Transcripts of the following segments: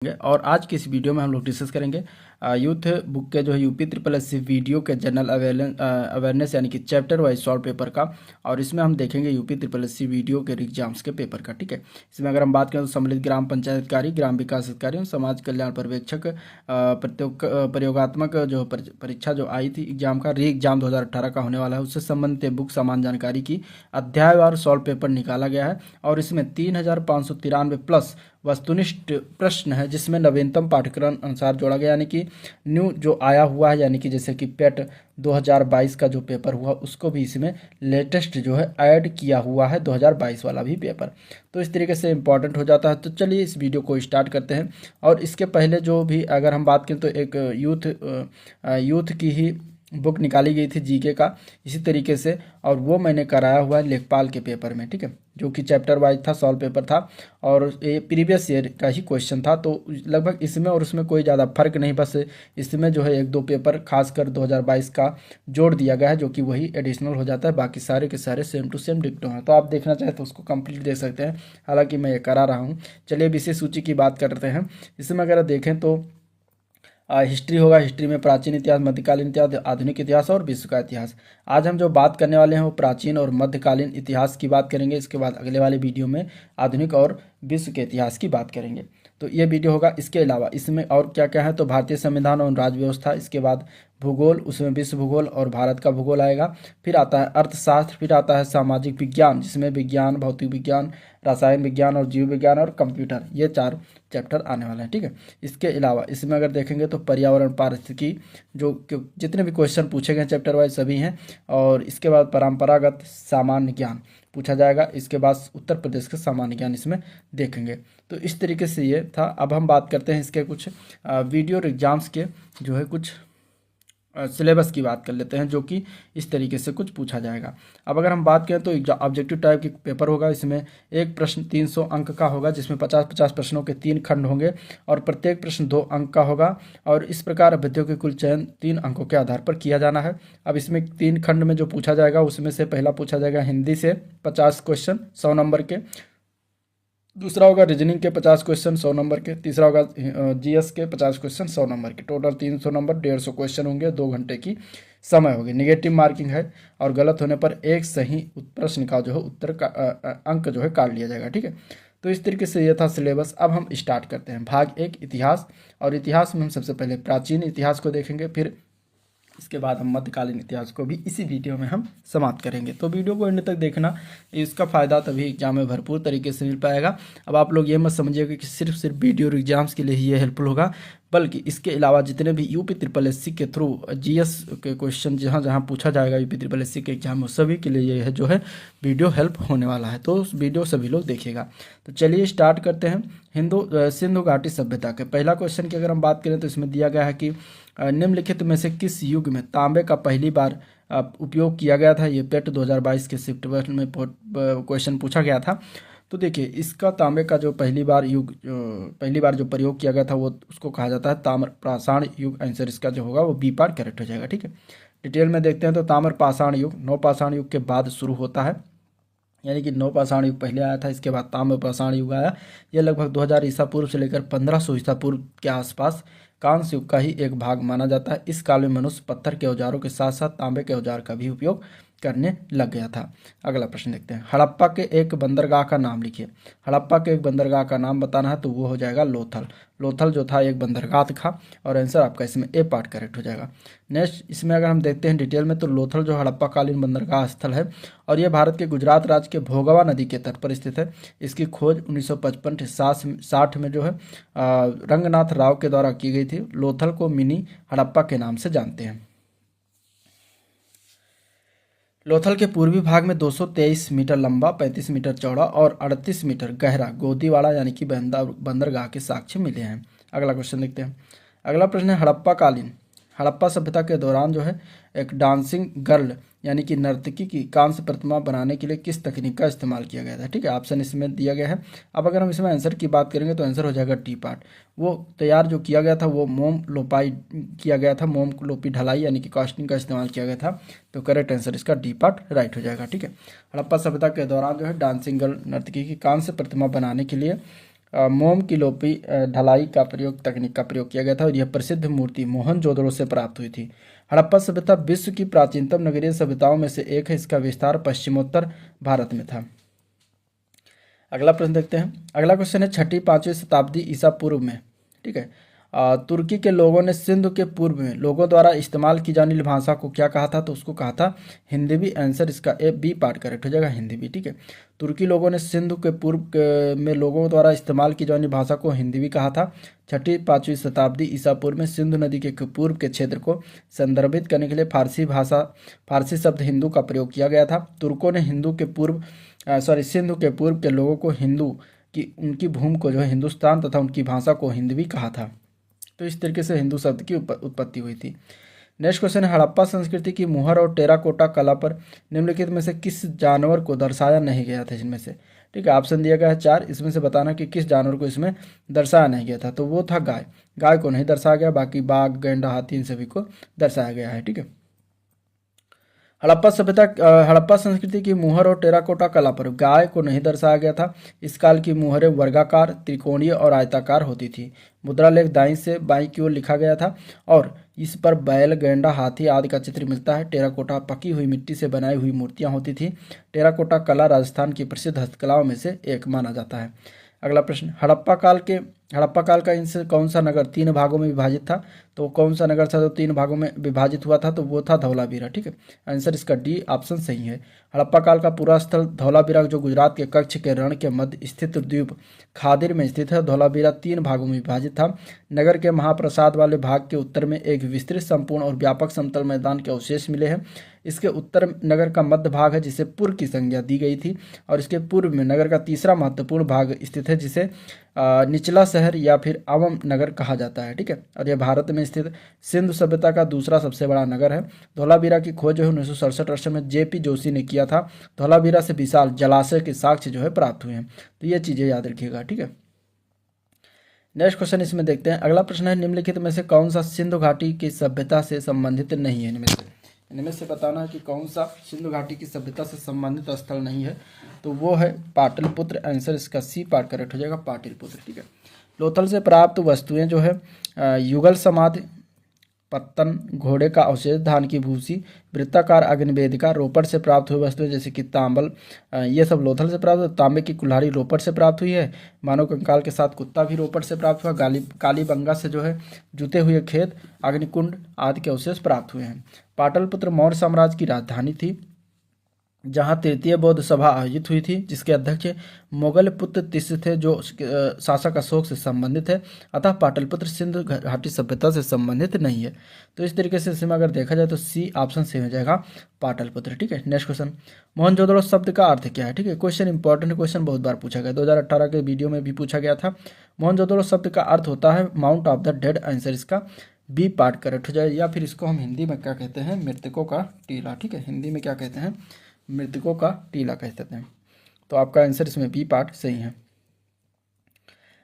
और आज की इस वीडियो में हम लोग डिस्कस करेंगे यूथ बुक के जो है UP triple S C VDO के जनरल अवेयरनेस यानी कि चैप्टर वाइज सॉल्व पेपर का। और इसमें हम देखेंगे UP triple S C VDO के एग्जाम्स के पेपर का। ठीक है, इसमें अगर हम बात करें तो सम्मिलित ग्राम पंचायत अधिकारी, ग्राम विकास अधिकारी, समाज कल्याण पर्यवेक्षक, प्रयोगात्मक जो परीक्षा जो आई थी एग्जाम का री एग्जाम 2018 का होने वाला है, उससे संबंधित बुक समान जानकारी की अध्यायवार सॉल्व पेपर निकाला गया है। और इसमें 3593 प्लस वस्तुनिष्ठ प्रश्न है, जिसमें नवीनतम पाठ्यक्रम अनुसार जोड़ा गया, यानी कि न्यू जो आया हुआ है, यानी कि जैसे कि पेट 2022 का जो पेपर हुआ उसको भी इसमें लेटेस्ट जो है ऐड किया हुआ है, 2022 वाला भी पेपर। तो इस तरीके से इंपॉर्टेंट हो जाता है। तो चलिए इस वीडियो को स्टार्ट करते हैं। और इसके पहले जो भी अगर हम बात करें तो एक यूथ की ही बुक निकाली गई थी जीके का इसी तरीके से, और वो मैंने कराया हुआ है लेखपाल के पेपर में। ठीक है, जो कि चैप्टर वाइज था, सॉल्व पेपर था, और ये प्रीवियस ईयर का ही क्वेश्चन था। तो लगभग इसमें और उसमें कोई ज़्यादा फर्क नहीं, बस इसमें जो है एक दो पेपर खासकर 2022 का जोड़ दिया गया है, जो कि वही एडिशनल हो जाता है। बाकी सारे के सारे सेम टू सेम डिक्टो हैं। तो आप देखना चाहें तो उसको कंप्लीट देख सकते हैं, हालांकि मैं ये करा रहा हूँ। चलिए विषय सूची की बात करते हैं। इसमें अगर देखें तो हिस्ट्री होगा, हिस्ट्री में प्राचीन इतिहास, मध्यकालीन इतिहास, आधुनिक इतिहास और विश्व का इतिहास। आज हम जो बात करने वाले हैं वो प्राचीन और मध्यकालीन इतिहास की बात करेंगे। इसके बाद अगले वाले वीडियो में आधुनिक और विश्व के इतिहास की बात करेंगे। तो ये वीडियो होगा। इसके अलावा इसमें और क्या क्या है तो भारतीय संविधान और राज्य व्यवस्था, इसके बाद भूगोल, उसमें विश्व भूगोल और भारत का भूगोल आएगा। फिर आता है अर्थशास्त्र, फिर आता है सामाजिक विज्ञान, जिसमें विज्ञान, भौतिक विज्ञान, रसायन विज्ञान और जीव विज्ञान और कंप्यूटर, ये 4 चैप्टर आने वाले हैं। ठीक है, इसके अलावा इसमें अगर देखेंगे तो पर्यावरण, पारिस्थितिकी, जितने भी क्वेश्चन पूछे गए चैप्टर वाइज सभी हैं। और इसके बाद परंपरागत सामान्य ज्ञान पूछा जाएगा। इसके बाद उत्तर प्रदेश का सामान्य ज्ञान इसमें देखेंगे। तो इस तरीके से ये था। अब हम बात करते हैं इसके कुछ वीडियो एग्जाम्स के जो है कुछ सिलेबस की बात कर लेते हैं, जो कि इस तरीके से कुछ पूछा जाएगा। अब अगर हम बात करें तो ऑब्जेक्टिव टाइप की पेपर होगा। इसमें एक प्रश्न 300 अंक का होगा, जिसमें 50-50 प्रश्नों के 3 खंड होंगे और प्रत्येक प्रश्न 2 अंक का होगा। और इस प्रकार अभ्यर्थियों के कुल चयन 3 अंकों के आधार पर किया जाना है। अब इसमें 3 खंड में जो पूछा जाएगा उसमें से पहला पूछा जाएगा हिंदी से 50 क्वेश्चन 100 नंबर के, दूसरा होगा रीजनिंग के 50 क्वेश्चन 100 नंबर के, तीसरा होगा जीएस के 50 क्वेश्चन 100 नंबर के। टोटल 300 नंबर, 150 क्वेश्चन होंगे, 2 घंटे की समय होगी। निगेटिव मार्किंग है और गलत होने पर एक सही प्रश्न का जो है उत्तर का अंक जो है काट लिया जाएगा। ठीक है, तो इस तरीके से यह था सिलेबस। अब हम स्टार्ट करते हैं भाग 1 इतिहास। और इतिहास में हम सबसे पहले प्राचीन इतिहास को देखेंगे, फिर इसके बाद हम मध्यकालीन इतिहास को भी इसी वीडियो में हम समाप्त करेंगे। तो वीडियो को एंड तक देखना, इसका फ़ायदा तभी एग्जाम में भरपूर तरीके से मिल पाएगा। अब आप लोग ये मत समझिएगा कि सिर्फ वीडियो एग्जाम्स के लिए ही ये हेल्पफुल होगा, बल्कि इसके अलावा जितने भी यूपी ट्रिपल एस सी के थ्रू जीएस के क्वेश्चन जहाँ जहाँ पूछा जाएगा यूपी ट्रिपल एस सी के एग्जाम में, सभी के लिए ये है जो है वीडियो हेल्प होने वाला है। तो उस वीडियो सभी लोग देखिएगा। तो चलिए स्टार्ट करते हैं। सिंधु घाटी सभ्यता के पहला क्वेश्चन की अगर हम बात करें तो इसमें दिया गया है कि निम्नलिखित में से किस युग में तांबे का पहली बार उपयोग किया गया था। ये पेट 2022 के शिफ्ट वर्ष में क्वेश्चन पूछा गया था। तो देखिए, इसका तांबे का जो पहली बार जो प्रयोग किया गया था वो उसको कहा जाता है ताम्र पाषाण युग। आंसर इसका जो होगा वो बी पार्ट करेक्ट हो जाएगा। ठीक है, डिटेल में देखते हैं तो ताम्र पाषाण युग नवपाषाण युग के बाद शुरू होता है, यानी कि नवपाषाण युग पहले आया था, इसके बाद ताम्र पाषाण युग आया। यह लगभग 2000 ईसा पूर्व से लेकर 1500 ईसा पूर्व के आसपास कांस्य युग का ही एक भाग माना जाता है। इस काल में मनुष्य पत्थर के औजारों के साथ साथ तांबे के औजार का भी उपयोग करने लग गया था। अगला प्रश्न देखते हैं। हड़प्पा के एक बंदरगाह का नाम लिखिए। हड़प्पा के एक बंदरगाह का नाम बताना है तो वो हो जाएगा लोथल। लोथल जो था एक बंदरगाह था, और आंसर आपका इसमें ए पार्ट करेक्ट हो जाएगा। नेक्स्ट इसमें अगर हम देखते हैं डिटेल में तो लोथल जो हड़प्पा कालीन बंदरगाह स्थल है, और यह भारत के गुजरात राज्य के भोगवा नदी के तट पर स्थित है। इसकी खोज 1955 से 60 में जो है रंगनाथ राव के द्वारा की गई थी। लोथल को मिनी हड़प्पा के नाम से जानते हैं। लोथल के पूर्वी भाग में 223 मीटर लंबा, 35 मीटर चौड़ा और 38 मीटर गहरा गोदीवाड़ा यानी कि बंदरगाह के साक्ष्य मिले हैं। अगला क्वेश्चन देखते हैं। अगला प्रश्न है हड़प्पा कालीन हड़प्पा सभ्यता के दौरान जो है एक डांसिंग गर्ल यानी कि नर्तकी की कांस्य प्रतिमा बनाने के लिए किस तकनीक का इस्तेमाल किया गया था। ठीक है, ऑप्शन इसमें दिया गया है। अब अगर हम इसमें आंसर की बात करेंगे तो आंसर हो जाएगा टी पार्ट। वो तैयार जो किया गया था वो मोम लोपाई किया गया था, मोम लोपी ढलाई यानी कि कास्टिंग का इस्तेमाल किया गया था। तो करेक्ट आंसर इसका डी पार्ट राइट हो जाएगा। ठीक है, हड़प्पा सभ्यता के दौरान जो है डांसिंग गर्ल नर्तकी की कांस्य प्रतिमा बनाने के लिए मोम की लोपी ढलाई का तकनीक का प्रयोग किया गया था और यह प्रसिद्ध मूर्ति मोहनजोदड़ो से प्राप्त हुई थी। हड़प्पा सभ्यता विश्व की प्राचीनतम नगरीय सभ्यताओं में से एक है। इसका विस्तार पश्चिमोत्तर भारत में था। अगला प्रश्न देखते हैं। अगला क्वेश्चन है 6वीं-5वीं शताब्दी ईसा पूर्व में, ठीक है, तुर्की के लोगों ने सिंधु के पूर्व में लोगों द्वारा इस्तेमाल की जाने वाली भाषा को क्या कहा था? तो उसको कहा था हिंदी भी। आंसर इसका ए बी पार्ट करेक्ट हो जाएगा, हिंदी भी, ठीक है। तुर्की लोगों ने सिंधु के पूर्व में लोगों द्वारा इस्तेमाल की जाने वाली भाषा को हिंदी भी कहा था। 6वीं-5वीं शताब्दी ईसा पूर्व में सिंधु नदी के पूर्व के क्षेत्र को संदर्भित करने के लिए फारसी शब्द हिंदू का प्रयोग किया गया था। तुर्कों ने सिंधु के पूर्व के लोगों को हिंदू की उनकी भूमि को जो है हिंदुस्तान तथा उनकी भाषा को हिंदवी कहा था। तो इस तरीके से हिंदू शब्द की उत्पत्ति हुई थी। नेक्स्ट क्वेश्चन है हड़प्पा संस्कृति की मुहर और टेराकोटा कला पर निम्नलिखित में से किस जानवर को दर्शाया नहीं गया था? जिनमें से, ठीक है, ऑप्शन दिया गया है 4, इसमें से बताना कि किस जानवर को इसमें दर्शाया नहीं गया था। तो वो था गाय। गाय को नहीं दर्शाया गया, बाकी बाघ, गैंडा, हाथी इन सभी को दर्शाया गया है, ठीक है। हड़प्पा संस्कृति की मुहर और टेराकोटा कला पर गाय को नहीं दर्शाया गया था। इस काल की मुहरें वर्गाकार, त्रिकोणीय और आयताकार होती थी। मुद्रा लेख दाईं से बाईं की ओर लिखा गया था और इस पर बैल, गैंडा, हाथी आदि का चित्र मिलता है। टेराकोटा पकी हुई मिट्टी से बनाई हुई मूर्तियां होती थी। टेराकोटा कला राजस्थान की प्रसिद्ध हस्तकलाओं में से एक माना जाता है। अगला प्रश्न, हड़प्पा काल का इनसे कौन सा नगर 3 भागों में विभाजित था? तो कौन सा नगर था जो 3 भागों में विभाजित हुआ था? तो वो था धौलावीरा, ठीक है। आंसर इसका डी ऑप्शन सही है। हड़प्पा काल का पूरा स्थल धौलावीरा जो गुजरात के कच्छ के रण के मध्य स्थित द्वीप खादिर में स्थित है। धौलावीरा 3 भागों में विभाजित था। नगर के महाप्रसाद वाले भाग के उत्तर में एक विस्तृत, संपूर्ण और व्यापक समतल मैदान के अवशेष मिले हैं। इसके उत्तर नगर का मध्य भाग है जिसे पुर की संज्ञा दी गई थी और इसके पूर्व में नगर का तीसरा महत्वपूर्ण भाग स्थित है जिसे निचला शहर या फिर अवम नगर कहा जाता है, ठीक है। और यह भारत में स्थित सिंधु सभ्यता का दूसरा सबसे बड़ा नगर है। धौलावीरा की खोज जो है 1967 में जेपी जोशी ने किया था। धौलावीरा से विशाल जलाशय के साक्ष्य जो है प्राप्त हुए हैं। तो ये चीजें याद रखिएगा, ठीक है। नेक्स्ट क्वेश्चन इसमें देखते हैं। अगला प्रश्न है निम्नलिखित में से कौन सा सिंधु घाटी की सभ्यता से संबंधित नहीं है? इनमें से बताना है कि कौन सा सिंधु घाटी की सभ्यता से संबंधित स्थल नहीं है। तो वो है पाटलिपुत्र। आंसर इसका सी पार्ट करेक्ट हो जाएगा, पाटलिपुत्र, ठीक है। लोथल से प्राप्त वस्तुएं जो है युगल समाधि, पत्तन, घोड़े का अवशेष, धान की भूसी, वृत्ताकार अग्निवेदिका, रोपड़ से प्राप्त हुई वस्तुएं जैसे कि तांबल, ये सब लोथल से प्राप्त। तांबे की कुल्हाड़ी रोपड़ से प्राप्त हुई है। मानव कंकाल के साथ कुत्ता भी रोपड़ से प्राप्त हुआ। कालीबंगा से जो है जुते हुए खेत, अग्निकुंड आदि के अवशेष प्राप्त हुए हैं। पाटलिपुत्र मौर्य साम्राज्य की राजधानी थी जहां तृतीय बौद्ध सभा आयोजित हुई थी जिसके अध्यक्ष मोगल पुत्र तिस्य थे जो शासक अशोक से संबंधित है। अतः पाटलिपुत्र सिंधु घाटी सभ्यता से संबंधित नहीं है। तो इस तरीके से इसमें अगर देखा जाए तो सी ऑप्शन सही हो जाएगा, पाटलिपुत्र, ठीक है। नेक्स्ट क्वेश्चन, मोहनजोदड़ो शब्द का अर्थ क्या है? ठीक है, क्वेश्चन इंपॉर्टेंट क्वेश्चन बहुत बार पूछा गया, 2018 के वीडियो में भी पूछा गया था। मोहनजोदड़ो शब्द का अर्थ होता है mount of the dead. Answer इसका बी पार्ट करेक्ट हो जाए। या फिर इसको हम हिंदी में क्या कहते हैं? मृतकों का टीला, ठीक है। हिंदी में क्या कहते हैं? मृतकों का टीला कहते हैं। तो आपका आंसर इसमें बी पार्ट सही है।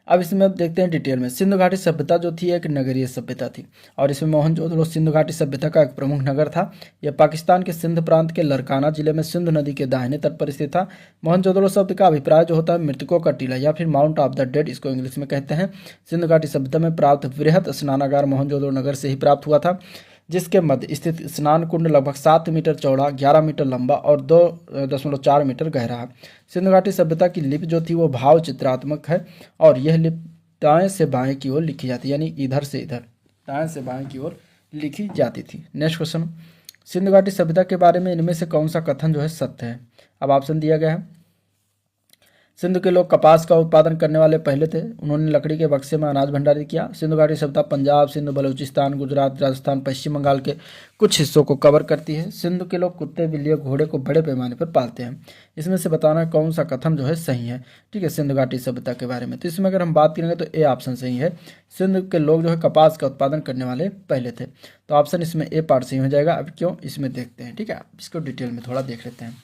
अब इसमें देखते हैं डिटेल में। सिंधु घाटी सभ्यता जो थी एक नगरीय सभ्यता थी और इसमें मोहनजोदड़ो सिंधु घाटी सभ्यता का एक प्रमुख नगर था। यह पाकिस्तान के सिंध प्रांत के लरकाना जिले में सिंधु नदी के दाहिने तट पर स्थित था। मोहनजोदड़ो शब्द का अभिप्राय जो होता है मृतकों का टीला या फिर माउंट ऑफ द डेड, इसको इंग्लिश में कहते हैं। सिंधु घाटी सभ्यता में प्राप्त वृहत स्नानागार मोहनजोदड़ो नगर से ही प्राप्त हुआ था जिसके मध्य स्थित स्नान कुंड लगभग 7 मीटर चौड़ा, 11 मीटर लंबा और 2.4 मीटर गहरा है। सिंधु घाटी सभ्यता की लिपि जो थी वो भाव चित्रात्मक है और यह लिपि दाएं से बाएं की ओर लिखी जाती है, यानी इधर से इधर, दाएं से बाएं की ओर लिखी जाती थी। नेक्स्ट क्वेश्चन, सिंधु घाटी सभ्यता के बारे में इनमें से कौन सा कथन जो है सत्य है? अब ऑप्शन दिया गया है। सिंधु के लोग कपास का उत्पादन करने वाले पहले थे। उन्होंने लकड़ी के बक्से में अनाज भंडारित किया। सिंधु घाटी सभ्यता पंजाब, सिंध, बलूचिस्तान, गुजरात, राजस्थान, पश्चिम बंगाल के कुछ हिस्सों को कवर करती है। सिंधु के लोग कुत्ते, बिल्ली, घोड़े को बड़े पैमाने पर पालते हैं। इसमें से बताना कौन सा कथन जो है सही है, ठीक है, सिंधु घाटी सभ्यता के बारे में। तो इसमें अगर हम बात करेंगे तो ए ऑप्शन सही है। सिंधु के लोग जो है कपास का उत्पादन करने वाले पहले थे। तो ऑप्शन इसमें ए पार्ट सही हो जाएगा। अब क्यों, इसमें देखते हैं, ठीक है। इसको डिटेल में थोड़ा देख लेते हैं।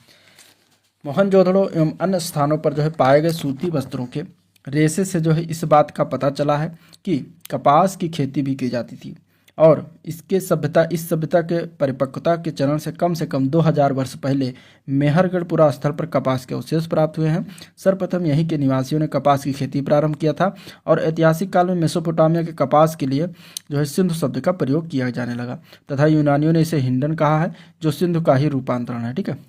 मोहनजोदड़ो एवं अन्य स्थानों पर जो है पाए गए सूती वस्त्रों के रेशे से जो है इस बात का पता चला है कि कपास की खेती भी की जाती थी। और इस सभ्यता के परिपक्वता के चरण से कम 2000 वर्ष पहले मेहरगढ़पुरा स्थल पर कपास के अवशेष प्राप्त हुए हैं। सर्वप्रथम यहीं के निवासियों ने कपास की खेती प्रारंभ किया था और ऐतिहासिक काल में मेसोपोटामिया के कपास के लिए जो है सिंधु शब्द का प्रयोग किया जाने लगा तथा यूनानियों ने इसे हिंडन कहा है, जो सिंधु का ही रूपांतरण है। ठीक है।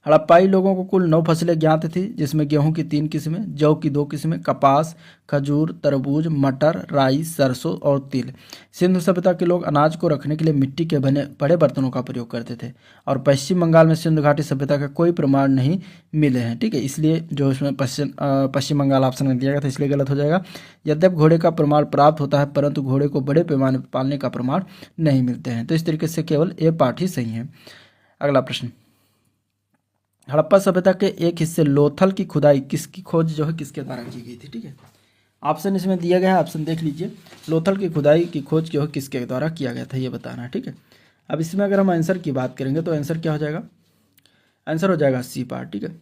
हड़प्पाई लोगों को कुल 9 फसलें ज्ञात थी, जिसमें गेहूं की 3 किस्में, जौ की 2 किस्में, कपास, खजूर, तरबूज, मटर, राई, सरसों और तिल। सिंधु सभ्यता के लोग अनाज को रखने के लिए मिट्टी के बने बड़े बर्तनों का प्रयोग करते थे और पश्चिम बंगाल में सिंधु घाटी सभ्यता का कोई प्रमाण नहीं मिले हैं। ठीक है, इसलिए जो इसमें पश्चिम बंगाल ऑप्शन में दिया गया था, इसलिए गलत हो जाएगा। यद्यप घोड़े का प्रमाण प्राप्त होता है, परंतु घोड़े को बड़े पैमाने पर पालने का प्रमाण नहीं मिलते हैं। तो इस तरीके से केवल ए पार्ट ही सही है। अगला प्रश्न, हड़प्पा सभ्यता के एक हिस्से लोथल की खुदाई किसकी खोज जो है किसके द्वारा की गई थी? ठीक है, ऑप्शन इसमें दिया गया है, ऑप्शन देख लीजिए। लोथल की खुदाई की खोज जो है किसके द्वारा किया गया था, ये बताना है। ठीक है, अब इसमें अगर हम आंसर की बात करेंगे तो आंसर क्या हो जाएगा? आंसर हो जाएगा सी पार्ट। ठीक है,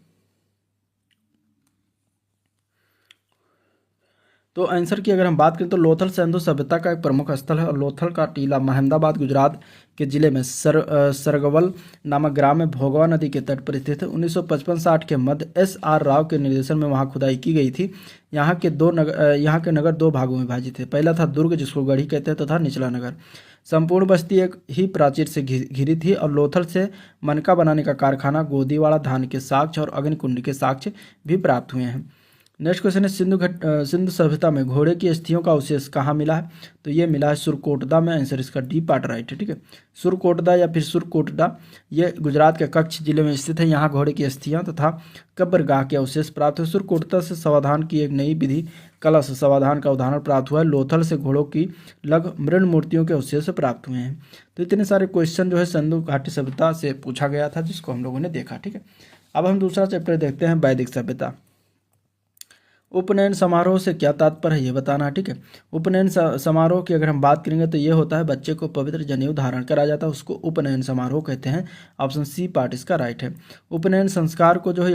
तो आंसर की अगर हम बात करें तो लोथल सिंधु सभ्यता का एक प्रमुख स्थल है और लोथल का टीला महमदाबाद गुजरात के जिले में सरगवल नामक ग्राम में भोगवा नदी के तट पर स्थित है। 1955-60 के मध्य S.R. राव के निर्देशन में वहां खुदाई की गई थी। यहाँ के नगर 2 भागों में विभाजित थे। पहला था दुर्ग, जिसको गढ़ी कहते हैं, तथा निचला नगर। संपूर्ण बस्ती एक ही प्राचीर से घिरी थी और लोथल से मनका बनाने का कारखाना, गोदीवाड़ा धान के साक्ष्य और अग्निकुंड के साक्ष्य भी प्राप्त हुए हैं। नेक्स्ट क्वेश्चन है, सिंधु सभ्यता में घोड़े की अस्थियों का अवशेष कहाँ मिला है? तो ये मिला है सुरकोटदा में। आंसर इसका डी पार्ट राइट है। ठीक है, सुरकोटदा या फिर सुरकोटदा ये गुजरात के कच्छ जिले में स्थित है। यहाँ घोड़े की अस्थियां तथा कब्रगाह के अवशेष प्राप्त हुए। सुरकोटदा से समाधान की एक नई विधि कलश समाधान का उदाहरण प्राप्त हुआ है। लोथल से घोड़ों की लग मृण मूर्तियों के अवशेष प्राप्त हुए हैं। तो इतने सारे क्वेश्चन जो है सिंधु घाटी सभ्यता से पूछा गया था, जिसको हम लोगों ने देखा। ठीक है, अब हम दूसरा चैप्टर देखते हैं, वैदिक सभ्यता। उपनयन समारोह से क्या तात्पर्य है, ये बताना है। ठीक है, उपनयन समारोह की अगर हम बात करेंगे तो ये होता है बच्चे को पवित्र जनेऊ धारण कराया जाता है, उसको उपनयन समारोह कहते हैं। ऑप्शन सी पार्ट इसका राइट है। उपनयन संस्कार को जो है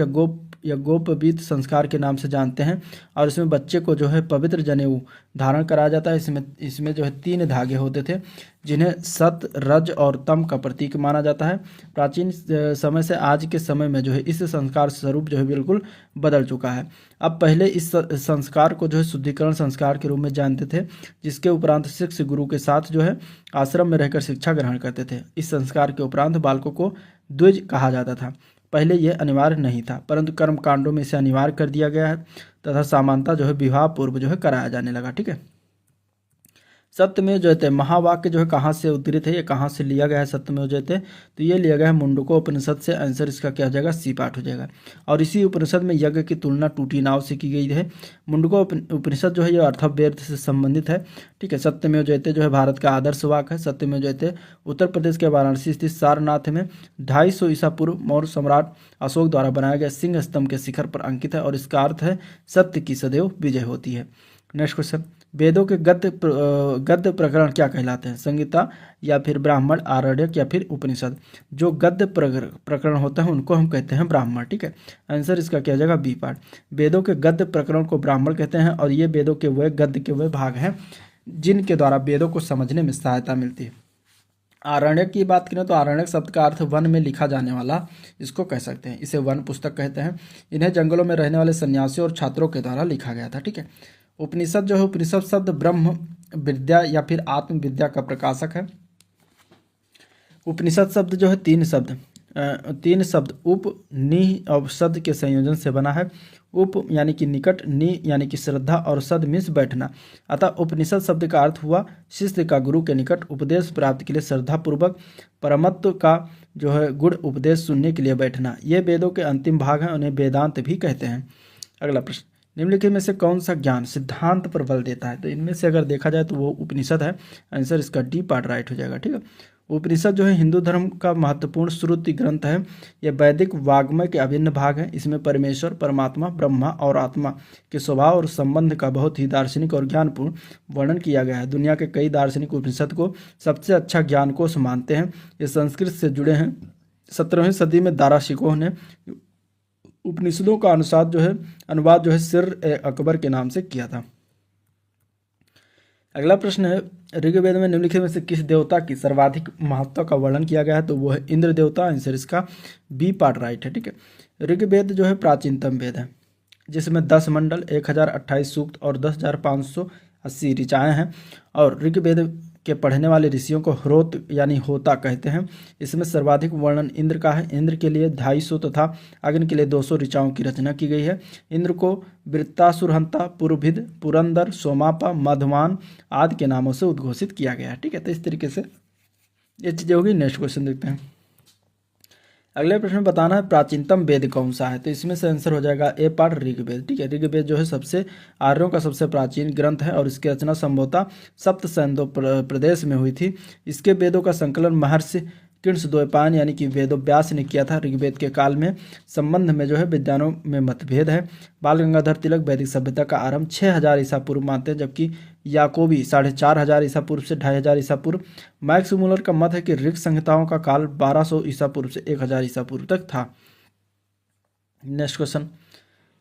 यज्ञोपवीत संस्कार के नाम से जानते हैं और इसमें बच्चे को जो है पवित्र जनेऊ धारण कराया जाता है। इसमें जो है 3 धागे होते थे, जिन्हें सत, रज और तम का प्रतीक माना जाता है। प्राचीन समय से आज के समय में जो है इस संस्कार स्वरूप जो है बिल्कुल बदल चुका है। अब पहले इस संस्कार को जो है शुद्धिकरण संस्कार के रूप में जानते थे, जिसके उपरांत शिष्य गुरु के साथ जो है आश्रम में रहकर शिक्षा ग्रहण करते थे। इस संस्कार के उपरांत बालकों को द्विज कहा जाता था। पहले यह अनिवार्य नहीं था, परंतु कर्म कांडों में इसे अनिवार्य कर दिया गया है तथा सामान्यतः जो है विवाह पूर्व जो है कराया जाने लगा। ठीक है, सत्यमेव जयते महावाक्य जो है कहाँ से उद्धृत है, ये कहाँ से लिया गया है सत्यमेव जयते? तो ये लिया गया है मुंडको उपनिषद से। आंसर इसका क्या हो जाएगा? सी पार्ट हो जाएगा। और इसी उपनिषद में यज्ञ की तुलना टूटी नाव से की गई है। मुंडको उपनिषद जो है ये अर्थव्यर्थ से संबंधित है। ठीक है, सत्यमेव जयते जो है भारत का आदर्श वाक्य है। सत्यमेव जयते उत्तर प्रदेश के वाराणसी स्थित सारनाथ में 250 ईसा पूर्व मौर्य सम्राट अशोक द्वारा बनाया गया सिंह स्तंभ के शिखर पर अंकित है और इसका अर्थ है सत्य की सदैव विजय होती है। नेक्स्ट क्वेश्चन, वेदों के गद्य प्रकरण क्या कहलाते हैं? संगीता या फिर ब्राह्मण, आरण्यक या फिर उपनिषद? जो गद्य प्रकरण होता है उनको हम कहते हैं ब्राह्मण। ठीक है, आंसर इसका क्या हो जाएगा? B part. वेदों के गद्य प्रकरण को ब्राह्मण कहते हैं और ये वेदों के वह गद्य के वह भाग हैं जिनके द्वारा वेदों को समझने में सहायता मिलती है। आरण्यक की बात करें तो आरण्यक शब्द का अर्थ वन में लिखा जाने वाला इसको कह सकते हैं। इसे वन पुस्तक कहते हैं। इन्हें जंगलों में रहने वाले सन्यासियों और छात्रों के द्वारा लिखा गया था। ठीक है, उपनिषद जो है उपनिषद शब्द ब्रह्म विद्या या फिर आत्म विद्या का प्रकाशक है। उपनिषद शब्द जो है 3 शब्द उप, नि और सद के संयोजन से बना है। उप यानी कि निकट, नि यानी कि श्रद्धा और सद मीन्स बैठना। अतः उपनिषद शब्द का अर्थ हुआ शिष्य का गुरु के निकट उपदेश प्राप्ति के लिए श्रद्धा पूर्वक परमत्व का जो है गुण उपदेश सुनने के लिए बैठना। ये वेदों के अंतिम भाग हैं, उन्हें वेदांत भी कहते हैं। अगला प्रश्न, निम्नलिखित में से कौन सा ज्ञान सिद्धांत पर बल देता है? तो इनमें से अगर देखा जाए तो वो उपनिषद है। आंसर इसका डी पार्ट राइट हो जाएगा। ठीक है, उपनिषद जो है हिंदू धर्म का महत्वपूर्ण श्रुति ग्रंथ है। यह वैदिक वाग्मय के अभिन्न भाग है। इसमें परमेश्वर, परमात्मा, ब्रह्मा और आत्मा के स्वभाव और संबंध का बहुत ही दार्शनिक और ज्ञानपूर्ण वर्णन किया गया है। दुनिया के कई दार्शनिक उपनिषद को सबसे अच्छा ज्ञानकोश मानते हैं। ये संस्कृत से जुड़े हैं। 17वीं सदी में दाराशिकोह ने उपनिषदों का अनुवाद जो है सिर अकबर के नाम से किया था। अगला प्रश्न है, ऋग्वेद में निम्नलिखित में से किस देवता की सर्वाधिक महत्व का वर्णन किया गया है? तो वो है इंद्र देवता। आंसर इसका बी पार्ट राइट है। ठीक है, ऋग्वेद जो है प्राचीनतम वेद है, जिसमें 10 मंडल, 1028 सूक्त और 10,580 ऋचाएँ हैं। और ऋग्वेद के पढ़ने वाले ऋषियों को ह्रोत यानी होता कहते हैं। इसमें सर्वाधिक वर्णन इंद्र का है। इंद्र के लिए 250 तथा अग्नि के लिए 200 ऋचाओं की रचना की गई है। इंद्र को वृत्तासुरहंता, पुरभिद, पुरंदर, सोमापा, मधवान आदि के नामों से उद्घोषित किया गया है। ठीक है, तो इस तरीके से ये चीज़ें होगी। नेक्स्ट क्वेश्चन देखते हैं। अगले प्रश्न में बताना है प्राचीनतम वेद कौन सा है? तो इसमें से आंसर हो जाएगा ए पार्ट ऋग्वेद। ठीक है, ऋग्वेद जो है सबसे आर्यों का सबसे प्राचीन ग्रंथ है और इसकी रचना संभवतः सप्त सैंदो प्रदेश में हुई थी। इसके वेदों का संकलन महर्षि कृष्णद्वैपायन यानी कि वेदव्यास ने किया था। ऋग्वेद के काल में संबंध में जो है विद्वानों में मतभेद है। बाल गंगाधर तिलक वैदिक सभ्यता का आरंभ 6000 ईसा पूर्व मानते हैं, जबकि याकोबी 4500 ईसा पूर्व से 2500 ईसा पूर्व। मैक्स मूलर का मत है कि ऋग संहिताओं का काल 1200 ईसा पूर्व से 1000 ईसा पूर्व तक था। नेक्स्ट क्वेश्चन,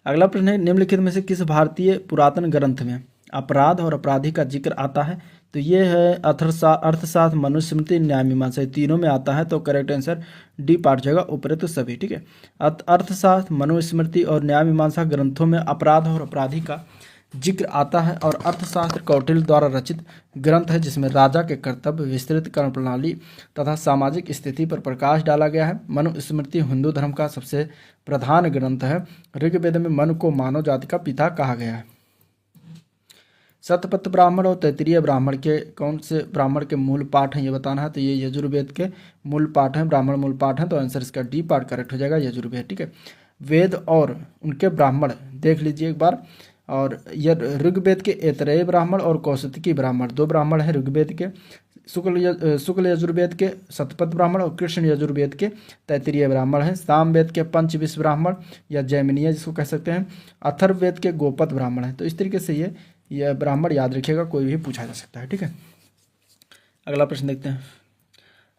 अगला प्रश्न है, निम्नलिखित में से किस भारतीय पुरातन ग्रंथ में अपराध और अपराधी का जिक्र आता है? तो ये है अर्थशास्त्र, मनुस्मृति, न्याय मीमांसा, तीनों में आता है। तो करेक्ट आंसर डी पार्ट जाएगा, उपरोक्त सभी। ठीक है, अर्थशास्त्र, मनुस्मृति और न्याय मीमांसा ग्रंथों में अपराध और अपराधी का जिक्र आता है। और अर्थशास्त्र कौटिल्य द्वारा रचित ग्रंथ है, जिसमें राजा के कर्तव्य, विस्तृत कर्म प्रणाली तथा सामाजिक स्थिति पर प्रकाश डाला गया है। मनुस्मृति हिंदू धर्म का सबसे प्रधान ग्रंथ है। ऋग्वेद में मनु को मानव जाति का पिता कहा गया है। शतपथ ब्राह्मण और तैत्तिरीय ब्राह्मण के कौन से ब्राह्मण के मूल पाठ हैं ये बताना है। तो ये यजुर्वेद के मूल पाठ हैं, ब्राह्मण मूल पाठ हैं। तो आंसर इसका डी पार्ट करेक्ट हो जाएगा, यजुर्वेद। ठीक है, वेद और उनके ब्राह्मण देख लीजिए एक बार। और यह ऋग्वेद के ऐतरेय ब्राह्मण और कौशिकी ब्राह्मण, दो ब्राह्मण हैं ऋग्वेद के। शुक्ल यजुर्वेद के शतपथ ब्राह्मण और कृष्ण यजुर्वेद के तैत्तिरीय ब्राह्मण हैं। सामवेद के पंचविश ब्राह्मण या जैमिनीय जिसको कह सकते हैं। अथर्ववेद के गोपद ब्राह्मण हैं। तो इस तरीके से यह ब्राह्मण याद रखिएगा, कोई भी पूछा जा सकता है। ठीक है, अगला प्रश्न देखते हैं।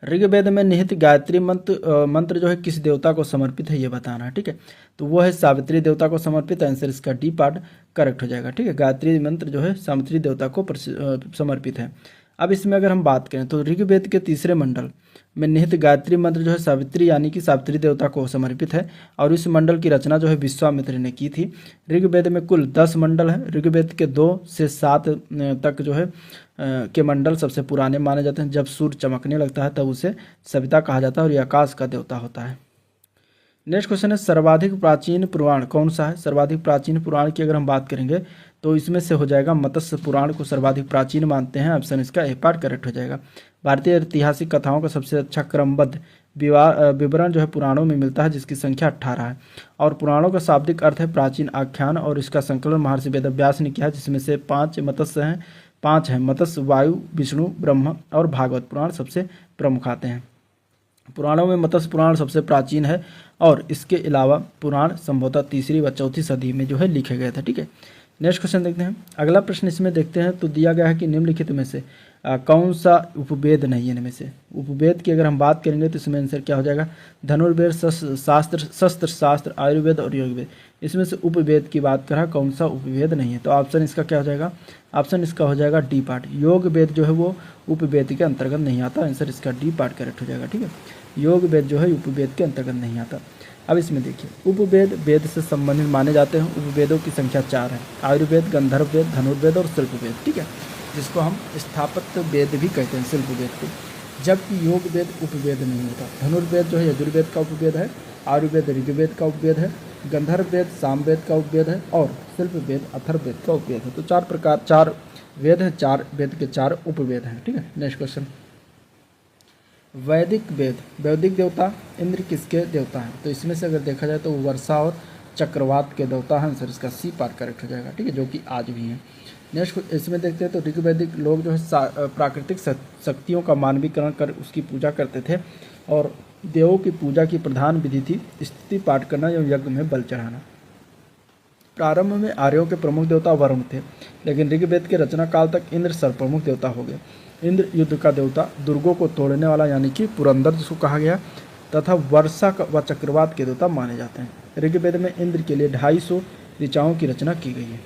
ऋग्वेद में निहित गायत्री मंत्र जो है किस देवता को समर्पित है ये बताना है। ठीक है, तो वो है सावित्री देवता को समर्पित। आंसर इसका डी पार्ट करेक्ट हो जाएगा। ठीक है, गायत्री मंत्र जो है सावित्री देवता को समर्पित है। अब इसमें अगर हम बात करें तो ऋग्वेद के तीसरे मंडल में निहित गायत्री मंत्र जो है सावित्री यानी कि सावित्री देवता को समर्पित है। और इस मंडल की रचना जो है विश्वामित्र ने की थी। ऋग्वेद में कुल 10 मंडल हैं। ऋग्वेद के 2 से 7 तक जो है के मंडल सबसे पुराने माने जाते हैं। जब सूर्य चमकने लगता है तब उसे सविता कहा जाता है और यह आकाश का देवता होता है। नेक्स्ट क्वेश्चन है, सर्वाधिक प्राचीन पुराण कौन सा है? सर्वाधिक प्राचीन पुराण की अगर हम बात करेंगे तो इसमें से हो जाएगा मत्स्य पुराण को सर्वाधिक प्राचीन मानते हैं। ऑप्शन इसका ए पार्ट करेक्ट हो जाएगा। भारतीय ऐतिहासिक कथाओं का सबसे अच्छा क्रमबद्ध विवरण जो है पुराणों में मिलता है, जिसकी संख्या 18 है। और पुराणों का शाब्दिक अर्थ है प्राचीन आख्यान और इसका संकलन महर्षि वेदव्यास ने किया, जिसमें से 5 मत्स्य हैं। 5 हैं मत्स्य, वायु, विष्णु, ब्रह्म और भागवत पुराण सबसे प्रमुख आते हैं। पुराणों में मत्स्य पुराण सबसे प्राचीन है और इसके अलावा पुराण संभवतः 3री व 4थी सदी में जो है लिखे गए थे। ठीक है, नेक्स्ट क्वेश्चन देखते हैं। अगला प्रश्न इसमें देखते हैं तो दिया गया है कि निम्नलिखित में से कौन सा उपवेद नहीं है इनमें से। उपवेद की अगर हम बात करेंगे तो इसमें आंसर क्या हो जाएगा? धनुर्वेद, शस्त्र शास्त्र, आयुर्वेद और योगवेद। इसमें से उपवेद की बात करा, कौन सा उपवेद नहीं है? तो ऑप्शन इसका क्या हो जाएगा? ऑप्शन इसका हो जाएगा डी पार्ट। योग वेद जो है वो उपवेद के अंतर्गत नहीं आता। आंसर इसका डी पार्ट करेक्ट हो जाएगा। ठीक है, योग वेद जो है उपवेद के अंतर्गत नहीं आता। अब इसमें देखिए, उपवेद वेद से संबंधित माने जाते हैं। उपवेदों की संख्या 4 है। आयुर्वेद, गंधर्व वेद, धनुर्वेद और शिल्प वेद। ठीक है, जिसको हम स्थापत्य वेद भी कहते हैं, शिल्प वेद को। जबकि योग वेद उपवेद नहीं होता। धनुर्वेद जो है यजुर्वेद का उपवेद है। आयुर्वेद ऋग्वेद का उपवेद है। गंधर्व वेद सामवेद का उपवेद है और शिल्प वेद अथर्ववेद का उपवेद है। तो 4 वेद हैं, 4 वेद के 4 उपवेद हैं। ठीक है, नेक्स्ट क्वेश्चन। वैदिक वेद, वैदिक देवता इंद्र किसके देवता हैं? तो इसमें से अगर देखा जाए तो वर्षा और चक्रवात के देवता हैं। आंसर इसका सी पार्ट करेक्ट हो जाएगा। ठीक है, जो कि आज भी हैं। नेक्स्ट इसमें देखते हैं तो ऋग्वैदिक लोग जो है प्राकृतिक शक्तियों का मानवीकरण कर उसकी पूजा करते थे और देवों की पूजा की प्रधान विधि थी स्तुति पाठ करना एवं यज्ञ में बल चढ़ाना। प्रारंभ में आर्यों के प्रमुख देवता वरुण थे, लेकिन ऋग्वेद के रचना काल तक इंद्र सर्वप्रमुख देवता हो गए। इंद्र युद्ध का देवता, दुर्गों को तोड़ने वाला यानी कि पुरंदर जिसको कहा गया, तथा वर्षा व चक्रवात के देवता माने जाते हैं। ऋग्वेद में इंद्र के लिए 250 ऋचाओं की रचना की गई है।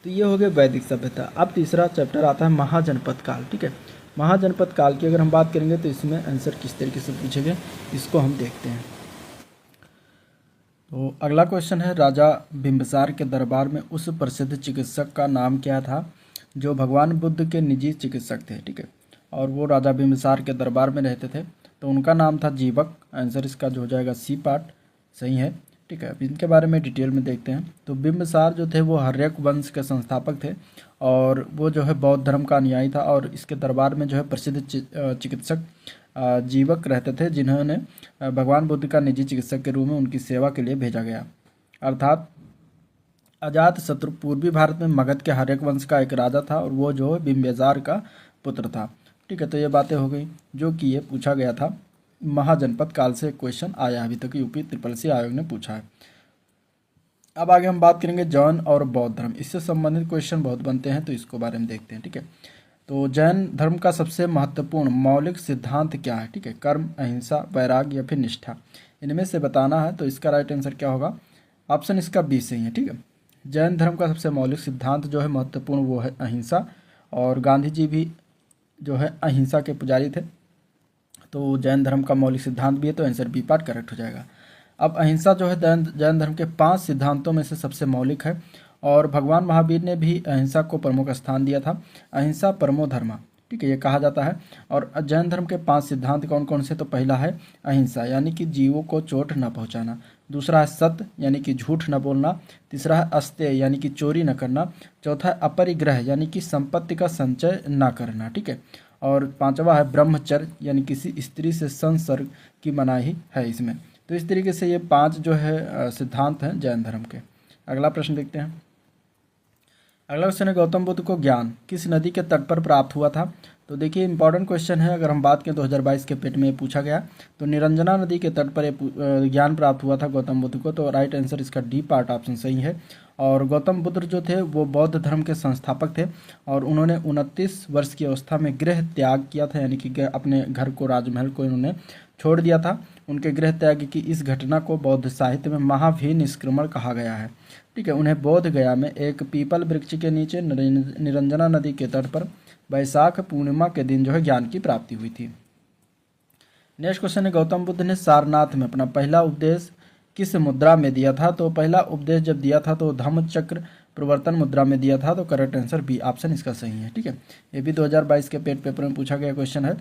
तो ये हो गया वैदिक सभ्यता। अब तीसरा चैप्टर आता है महाजनपद काल। ठीक है, महाजनपद काल की अगर हम बात करेंगे तो इसमें आंसर किस तरीके से पूछेंगे इसको हम देखते हैं। तो अगला क्वेश्चन है, राजा बिंबिसार के दरबार में उस प्रसिद्ध चिकित्सक का नाम क्या था जो भगवान बुद्ध के निजी चिकित्सक थे। ठीक है, और वो राजा बिंबिसार के दरबार में रहते थे, तो उनका नाम था जीवक। आंसर इसका जो हो जाएगा सी पार्ट सही है। ठीक है, अब इनके बारे में डिटेल में देखते हैं। तो बिंबिसार जो थे वो हर्यक वंश के संस्थापक थे और वो जो है बौद्ध धर्म का अनुयायी था, और इसके दरबार में जो है प्रसिद्ध चिकित्सक जीवक रहते थे, जिन्होंने भगवान बुद्ध का निजी चिकित्सक के रूप में उनकी सेवा के लिए भेजा गया। अर्थात अजात शत्रु पूर्वी भारत में मगध के हर्यक वंश का एक राजा था और वो जो है बिंबिसार का पुत्र था। ठीक है, तो ये बातें हो गई जो कि ये पूछा गया था। महाजनपद काल से क्वेश्चन आया अभी तक यूपी SSC आयोग ने पूछा है। अब आगे हम बात करेंगे जैन और बौद्ध धर्म, इससे संबंधित क्वेश्चन बहुत बनते हैं, तो इसको बारे में देखते हैं। ठीक है, तो जैन धर्म का सबसे महत्वपूर्ण मौलिक सिद्धांत क्या है? ठीक है, कर्म, अहिंसा, वैराग्य या फिर निष्ठा, इनमें से बताना है। तो इसका राइट आंसर क्या होगा? ऑप्शन इसका बी सही है। ठीक है, जैन धर्म का सबसे मौलिक सिद्धांत जो है महत्वपूर्ण वो है अहिंसा, और गांधी जी भी जो है अहिंसा के पुजारी थे। तो जैन धर्म का मौलिक सिद्धांत भी है, तो आंसर बी पार्ट करेक्ट हो जाएगा। अब अहिंसा जो है जैन धर्म के 5 सिद्धांतों में से सबसे मौलिक है, और भगवान महावीर ने भी अहिंसा को प्रमुख स्थान दिया था। अहिंसा परमो धर्म, ठीक है, ये कहा जाता है। और जैन धर्म के 5 सिद्धांत कौन कौन से? तो पहला है अहिंसा, यानी कि जीवों को चोट न पहुंचाना। दूसरा है सत्य, यानी कि झूठ न बोलना। तीसरा है अस्तेय, यानी कि चोरी न करना। चौथा है अपरिग्रह, यानी कि संपत्ति का संचय न करना। ठीक है, और पांचवा है ब्रह्मचर्य, यानी किसी स्त्री से संसर्ग की मनाही है इसमें। तो इस तरीके से ये 5 जो है सिद्धांत हैं जैन धर्म के। अगला प्रश्न देखते हैं। अगला क्वेश्चन है, गौतम बुद्ध को ज्ञान किस नदी के तट पर प्राप्त हुआ था? तो देखिए इंपॉर्टेंट क्वेश्चन है। अगर हम बात करें 2022 के पेट में पूछा गया, तो निरंजना नदी के तट पर ज्ञान प्राप्त हुआ था गौतम बुद्ध को। तो राइट आंसर इसका डी पार्ट ऑप्शन सही है। और गौतम बुद्ध जो थे वो बौद्ध धर्म के संस्थापक थे, और उन्होंने 29 वर्ष की अवस्था में गृह त्याग किया था, यानी कि अपने घर को, राजमहल को इन्होंने छोड़ दिया था। उनके गृह त्याग की इस घटना को बौद्ध साहित्य में महावीर निष्क्रमण कहा गया है। ठीक है, उन्हें बोध गया में एक पीपल वृक्ष के नीचे निरंजना नदी के तट पर वैशाख पूर्णिमा के दिन जो है ज्ञान की प्राप्ति हुई थी। नेक्स्ट क्वेश्चन है, गौतम बुद्ध ने सारनाथ में अपना पहला उपदेश किस मुद्रा में दिया था? तो पहला उपदेश जब दिया था तो धम्म चक्र प्रवर्तन मुद्रा में दिया था। तो करेक्ट आंसर बी ऑप्शन इसका सही है। ठीक है, ये भी 2022 के पेट पेपर में पूछा गया क्वेश्चन है।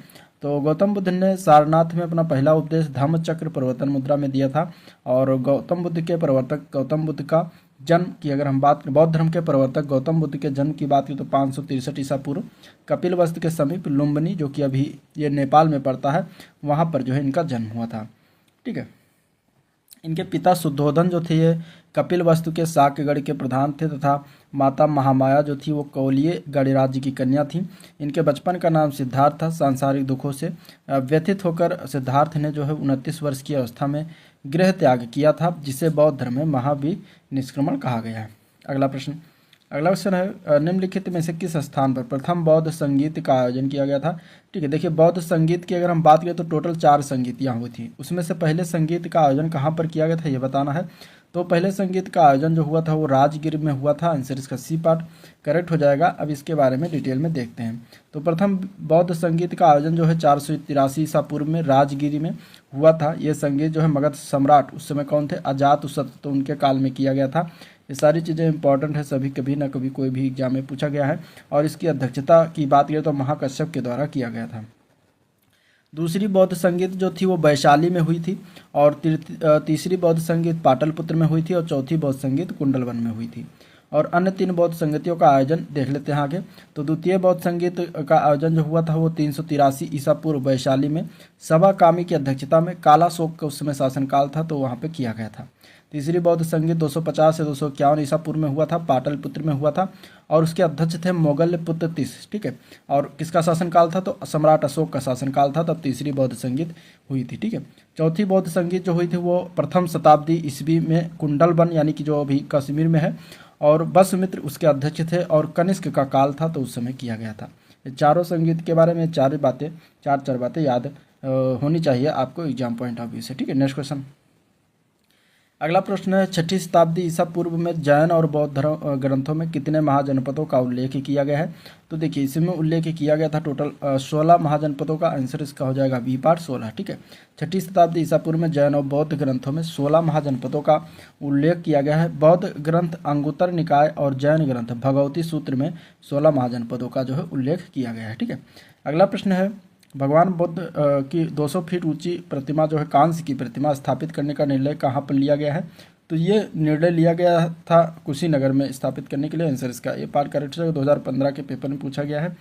तो गौतम बुद्ध ने सारनाथ में अपना पहला उपदेश धम्म चक्र प्रवर्तन मुद्रा में दिया था। और गौतम बुद्ध के प्रवर्तक गौतम बुद्ध का जन्म की अगर हम बात, बौद्ध धर्म के प्रवर्तक गौतम बुद्ध के जन्म की बात की तो 563 ईसा पूर्व कपिलवस्तु के समीप लुम्बिनी, जो कि अभी ये नेपाल में पड़ता है, वहाँ पर जो है इनका जन्म हुआ था। ठीक है, इनके पिता शुद्धोधन जो थे ये कपिलवस्तु के शाक्यगढ़ के प्रधान थे, तथा माता महामाया जो थी वो कौलिय गणराज्य की कन्या थी। इनके बचपन का नाम सिद्धार्थ था। सांसारिक दुखों से व्यथित होकर सिद्धार्थ ने जो है 29 वर्ष की अवस्था में गृह त्याग किया था, जिसे बौद्ध धर्म में महावीर निष्क्रमण कहा गया है। अगला क्वेश्चन है, निम्नलिखित में से किस स्थान पर प्रथम बौद्ध संगीत का आयोजन किया गया था? ठीक है, देखिए बौद्ध संगीत की अगर हम बात करें तो टोटल 4 संगीत यहाँ हुई थी। उसमें से पहले संगीत का आयोजन कहाँ पर किया गया था ये बताना है। तो पहले संगीत का आयोजन जो हुआ था वो राजगिर में हुआ था। आंसर इसका सी पार्ट करेक्ट हो जाएगा। अब इसके बारे में डिटेल में देखते हैं। तो प्रथम बौद्ध संगीत का आयोजन जो है 483 ईसा पूर्व में राजगिरी में हुआ था। ये संगीत जो है मगध सम्राट उस समय कौन थे? अजातशत्रु, तो उनके काल में किया गया था। ये सारी चीज़ें इंपॉर्टेंट है, सभी कभी ना कभी कोई भी एग्जाम में पूछा गया है। और इसकी अध्यक्षता की बात करें तो महाकश्यप के द्वारा किया गया था। दूसरी बौद्ध संगीत जो थी वो वैशाली में हुई थी, और तीसरी बौद्ध संगीत पाटलिपुत्र में हुई थी, और चौथी बौद्ध संगीत कुंडलवन में हुई थी। और अन्य 3 बौद्ध संगीतियों का आयोजन देख लेते हैं आगे। तो द्वितीय बौद्ध संगीत का आयोजन जो हुआ था वो 383 ईसा पूर्व वैशाली में सभा कामी की अध्यक्षता में, कालाशोक का उस समय शासनकाल था तो वहाँ पे किया गया था। तीसरी बौद्ध संगीत 250 से 251 ईसा पूर्व में हुआ था, पाटलिपुत्र में हुआ था, और उसके अध्यक्ष थे मोगलपुत्र तीस। ठीक है, और किसका शासनकाल था? तो सम्राट अशोक का शासनकाल था, तब तीसरी बौद्ध संगीत हुई थी। ठीक है, चौथी बौद्ध संगीत जो हुई थी वो प्रथम शताब्दी ईस्वी में कुंडलवन, यानी कि जो अभी कश्मीर में है, और वसुमित्र उसके अध्यक्ष थे, और कनिष्क का काल था तो उस समय किया गया था। ये चारों संगीत के बारे में चार बातें याद होनी चाहिए आपको एग्जाम पॉइंट ऑफ व्यू से। ठीक है, नेक्स्ट क्वेश्चन। अगला प्रश्न है, 6ठी शताब्दी ईसा पूर्व में जैन और बौद्ध धर्म ग्रंथों में कितने महाजनपदों का उल्लेख किया गया है? तो देखिए इसमें उल्लेख किया गया था टोटल 16 महाजनपदों का। आंसर इसका हो जाएगा बी पार्ट 16। ठीक है, 6ठी शताब्दी ईसा पूर्व में जैन और बौद्ध ग्रंथों में 16 महाजनपदों का उल्लेख किया गया है। बौद्ध ग्रंथ अंगुत्तर निकाय और जैन ग्रंथ भगवती सूत्र में 16 महाजनपदों का जो है उल्लेख किया गया है। ठीक है, अगला प्रश्न है, भगवान बुद्ध की 200 फीट ऊंची प्रतिमा जो है कांस्य की प्रतिमा स्थापित करने का निर्णय कहाँ पर लिया गया है? तो ये निर्णय लिया गया था कुशीनगर में स्थापित करने के लिए। आंसर इसका ये पार्ट करेक्ट है, 2015 के पेपर में पूछा गया है।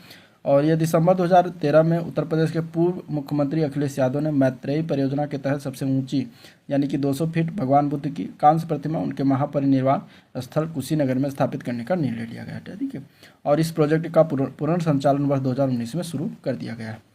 और ये दिसंबर 2013 में उत्तर प्रदेश के पूर्व मुख्यमंत्री अखिलेश यादव ने मैत्रेयी परियोजना के तहत सबसे ऊंची यानी कि 200 फीट भगवान बुद्ध की कांस्य प्रतिमा उनके महापरिनिर्वाण स्थल कुशीनगर में स्थापित करने का निर्णय लिया गया है। ठीक है, और इस प्रोजेक्ट का पूर्ण संचालन वर्ष 2019 में शुरू कर दिया गया है।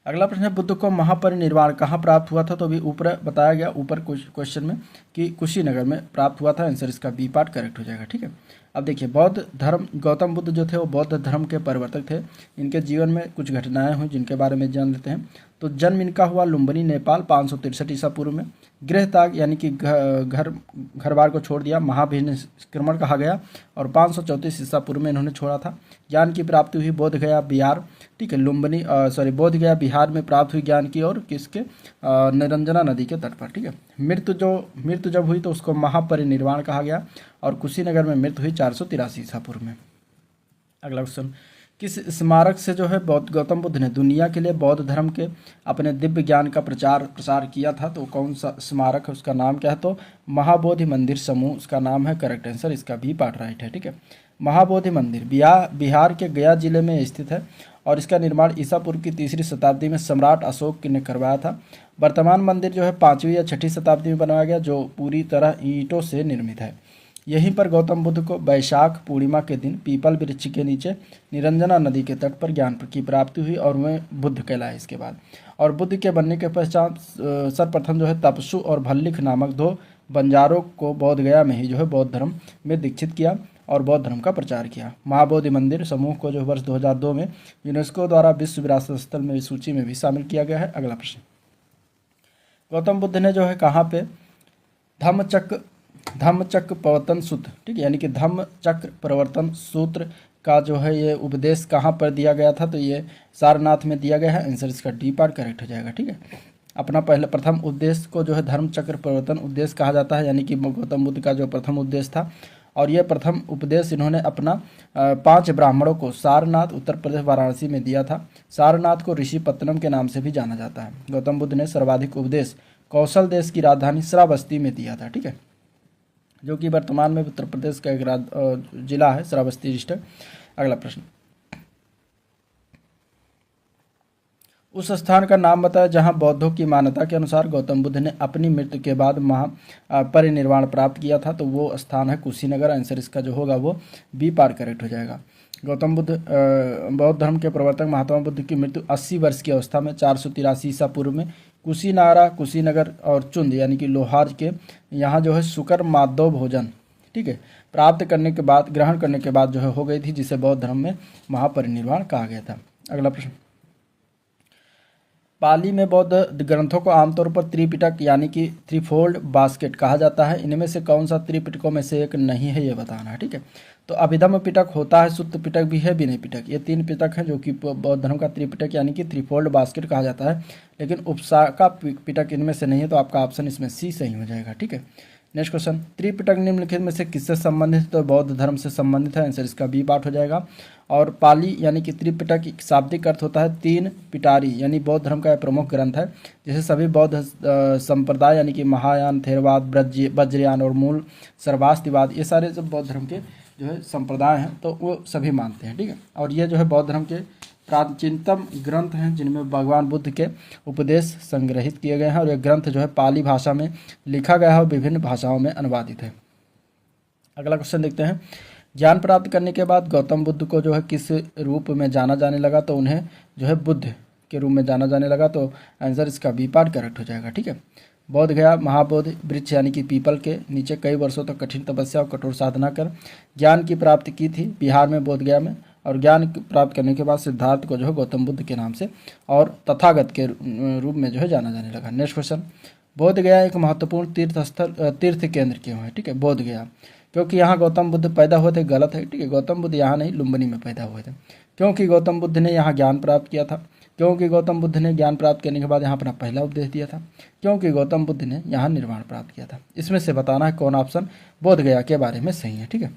अगला प्रश्न है, बुद्ध को महापरिनिर्वाण कहाँ प्राप्त हुआ था? तो अभी ऊपर बताया गया ऊपर क्वेश्चन में कि कुशीनगर में प्राप्त हुआ था। आंसर इसका बी पार्ट करेक्ट हो जाएगा। ठीक है, अब देखिए बौद्ध धर्म, गौतम बुद्ध जो थे वो बौद्ध धर्म के प्रवर्तक थे। इनके जीवन में कुछ घटनाएं हुई जिनके बारे में जान लेते हैं। तो जन्म इनका हुआ लुम्बिनी नेपाल 563 ईसा पूर्व में। गृह त्याग यानी कि घर बार को छोड़ दिया, महाभिनिष्क्रमण कहा गया, और 534 ईसा पूर्व में इन्होंने छोड़ा था। ज्ञान की प्राप्ति हुई बोध गया बिहार। ठीक है, बोध गया बिहार में प्राप्त हुई ज्ञान की, और किसके? निरंजना नदी के तट पर। ठीक है, मृत्यु जब हुई तो उसको महापरिनिर्वाण कहा गया, और कुशीनगर में मृत्यु हुई 483 ईसा पूर्व में। अगला क्वेश्चन, किस स्मारक से जो है गौतम बुद्ध ने दुनिया के लिए बौद्ध धर्म के अपने दिव्य ज्ञान का प्रसार किया था? तो कौन सा स्मारक है, उसका नाम क्या है? तो महाबोधि मंदिर समूह उसका नाम है। करेक्ट आंसर इसका भी पार्ट राइट है। ठीक है, महाबोधि मंदिर बिहार के गया जिले में स्थित है, और इसका निर्माण ईसा पूर्व की 3री शताब्दी में सम्राट अशोक ने करवाया था। वर्तमान मंदिर जो है 5वीं या 6ठी शताब्दी में बनाया गया, जो पूरी तरह ईंटों से निर्मित है। यहीं पर गौतम बुद्ध को वैशाख पूर्णिमा के दिन पीपल वृक्ष के नीचे निरंजना नदी के तट पर ज्ञान की प्राप्ति हुई, और वे बुद्ध कहलाए इसके बाद। और बुद्ध के बनने के पश्चात सर्वप्रथम जो है तपसु और भल्लिक नामक 2 बंजारों को बोध गया में ही जो है बौद्ध धर्म में दीक्षित किया और बौद्ध धर्म का प्रचार किया। महाबोधि मंदिर समूह को जो वर्ष 2002 में यूनेस्को द्वारा विश्व विरासत स्थल में सूची में भी शामिल किया गया है। अगला प्रश्न, गौतम बुद्ध ने जो है कहाँ पे धम्मचक्र प्रवर्तन सूत्र, ठीक है, यानी कि धम्मचक्र प्रवर्तन सूत्र का जो है ये उपदेश कहाँ पर दिया गया था? तो ये सारनाथ में दिया गया है। आंसर इसका डी पार्ट करेक्ट हो जाएगा। ठीक है, अपना प्रथम उपदेश को जो है धर्मचक्र प्रवर्तन उपदेश कहा जाता है, यानी कि गौतम बुद्ध का जो प्रथम उपदेश था। और यह प्रथम उपदेश इन्होंने अपना 5 ब्राह्मणों को सारनाथ उत्तर प्रदेश वाराणसी में दिया था। सारनाथ को ऋषिपत्तनम के नाम से भी जाना जाता है। गौतम बुद्ध ने सर्वाधिक उपदेश कौशल देश की राजधानी श्रावस्ती में दिया था। ठीक है, जो कि वर्तमान में उत्तर प्रदेश का एक जिला है, श्रावस्ती डिस्ट्रिक्ट। अगला प्रश्न, उस स्थान का नाम बताया जहां बौद्धों की मान्यता के अनुसार गौतम बुद्ध ने अपनी मृत्यु के बाद परिनिर्वाण प्राप्त किया था। तो वो स्थान है कुशीनगर। आंसर इसका जो होगा वो बी पार्ट करेक्ट हो जाएगा। गौतम बुद्ध बौद्ध धर्म के प्रवर्तक महात्मा बुद्ध की मृत्यु 80 वर्ष की अवस्था में 483 ईसा पूर्व में कुशीनगर और चुंद यानी कि लोहार के यहाँ जो है शुकर माधव भोजन, ठीक है, ग्रहण करने के बाद जो है हो गई थी, जिसे बौद्ध धर्म में महापरिनिर्वाण कहा गया था। अगला प्रश्न, पाली में बौद्ध ग्रंथों को आमतौर पर त्रिपिटक यानी कि थ्रीफोल्ड बास्केट कहा जाता है। इनमें से कौन सा त्रिपिटकों में से एक नहीं है, ये बताना है। ठीक है, तो अभिधम्म पिटक होता है, सुत्त पिटक भी है, विनय पिटक, ये 3 पिटक हैं जो कि बौद्ध धर्म का त्रिपिटक यानी कि थ्रीफोल्ड बास्केट कहा जाता है। लेकिन उपशाखा पिटक इनमें से नहीं है, तो आपका ऑप्शन इसमें सी सही हो जाएगा। ठीक है, नेक्स्ट क्वेश्चन, त्रिपिटक निम्नलिखित में से किससे संबंधित है? तो बौद्ध धर्म से संबंधित है। आंसर इसका बी पार्ट हो जाएगा। और पाली यानी कि त्रिपिटक शाब्दिक अर्थ होता है 3 पिटारी, यानी बौद्ध धर्म का प्रमुख ग्रंथ है, जिसे सभी बौद्ध संप्रदाय यानी कि महायान, थेरवाद, वज्रयान और मूल सर्वास्तिवाद, ये सारे जो बौद्ध धर्म के जो है संप्रदाय हैं तो वो सभी मानते हैं। ठीक है, और ये जो है बौद्ध धर्म के प्राचीनतम ग्रंथ हैं जिनमें भगवान बुद्ध के उपदेश संग्रहित किए गए हैं। और ये ग्रंथ जो है पाली भाषा में लिखा गया है और विभिन्न भाषाओं में अनुवादित है। अगला क्वेश्चन देखते हैं, ज्ञान प्राप्त करने के बाद गौतम बुद्ध को जो है किस रूप में जाना जाने लगा? तो उन्हें जो है बुद्ध के रूप में जाना जाने लगा। तो आंसर इसका बी पार्ट करेक्ट हो जाएगा। ठीक है, बोध गया महाबोधि वृक्ष यानी कि पीपल के नीचे कई वर्षों तक कठिन तपस्या और कठोर साधना कर ज्ञान की प्राप्ति की थी बिहार में, बोध गया में। और ज्ञान प्राप्त करने के बाद सिद्धार्थ को जो है गौतम बुद्ध के नाम से और तथागत के रूप में जो है जाना जाने लगा। नेक्स्ट क्वेश्चन, बोध गया एक महत्वपूर्ण तीर्थ स्थल तीर्थ केंद्र क्यों है? ठीक है, बोध गया क्योंकि यहाँ गौतम बुद्ध पैदा हुए थे। गलत है। ठीक है, गौतम बुद्ध यहाँ नहीं, लुम्बिनी में पैदा हुए थे। क्योंकि गौतम बुद्ध ने यहाँ ज्ञान प्राप्त किया था। क्योंकि गौतम बुद्ध ने ज्ञान प्राप्त करने के बाद यहाँ अपना पहला उपदेश दिया था। क्योंकि गौतम बुद्ध ने यहाँ निर्वाण प्राप्त किया था। इसमें से बताना है कौन ऑप्शन बोध गया के बारे में सही है। ठीक है,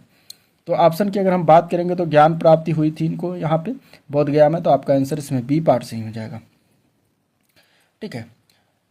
तो ऑप्शन की अगर हम बात करेंगे तो ज्ञान प्राप्ति हुई थी इनको यहाँ पे बोध गया में, तो आपका आंसर इसमें बी पार्ट सही हो जाएगा। ठीक है,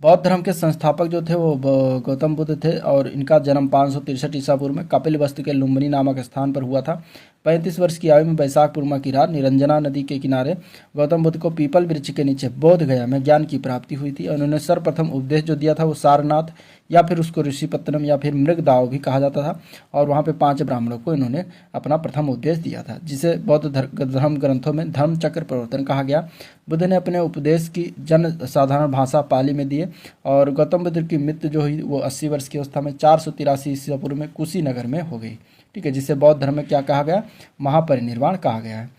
बौद्ध धर्म के संस्थापक जो थे वो गौतम बुद्ध थे और इनका जन्म 563 ईसा पूर्व में कपिलवस्तु के लुम्बिनी नामक स्थान पर हुआ था। 35 वर्ष की आयु में वैशाख पूर्णिमा की रात निरंजना नदी के किनारे गौतम बुद्ध को पीपल वृक्ष के नीचे बोध गया में ज्ञान की प्राप्ति हुई थी। उन्होंने सर्वप्रथम उपदेश जो दिया था वो सारनाथ या फिर उसको ऋषिपत्तनम या फिर मृगदाव भी कहा जाता था, और वहाँ पे 5 ब्राह्मणों को इन्होंने अपना प्रथम उपदेश दिया था, जिसे बौद्ध धर्म ग्रंथों में धर्म चक्र प्रवर्तन कहा गया। बुद्ध ने अपने उपदेश की जन साधारण भाषा पाली में दिए और गौतम बुद्ध की मृत्यु जो हुई वो 80 वर्ष की अवस्था में 483 ईसा पूर्व में कुशीनगर में हो गई। ठीक है, जिसे बौद्ध धर्म में क्या कहा गया? महापरिनिर्वाण कहा गया है।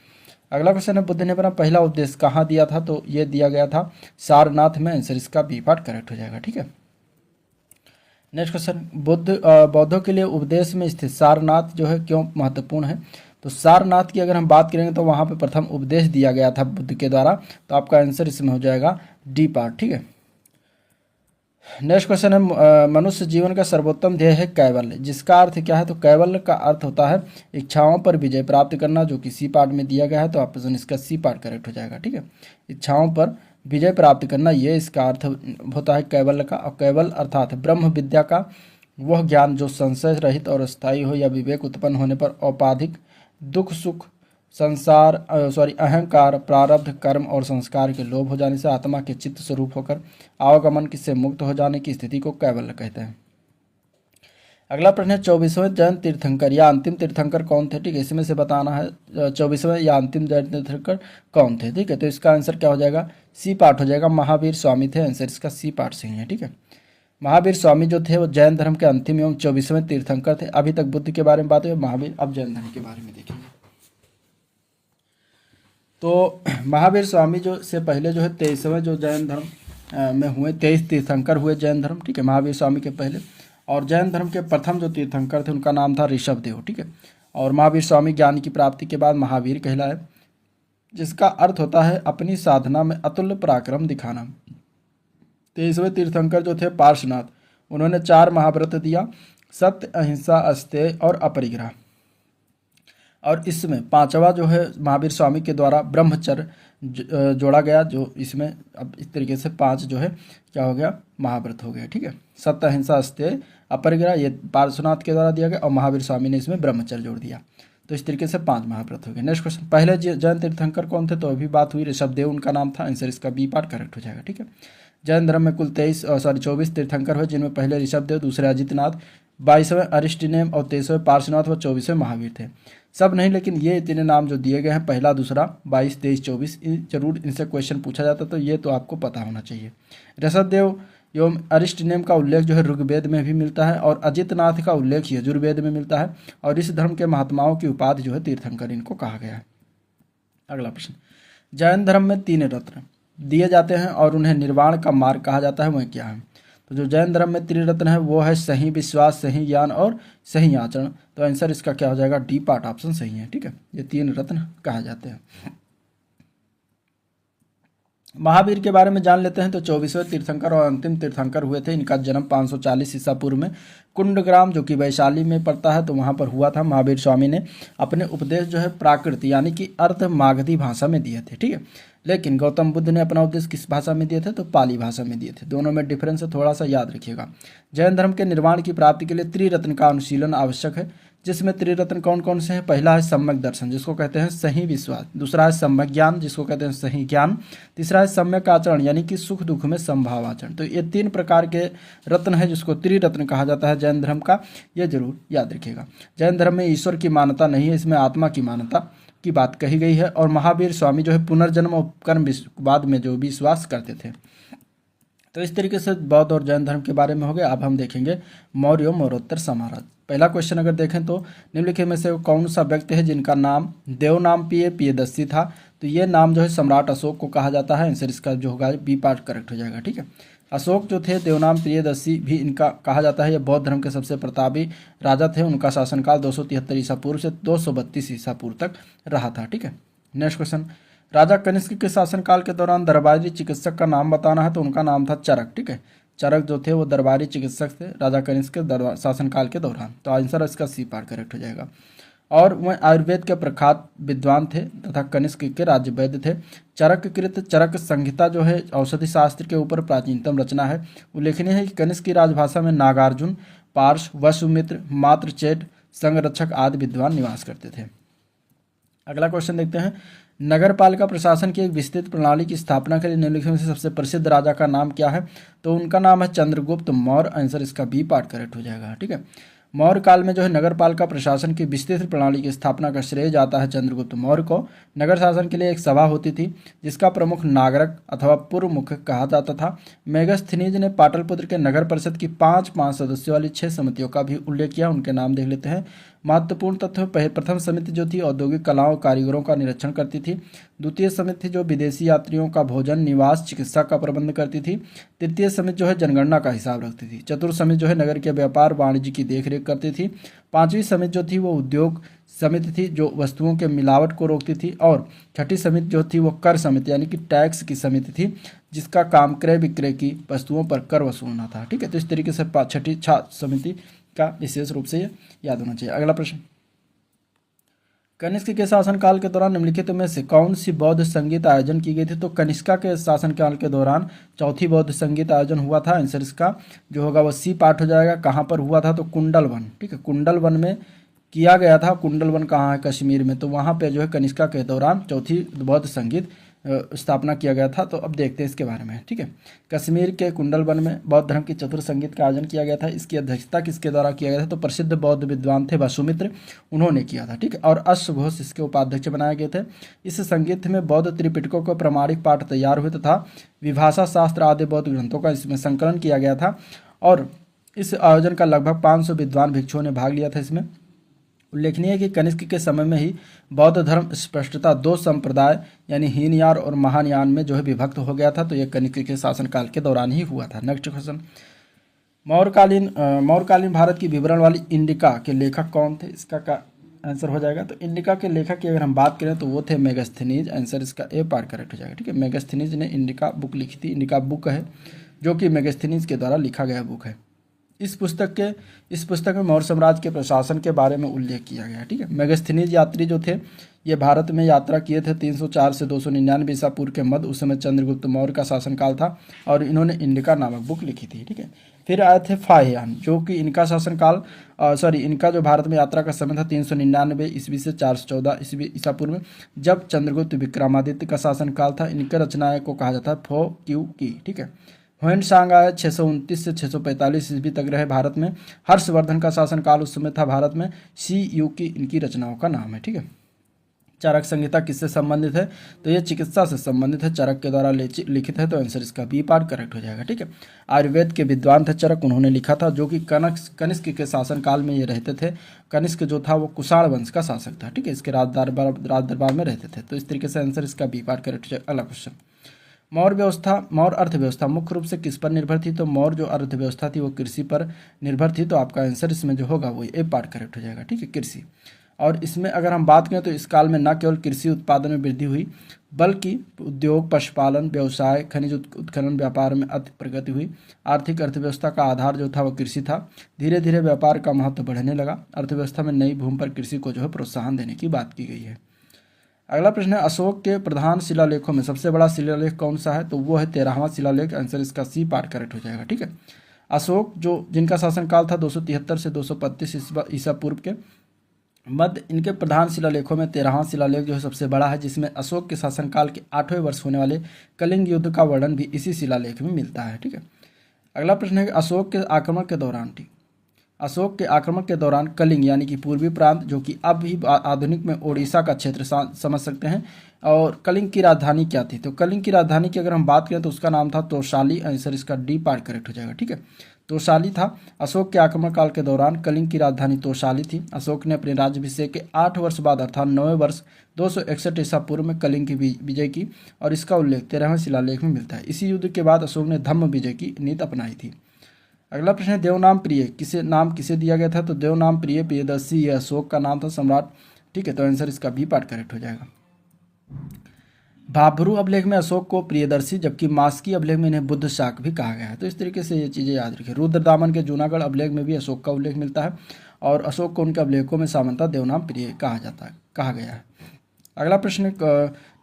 अगला क्वेश्चन है, बुद्ध ने अपना पहला उपदेश कहाँ दिया था? तो ये दिया गया था सारनाथ में। आंसर इसका बी पार्ट करेक्ट हो जाएगा। ठीक है, नेक्स्ट क्वेश्चन, बौद्धों के लिए उपदेश में स्थित सारनाथ जो है क्यों महत्वपूर्ण है? तो सारनाथ की अगर हम बात करेंगे तो वहाँ पे प्रथम उपदेश दिया गया था बुद्ध के द्वारा, तो आपका आंसर इसमें हो जाएगा डी पार्ट। ठीक है, नेक्स्ट क्वेश्चन है, मनुष्य जीवन का सर्वोत्तम ध्येय है कैवल्य, जिसका अर्थ क्या है? तो कैवल्य का अर्थ होता है इच्छाओं पर विजय प्राप्त करना, जो कि सी पार्ट में दिया गया है, तो ऑप्शन इसका सी पार्ट करेक्ट हो जाएगा। ठीक है, इच्छाओं पर विजय प्राप्त करना, ये इसका अर्थ होता है कैवल्य का। और कैवल्य अर्थात ब्रह्म विद्या का वह ज्ञान जो संशय रहित और स्थायी हो या विवेक उत्पन्न होने पर औपाधिक दुख सुख संसार अहंकार प्रारब्ध कर्म और संस्कार के लोभ हो जाने से आत्मा के चित्त स्वरूप होकर आवागमन से मुक्त हो जाने की स्थिति को कैवल्य कहते हैं। अगला प्रश्न है, 24वें जैन तीर्थंकर या अंतिम तीर्थंकर कौन थे? ठीक है, इसमें से बताना है 24वें या अंतिम जैन तीर्थंकर कौन थे। ठीक है, तो इसका आंसर क्या हो जाएगा? सी पार्ट हो जाएगा, महावीर स्वामी थे। आंसर इसका सी पार्ट सही है। ठीक है, महावीर स्वामी जो थे वो जैन धर्म के अंतिम एवं 24वें तीर्थंकर थे। अभी तक बुद्ध के बारे में बात हुई, महावीर अब जैन धर्म के बारे में देखेंगे। तो महावीर स्वामी जो से पहले जो है 23वें जो जैन धर्म में हुए 23 तीर्थंकर हुए जैन धर्म। ठीक है, महावीर स्वामी के पहले। और जैन धर्म के प्रथम जो तीर्थंकर थे उनका नाम था ऋषभदेव। ठीक है, और महावीर स्वामी ज्ञान की प्राप्ति के बाद महावीर कहलाए, जिसका अर्थ होता है अपनी साधना में अतुल्य पराक्रम दिखाना। 23वें तीर्थंकर जो थे पार्श्वनाथ, उन्होंने 4 महाव्रत दिया, सत्य अहिंसा अस्तेय और अपरिग्रह। और इसमें 5वां जो है महावीर स्वामी के द्वारा ब्रह्मचर्य जोड़ा गया, जो इसमें अब इस तरीके से 5 जो है क्या हो गया? महाव्रत हो गया। ठीक है, सत्य अहिंसा अस्तेय अपरिग्रह ये पार्श्वनाथ के द्वारा दिया गया और महावीर स्वामी ने इसमें ब्रह्मचर्य जोड़ दिया, तो इस तरीके से 5 महाव्रत हो गए। नेक्स्ट क्वेश्चन, पहले जैन तीर्थंकर कौन थे? तो अभी बात हुई, ऋषभदेव उनका नाम था। आंसर इसका बी पार्ट करेक्ट हो जाएगा। ठीक है, जैन धर्म में कुल 24 तीर्थंकर हुए, जिनमें पहले ऋषभदेव, दूसरे अजितनाथ, 22वें अरिष्टनेम और 23वें पार्श्वनाथ व 24वें महावीर थे। सब नहीं, लेकिन ये इतने नाम जो दिए गए हैं, पहला, दूसरा, 22, 23, 24, जरूर इनसे क्वेश्चन पूछा जाता, तो ये तो आपको पता होना चाहिए। ऋषभदेव एवं अरिष्टनेम का उल्लेख जो है ऋग्वेद में भी मिलता है और अजितनाथ का उल्लेख यजुर्वेद में मिलता है, और इस धर्म के महात्माओं की उपाधि जो है तीर्थंकर इनको कहा गया है। अगला प्रश्न, जैन धर्म में 3 रत्न दिए जाते हैं और उन्हें निर्वाण का मार्ग कहा जाता है, वह क्या है? तो जो जैन धर्म में 3 रत्न है वो है सही विश्वास, सही ज्ञान और सही आचरण। तो आंसर इसका क्या हो जाएगा? डी पार्ट ऑप्शन सही है। ठीक है, ये 3 रत्न कहा जाते हैं। महावीर के बारे में जान लेते हैं। तो 24वें तीर्थंकर और अंतिम तीर्थंकर हुए थे। इनका जन्म 540 ईसा पूर्व में कुंडग्राम जो कि वैशाली में पड़ता है, तो वहाँ पर हुआ था। महावीर स्वामी ने अपने उपदेश जो है प्राकृत यानी कि अर्ध मागधी भाषा में दिए थे। ठीक है, लेकिन गौतम बुद्ध ने अपना उपदेश किस भाषा में दिए थे? तो पाली भाषा में दिए थे। दोनों में डिफरेंस है, थोड़ा सा याद रखिएगा। जैन धर्म के निर्माण की प्राप्ति के लिए त्रिरत्न का अनुशीलन आवश्यक है, जिसमें त्रिरत्न कौन कौन से हैं? पहला है सम्यक दर्शन, जिसको कहते हैं सही विश्वास। दूसरा है सम्यक ज्ञान, जिसको कहते हैं सही ज्ञान। तीसरा है सम्यक आचरण, यानी कि सुख दुख में समभाव आचरण। तो ये 3 प्रकार के रत्न है, जिसको त्रिरत्न कहा जाता है जैन धर्म का। ये जरूर याद रखिएगा। जैन धर्म में ईश्वर की मान्यता नहीं है, इसमें आत्मा की मान्यता की बात कही गई है। और महावीर स्वामी जो है पुनर्जन्म और कर्म बाद में जो विश्वास करते थे। तो इस तरीके से बौद्ध और जैन धर्म के बारे में हो गया। अब हम देखेंगे मौर्य और मौर्योत्तर साम्राज्य। पहला क्वेश्चन अगर देखें तो निम्नलिखित में से कौन सा व्यक्ति है जिनका नाम देवनाम पियदस्सी था? तो ये नाम जो है सम्राट अशोक को कहा जाता है। आंसर इसका जो होगा बी पार्ट करेक्ट हो जाएगा। ठीक है, अशोक जो थे देवनाम त्रियदर्शी भी इनका कहा जाता है। ये बौद्ध धर्म के सबसे प्रतापी राजा थे। उनका शासनकाल 273 ईसा पूर्व से 232 ईसा पूर्व तक रहा था। ठीक है, नेक्स्ट क्वेश्चन, राजा कनिष्क के शासनकाल के दौरान दरबारी चिकित्सक का नाम बताना है, तो उनका नाम था चरक। ठीक है, चरक जो थे वो दरबारी चिकित्सक थे राजा कनिष्क के शासनकाल के दौरान। तो आंसर इसका सी पार्ट करेक्ट हो जाएगा। और वह आयुर्वेद के प्रख्यात विद्वान थे तथा कनिष्क के राज्य वैद्य थे। चरक कृत चरक संहिता जो है औषधि शास्त्र के ऊपर प्राचीनतम रचना है। उल्लेखनीय है कि कनिष्क की राजभाषा में नागार्जुन, पार्श, वसुमित्र, मात्रचेट, संगरक्षक आदि विद्वान निवास करते थे। अगला क्वेश्चन देखते हैं, नगरपालिका प्रशासन की एक विस्तृत प्रणाली की स्थापना के लिए निम्नलिखित में से सबसे प्रसिद्ध राजा का नाम क्या है, तो उनका नाम है चंद्रगुप्त मौर्य। आंसर इसका बी पार्ट करेक्ट हो जाएगा। ठीक है, मौर्य काल में जो है नगरपालिका प्रशासन की विस्तृत प्रणाली की स्थापना का श्रेय जाता है चंद्रगुप्त मौर्य को। नगर शासन के लिए एक सभा होती थी जिसका प्रमुख नागरक अथवा पूर्व मुख्य कहा जाता था। मेगस्थनीज ने पाटलिपुत्र के नगर परिषद की 5 सदस्यों वाली 6 समितियों का भी उल्लेख किया। उनके नाम देख लेते हैं। महत्वपूर्ण तथ्य, प्रथम समिति जो थी औद्योगिक कलाओं कारीगरों का निरीक्षण करती थी। द्वितीय समिति जो विदेशी यात्रियों का भोजन, निवास, चिकित्सा का प्रबंध करती थी। तृतीय समिति जो है जनगणना का हिसाब रखती थी। चतुर्थ समिति जो है नगर के व्यापार वाणिज्य की देखरेख करती थी। पांचवी समिति जो थी वो उद्योग समिति थी जो वस्तुओं के मिलावट को रोकती थी। और छठी समिति जो थी वो कर समिति यानी कि टैक्स की समिति थी जिसका काम क्रय विक्रय की वस्तुओं पर कर वसूलना था। ठीक है, तो इस तरीके से छठी समिति का विशेष रूप से याद होना चाहिए। अगला प्रश्न, कनिष्क के शासनकाल के दौरान निम्नलिखित में से कौन सी बौद्ध संगीत आयोजन की गई थी, तो कनिष्का के शासनकाल के दौरान चौथी बौद्ध संगीत आयोजन हुआ था। आंसर इसका जो होगा वो सी पार्ट हो जाएगा। कहाँ पर हुआ था, तो कुंडल वन। ठीक है, कुंडल वन में किया गया था। कुंडल वन कहाँ है, कश्मीर में। तो वहाँ पे जो है कनिष्का के दौरान चौथी बौद्ध संगीत स्थापना किया गया था। तो अब देखते हैं इसके बारे में। ठीक है, कश्मीर के कुंडल वन में बौद्ध धर्म की चतुर संगीत का आयोजन किया गया था। इसकी अध्यक्षता किसके द्वारा किया गया था, तो प्रसिद्ध बौद्ध विद्वान थे वसुमित्र, उन्होंने किया था। ठीक है, और अश्वघोष इसके उपाध्यक्ष बनाए गए थे। इस संगीत में बौद्ध त्रिपिटकों को प्रमाणिक पाठ तैयार हुए तथा विभाषा शास्त्र आदि बौद्ध ग्रंथों का इसमें संकलन किया गया था। और इस आयोजन का लगभग 500 विद्वान भिक्षुओं ने भाग लिया था इसमें। उल्लेखनीय है कि कनिष्क के समय में ही बौद्ध धर्म स्पष्टता 2 संप्रदाय यानी हीनयान और महायान में जो है विभक्त हो गया था। तो यह कनिष्क के शासनकाल के दौरान ही हुआ था। नेक्स्ट क्वेश्चन, मौर्यकालीन भारत की विवरण वाली इंडिका के लेखक कौन थे, इसका का आंसर हो जाएगा। तो इंडिका के लेखक की अगर हम बात करें तो वो थे मेगस्थनीज। आंसर इसका ए पार्ट करेक्ट हो जाएगा। ठीक है, मेगस्थनीज ने इंडिका बुक लिखी थी। इंडिका बुक है जो कि मेगस्थनीज के द्वारा लिखा गया बुक है। इस पुस्तक में मौर्य साम्राज्य के प्रशासन के बारे में उल्लेख किया गया है। ठीक है, मेगस्थनीज यात्री जो थे ये भारत में यात्रा किए थे 304 से 299 ईसा पूर्व के मध्य। उस समय चंद्रगुप्त मौर्य का शासनकाल था और इन्होंने इंडिका नामक बुक लिखी थी। ठीक है, फिर आए थे फाहियान जो कि इनका शासनकाल इनका जो भारत में यात्रा का समय था 399 ईस्वी से 414 ईस्वी ईसा पूर्व में, जब चंद्रगुप्त विक्रमादित्य का शासनकाल था। इनके रचनाएं को कहा जाता है फो क्यू की। ठीक है, ह्वेन सांग आए 629 से 645 ईस्वी तक रहे भारत में। हर्षवर्धन का शासनकाल उस समय था भारत में। सी यू की इनकी रचनाओं का नाम है। ठीक है, चरक संहिता किससे संबंधित है, तो ये चिकित्सा से संबंधित है, चरक के द्वारा लिखित है। तो आंसर इसका बी पार्ट करेक्ट हो जाएगा। ठीक है, आयुर्वेद के विद्वान थे चरक, उन्होंने लिखा था, जो कि कनिष्क के शासनकाल में ये रहते थे। कनिष्क जो था वो कुषाण वंश का शासक था। ठीक है, इसके राज दरबार में रहते थे। तो इस तरीके से आंसर इसका बी पार्ट करेक्ट हो जाएगा। अगला क्वेश्चन, मौर्य अर्थव्यवस्था मुख्य रूप से किस पर निर्भर थी, तो मौर्य जो अर्थव्यवस्था थी वो कृषि पर निर्भर थी। तो आपका आंसर इसमें जो होगा वो ए पार्ट करेक्ट हो जाएगा। ठीक है, कृषि। और इसमें अगर हम बात करें तो इस काल में न केवल कृषि उत्पादन में वृद्धि हुई बल्कि उद्योग, पशुपालन, व्यवसाय, खनिज उत्खनन, व्यापार में अति प्रगति हुई। आर्थिक अर्थव्यवस्था का आधार जो था वो कृषि था। धीरे धीरे व्यापार का महत्व बढ़ने लगा। अर्थव्यवस्था में नई भूमि पर कृषि को जो है प्रोत्साहन देने की बात की गई है। अगला प्रश्न है, अशोक के प्रधान शिलालेखों में सबसे बड़ा शिलालेख कौन सा है, तो वो है 13वां शिलालेख। आंसर इसका सी पार्ट करेक्ट हो जाएगा। ठीक है, अशोक जिनका शासनकाल था 273 से 235 ईसा पूर्व के मध्य, इनके प्रधान शिलालेखों में 13वां शिलालेख जो है सबसे बड़ा है, जिसमें अशोक के शासनकाल के 8वें वर्ष होने वाले कलिंग युद्ध का वर्णन भी इसी शिलालेख में मिलता है। ठीक है, अगला प्रश्न है कि अशोक के आक्रमण के दौरान अशोक के आक्रमण के दौरान कलिंग यानी कि पूर्वी प्रांत, जो कि अब भी आधुनिक में ओडिशा का क्षेत्र समझ सकते हैं, और कलिंग की राजधानी क्या थी? तो कलिंग की राजधानी की अगर हम बात करें तो उसका नाम था तोशाली। आंसर इसका डी पार्ट करेक्ट हो जाएगा। ठीक है, तोशाली था। अशोक के आक्रमण काल के दौरान कलिंग की राजधानी तोशाली थी। अशोक ने अपने राज्याभिषेक के 8 वर्ष बाद अर्थात 9वें वर्ष 261 ईसा पूर्व में कलिंग की विजय की, और इसका उल्लेख 13वें शिलालेख में मिलता है। इसी युद्ध के बाद अशोक ने धम्म विजय की नीति अपनाई थी। अगला प्रश्न है, देवनाम प्रिय किसे दिया गया था? तो देवनाम प्रिय प्रियदर्शी यह अशोक का नाम था, सम्राट। ठीक है, तो आंसर इसका बी पार्ट करेक्ट हो जाएगा। भाभरू अभिलेख में अशोक को प्रियदर्शी, जबकि मास्की अभिलेख में इन्हें बुद्ध शाक भी कहा गया है। तो इस तरीके से ये चीज़ें याद रखिए। रुद्रदामन के जूनागढ़ अभिलेख में भी अशोक का उल्लेख मिलता है, और अशोक को उनके अभिलेखों में सामान्यतः देवनाम प्रिय कहा गया है। अगला प्रश्न,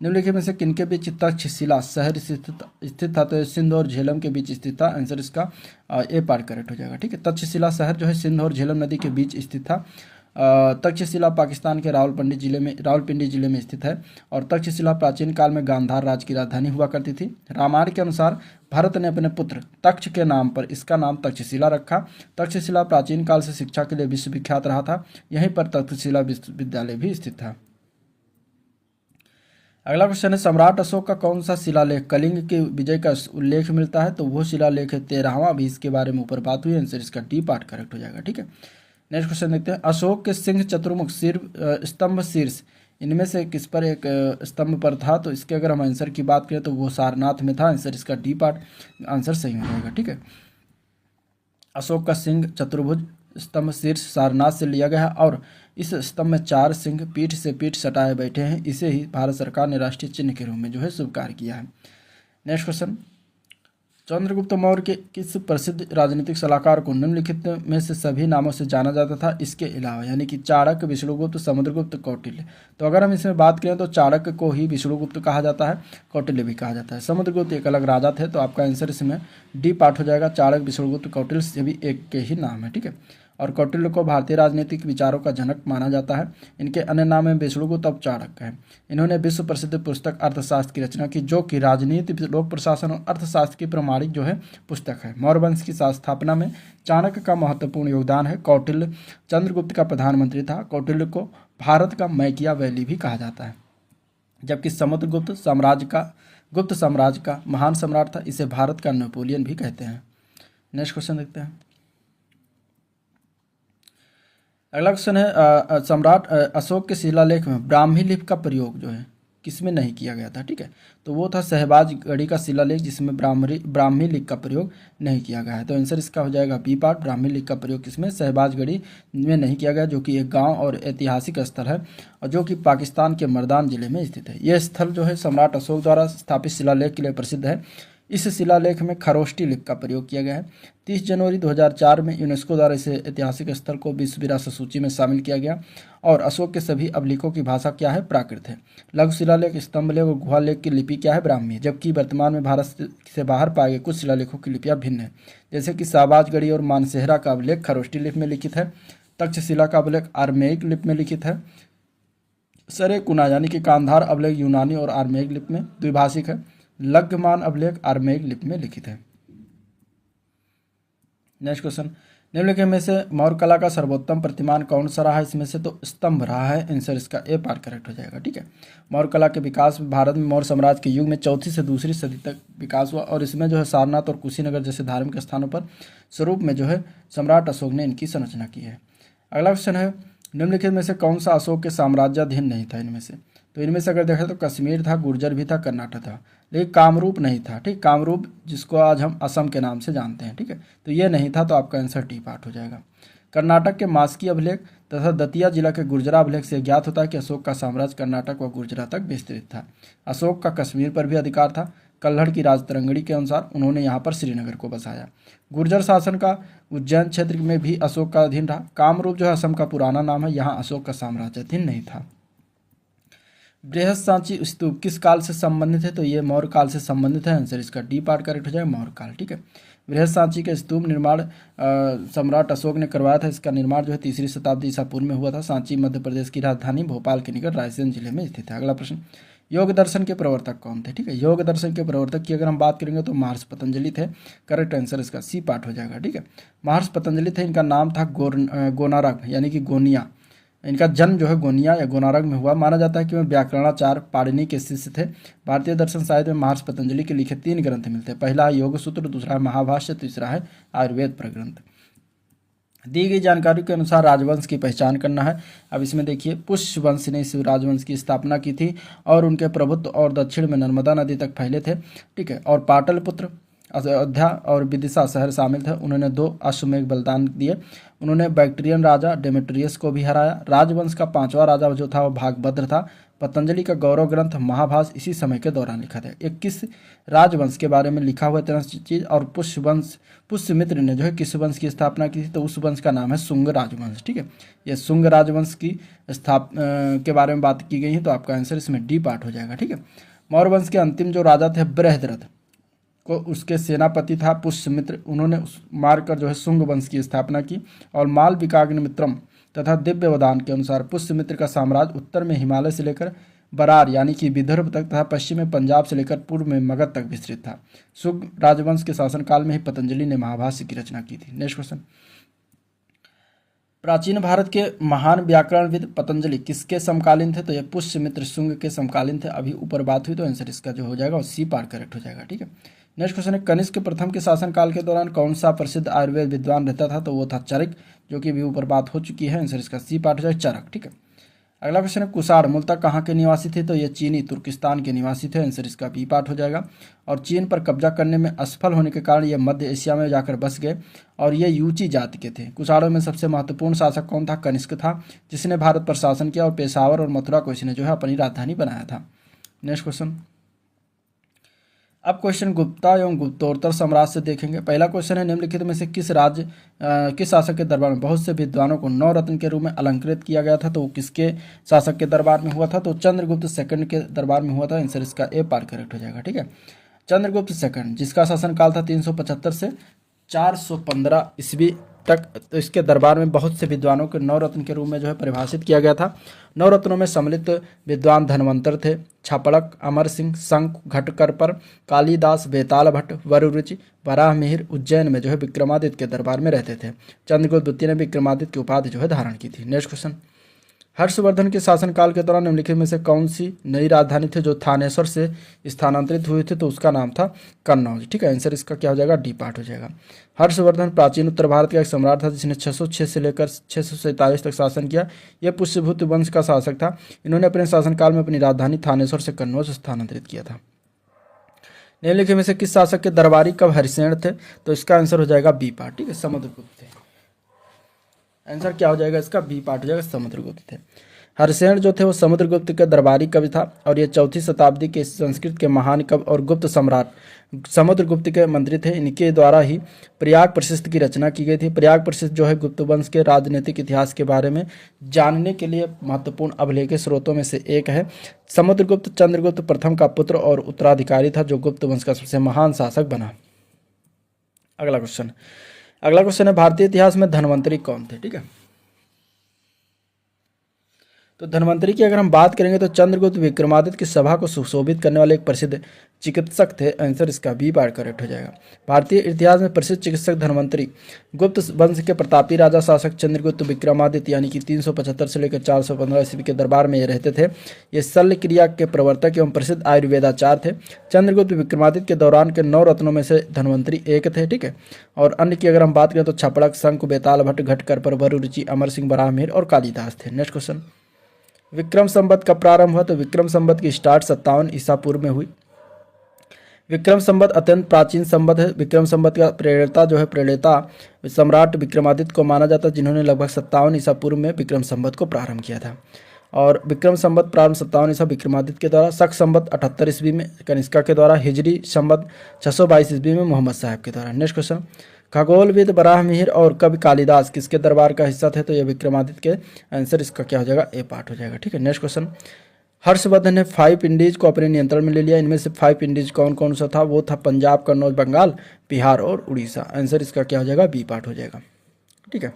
निम्नलिखित में से किनके बीच तक्षशिला शहर स्थित था? तो सिंध और झेलम के बीच स्थित था। आंसर इसका ए पार्ट करेक्ट हो जाएगा। ठीक है, तक्षशिला शहर जो है सिंध और झेलम नदी के बीच स्थित था। तक्षशिला पाकिस्तान के रावलपिंडी जिले में स्थित है, और तक्षशिला प्राचीन काल में गांधार राज्य की राजधानी हुआ करती थी। रामायण के अनुसार भरत ने अपने पुत्र तक्ष के नाम पर इसका नाम तक्षशिला रखा। तक्षशिला प्राचीन काल से शिक्षा के लिए विश्वविख्यात रहा था। यहीं पर तक्षशिला विश्वविद्यालय भी स्थित था। अगला क्वेश्चन है, सम्राट अशोक का कौन सा शिलालेख कलिंग के विजय का उल्लेख मिलता है? तो वो शिलालेख है 13वां। अभी इसके बारे में ऊपर बात हुई। आंसर इसका डी पार्ट करेक्ट हो जाएगा। ठीक है, नेक्स्ट क्वेश्चन देखते हैं। अशोक के सिंह, चतुर्मुख, स्तंभ, शीर्ष, इनमें से किस पर एक स्तंभ पर था? तो इसके अगर हम आंसर की बात करें तो वो सारनाथ में था। आंसर इसका डी पार्ट आंसर सही हो जाएगा। ठीक है, अशोक का सिंह, चतुर्भुज, स्तंभ, शीर्ष सारनाथ से लिया गया है, और इस स्तंभ में 4 सिंह पीठ से पीठ सटाए बैठे हैं। इसे ही भारत सरकार ने राष्ट्रीय चिन्ह के रूप में जो है स्वीकार किया है। नेक्स्ट क्वेश्चन, चंद्रगुप्त मौर्य के किस प्रसिद्ध राजनीतिक सलाहकार को निम्नलिखित में से सभी नामों से जाना जाता था इसके अलावा? यानी कि चाणक्य, विष्णुगुप्त, समुद्रगुप्त, कौटिल्य। तो अगर हम इसमें बात करें तो चाणक्य को ही विष्णुगुप्त कहा जाता है, कौटिल्य भी कहा जाता है। समुद्रगुप्त एक अलग राजा थे, तो आपका आंसर इसमें डी पार्ट हो जाएगा। चाणक्य, विष्णुगुप्त, कौटिल्य से भी एक के ही नाम है। ठीक है, और कौटिल्य को भारतीय राजनीतिक विचारों का जनक माना जाता है। इनके अन्य नाम है विष्णुगुप्त और चाणक्य है। इन्होंने विश्व प्रसिद्ध पुस्तक अर्थशास्त्र की रचना की, जो कि राजनीति, लोक प्रशासन और अर्थशास्त्र की प्रमाणिक जो है पुस्तक है। मौर्य वंश की स्थापना में चाणक्य का महत्वपूर्ण योगदान है। कौटिल्य चंद्रगुप्त का प्रधानमंत्री था। कौटिल्य को भारत का मैकियावेली भी कहा जाता है, जबकि समुद्रगुप्त गुप्त साम्राज्य का महान सम्राट था। इसे भारत का नेपोलियन भी कहते हैं। नेक्स्ट क्वेश्चन देखते हैं। अगला क्वेश्चन है, सम्राट अशोक के शिलालेख में ब्राह्मी लिपि का प्रयोग जो है किसमें नहीं किया गया था? ठीक है, तो वो था शहबाजगढ़ी का शिलालेख, जिसमें ब्राह्मी लिपि का प्रयोग नहीं किया गया है। तो आंसर इसका हो जाएगा बी पार्ट। ब्राह्मी लिपि का प्रयोग किसमें? शहबाजगढ़ी में नहीं किया गया, जो कि एक गांव और ऐतिहासिक स्थल है, और जो कि पाकिस्तान के मर्दान जिले में स्थित है। यह स्थल जो है सम्राट अशोक द्वारा स्थापित शिलालेख के लिए प्रसिद्ध है। इस शिलालेख में खरोष्टी लिपि का प्रयोग किया गया है। 30 जनवरी 2004 में यूनेस्को द्वारा इसे ऐतिहासिक स्थल को विश्व विरासत सूची में शामिल किया गया। और अशोक के सभी अभिलेखों की भाषा क्या है? प्राकृत है। लघु शिलालेख, स्तंभ लेख और गुहा लेख की लिपि क्या है? ब्राह्मी। जबकि वर्तमान में भारत से बाहर पाए गए कुछ शिलालेखों की लिपियाँ भिन्न है, जैसे कि शहबाजगढ़ी और मानसेहरा का अभिलेख खरोष्टी लिपि में लिखित है। तक्षशिला का अभिलेख आर्मेयिक लिपि में लिखित है। सरेकुना यानी कि कांधार अभिलेख यूनानी और आर्मेयिक लिपि में द्विभाषिक है। लग्मान अभिलेख आर्मेयिक लिपि में लिखित है। नेक्स्ट क्वेश्चन, निम्नलिखित में से मौर्य कला का सर्वोत्तम प्रतिमान कौन सा रहा है? इसमें से तो स्तंभ रहा है। आंसर इसका ए पार्ट करेक्ट हो जाएगा। ठीक है, मौर्य कला के विकास भारत में मौर्य साम्राज्य के युग में 4वीं से 2री सदी तक विकास हुआ, और इसमें जो है सारनाथ और कुशीनगर जैसे धार्मिक स्थानों पर स्वरूप में जो है सम्राट अशोक ने इनकी संरचना की है। अगला क्वेश्चन है, निम्नलिखित में से कौन सा अशोक के साम्राज्याधीन नहीं था? इनमें से तो इनमें से अगर देखा तो कश्मीर था, गुर्जर भी था, कर्नाटक था, लेकिन कामरूप नहीं था। ठीक, कामरूप जिसको आज हम असम के नाम से जानते हैं। ठीक है, तो ये नहीं था, तो आपका आंसर टी पार्ट हो जाएगा। कर्नाटक के मास्की अभिलेख तथा दतिया जिला के गुर्जरा अभिलेख से ज्ञात होता है कि अशोक का साम्राज्य कर्नाटक व गुर्जरा तक विस्तृत था। अशोक का कश्मीर पर भी अधिकार था। कल्हड़ की राजतरंगड़ी के अनुसार उन्होंने यहाँ पर श्रीनगर को बसाया। गुर्जर शासन का उज्जैन क्षेत्र में भी अशोक का अधीन रहा। कामरूप जो है असम का पुराना नाम है, यहाँ अशोक का साम्राज्य अधीन नहीं था। बृहस्सांची स्तूप किस काल से संबंधित है? तो ये मौर्य काल से संबंधित है। आंसर इसका डी पार्ट करेक्ट हो जाएगा, मौर्य काल। ठीक है, बृहस्सांची के स्तूप निर्माण सम्राट अशोक ने करवाया था। इसका निर्माण जो है 3री शताब्दी ईसा पूर्व में हुआ था। सांची मध्य प्रदेश की राजधानी भोपाल के निकट रायसेन जिले में स्थित है। अगला प्रश्न, योग दर्शन के प्रवर्तक कौन थे? ठीक है, योग दर्शन के प्रवर्तक की अगर हम बात करेंगे तो महर्षि पतंजलि थे। करेक्ट आंसर इसका सी पार्ट हो जाएगा। ठीक है, महर्षि पतंजलि थे, इनका नाम था गोनारक यानी कि गोनिया। इनका जन्म जो है गोनिया या गोनारक में हुआ। माना जाता है कि वे व्याकरणाचार्य पाणिनि के शिष्य थे। भारतीय दर्शन साहित्य में महर्षि पतंजलि के लिखे 3 ग्रंथ मिलते हैं। पहला है योग सूत्र, दूसरा है महाभाष्य, तीसरा है आयुर्वेद प्रग्रंथ। दी गई जानकारी के अनुसार राजवंश की पहचान करना है। अब इसमें देखिए, पुष्य वंश ने इस राजवंश की स्थापना की थी और उनके प्रभुत्व और दक्षिण में नर्मदा नदी तक फैले थे। ठीक है, और पाटलिपुत्र, अयोध्या और विदिशा शहर शामिल थे। उन्होंने 2 अश्वमेध बलिदान दिए। उन्होंने बैक्ट्रियन राजा डेमेट्रियस को भी हराया। राजवंश का 5वां राजा जो था वो भागभद्र था। पतंजलि का गौरव ग्रंथ महाभाष्य इसी समय के दौरान लिखा था। 21 राजवंश के बारे में लिखा हुआ इतना चीज। और पुष्यमित्र ने जो है किस वंश की स्थापना की थी? तो उस वंश का नाम है शुंग राजवंश। ठीक है, ये शुंग राजवंश की के बारे में बात की गई है, तो आपका आंसर इसमें डी पार्ट हो जाएगा। ठीक है, मौर्य वंश के अंतिम जो राजा थे बृहद्रथ को उसके सेनापति था पुष्यमित्र। उन्होंने मारकर जो है शुंग वंश की स्थापना की। और मालविकाग्निमित्रम तथा दिव्यवदान के अनुसार पुष्यमित्र का साम्राज्य उत्तर में हिमालय से लेकर बरार यानी कि विदर्भ तक तथा पश्चिम में पंजाब से लेकर पूर्व में मगध तक विस्तृत था। शुंग राजवंश के शासनकाल में ही पतंजलि ने महाभाष्य की रचना की थी। नेक्स्ट क्वेश्चन, प्राचीन भारत के महान व्याकरणविद पतंजलि किसके समकालीन थे? तो ये पुष्यमित्र शुंग के समकालीन थे। अभी ऊपर बात हुई तो आंसर इसका जो हो जाएगा वो सी पार्ट करेक्ट हो जाएगा। ठीक है, नेक्स्ट क्वेश्चन है, कनिष्क प्रथम के शासनकाल के दौरान कौन सा प्रसिद्ध आयुर्वेद विद्वान रहता था? तो वो था चरक, जो कि अभी ऊपर बात हो चुकी है। आंसर इसका सी पार्ट हो जाएगा चरक। ठीक है, अगला क्वेश्चन है, कुषाण मूलतः कहाँ के निवासी थे? तो ये चीनी तुर्किस्तान के निवासी थे। आंसर इसका बी पार्ट हो जाएगा। और चीन पर कब्जा करने में असफल होने के कारण ये मध्य एशिया में जाकर बस गए और ये यूची जाति के थे। कुषाणों में सबसे महत्वपूर्ण शासक कौन था? कनिष्क था, जिसने भारत पर शासन किया और पेशावर और मथुरा को इसने जो है अपनी राजधानी बनाया था। नेक्स्ट क्वेश्चन, अब क्वेश्चन गुप्ता एवं गुप्तोत्तर साम्राज्य से देखेंगे। पहला क्वेश्चन है, निम्नलिखित में से किस शासक के दरबार में बहुत से विद्वानों को नवरत्न के रूप में अलंकृत किया गया था? तो वो किसके शासक के दरबार में हुआ था? तो चंद्रगुप्त सेकंड के दरबार में हुआ था। आंसर इसका ए पार्ट करेक्ट हो जाएगा। ठीक है, चंद्रगुप्त सेकंड जिसका शासनकाल था 375 से 415 ईस्वी तक, तो इसके दरबार में बहुत से विद्वानों को नवरत्न के रूप में जो है परिभाषित किया गया था। नवरत्नों में सम्मिलित विद्वान धनवंतर थे, छापड़क, अमर सिंह, शंक, घटकरपर, कालिदास, बेताल भट्ट, वरुरुचि, वराहमिहिर उज्जैन में जो है विक्रमादित्य के दरबार में रहते थे। चंद्रगुप्त द्वितीय ने विक्रमादित्य की उपाधि जो है धारण की थी। नेक्स्ट क्वेश्चन, हर्षवर्धन के शासनकाल के दौरान निम्नलिखित में से कौन सी नई राजधानी थी जो थानेश्वर से स्थानांतरित हुई थी? तो उसका नाम था कन्नौज। ठीक है, आंसर इसका क्या हो जाएगा? डी पार्ट हो जाएगा। हर्षवर्धन प्राचीन उत्तर भारत का एक सम्राट था जिसने 606 से लेकर 647 तक शासन किया। यह पुष्यभूत वंश का शासक था। इन्होंने अपने शासनकाल में अपनी राजधानी थानेश्वर से कन्नौज स्थानांतरित किया था। निम्नलिखित में से किस शासक के दरबारी कब हरिसेन थे? तो इसका आंसर हो जाएगा बी पार्ट। ठीक है, समुद्रगुप्त थे। आंसर क्या हो जाएगा इसका? बी पार्ट हो जाएगा, समुद्रगुप्त थे। हरिसेन जो थे वो समुद्रगुप्त के दरबारी कवि था और ये 4वीं शताब्दी के संस्कृत के महान कवि और गुप्त सम्राट समुद्रगुप्त के मंत्री थे। इनके द्वारा ही प्रयाग प्रशिस्त की रचना की गई थी। प्रयाग प्रशिस्त जो है गुप्त वंश के राजनीतिक इतिहास के बारे में जानने के लिए महत्वपूर्ण अभिलेख स्रोतों में से एक है। समुद्रगुप्त चंद्रगुप्त प्रथम का पुत्र और उत्तराधिकारी था जो गुप्त वंश का सबसे महान शासक बना। अगला क्वेश्चन है, भारतीय इतिहास में धन्वंतरी कौन थे? ठीक है, तो धन्वंतरी की अगर हम बात करेंगे तो चंद्रगुप्त विक्रमादित्य की सभा को सुशोभित करने वाले एक प्रसिद्ध चिकित्सक थे। आंसर इसका बी पार्ट करेक्ट हो जाएगा। भारतीय इतिहास में प्रसिद्ध चिकित्सक धन्वंतरी गुप्त वंश के प्रतापी राजा शासक चंद्रगुप्त विक्रमादित्य यानी कि 375 से लेकर 415 ईस्वी के दरबार में ये रहते थे। ये शल्य क्रिया के प्रवर्तक एवं प्रसिद्ध आयुर्वेदाचार्य थे। चंद्रगुप्त विक्रमादित्य के दौरान के 9 रत्नों में से धन्वंतरी एक थे। ठीक है, और अन्य की अगर हम बात करें तो छपड़क, शंक, बेताल भट्ट, घटकरपर, वरुरुचि, अमर सिंह, वराहमिहिर और कालिदास थे। नेक्स्ट क्वेश्चन, विक्रम संवत का प्रारंभ हुआ? तो विक्रम संवत की स्टार्ट 57 ईसा पूर्व में हुई। विक्रम संवत अत्यंत प्राचीन संवत है। विक्रम संवत का प्रणेता सम्राट विक्रमादित्य को माना जाता है, जिन्होंने लगभग 57 ईसा पूर्व में विक्रम संवत को प्रारंभ किया था। और विक्रम संवत प्रारंभ 57 ईसा विक्रमादित्य के द्वारा, शक संवत 78 ईस्वी में कनिष्का के द्वारा, हिजरी संवत 622 ईस्वी में मोहम्मद साहब के द्वारा। नेक्स्ट क्वेश्चन, खगोलविद वराहमिहिर और कवि कालिदास किसके दरबार का हिस्सा थे? तो ये विक्रमादित्य के। आंसर इसका क्या हो जाएगा? ए पार्ट हो जाएगा। ठीक है, नेक्स्ट क्वेश्चन, हर्षवर्धन ने 5 इंडीज को अपने नियंत्रण में ले लिया। इनमें से 5 इंडीज कौन कौन सा था? वो था पंजाब, कन्नौज, बंगाल, बिहार और उड़ीसा। आंसर इसका क्या हो जाएगा? बी पार्ट हो जाएगा। ठीक है,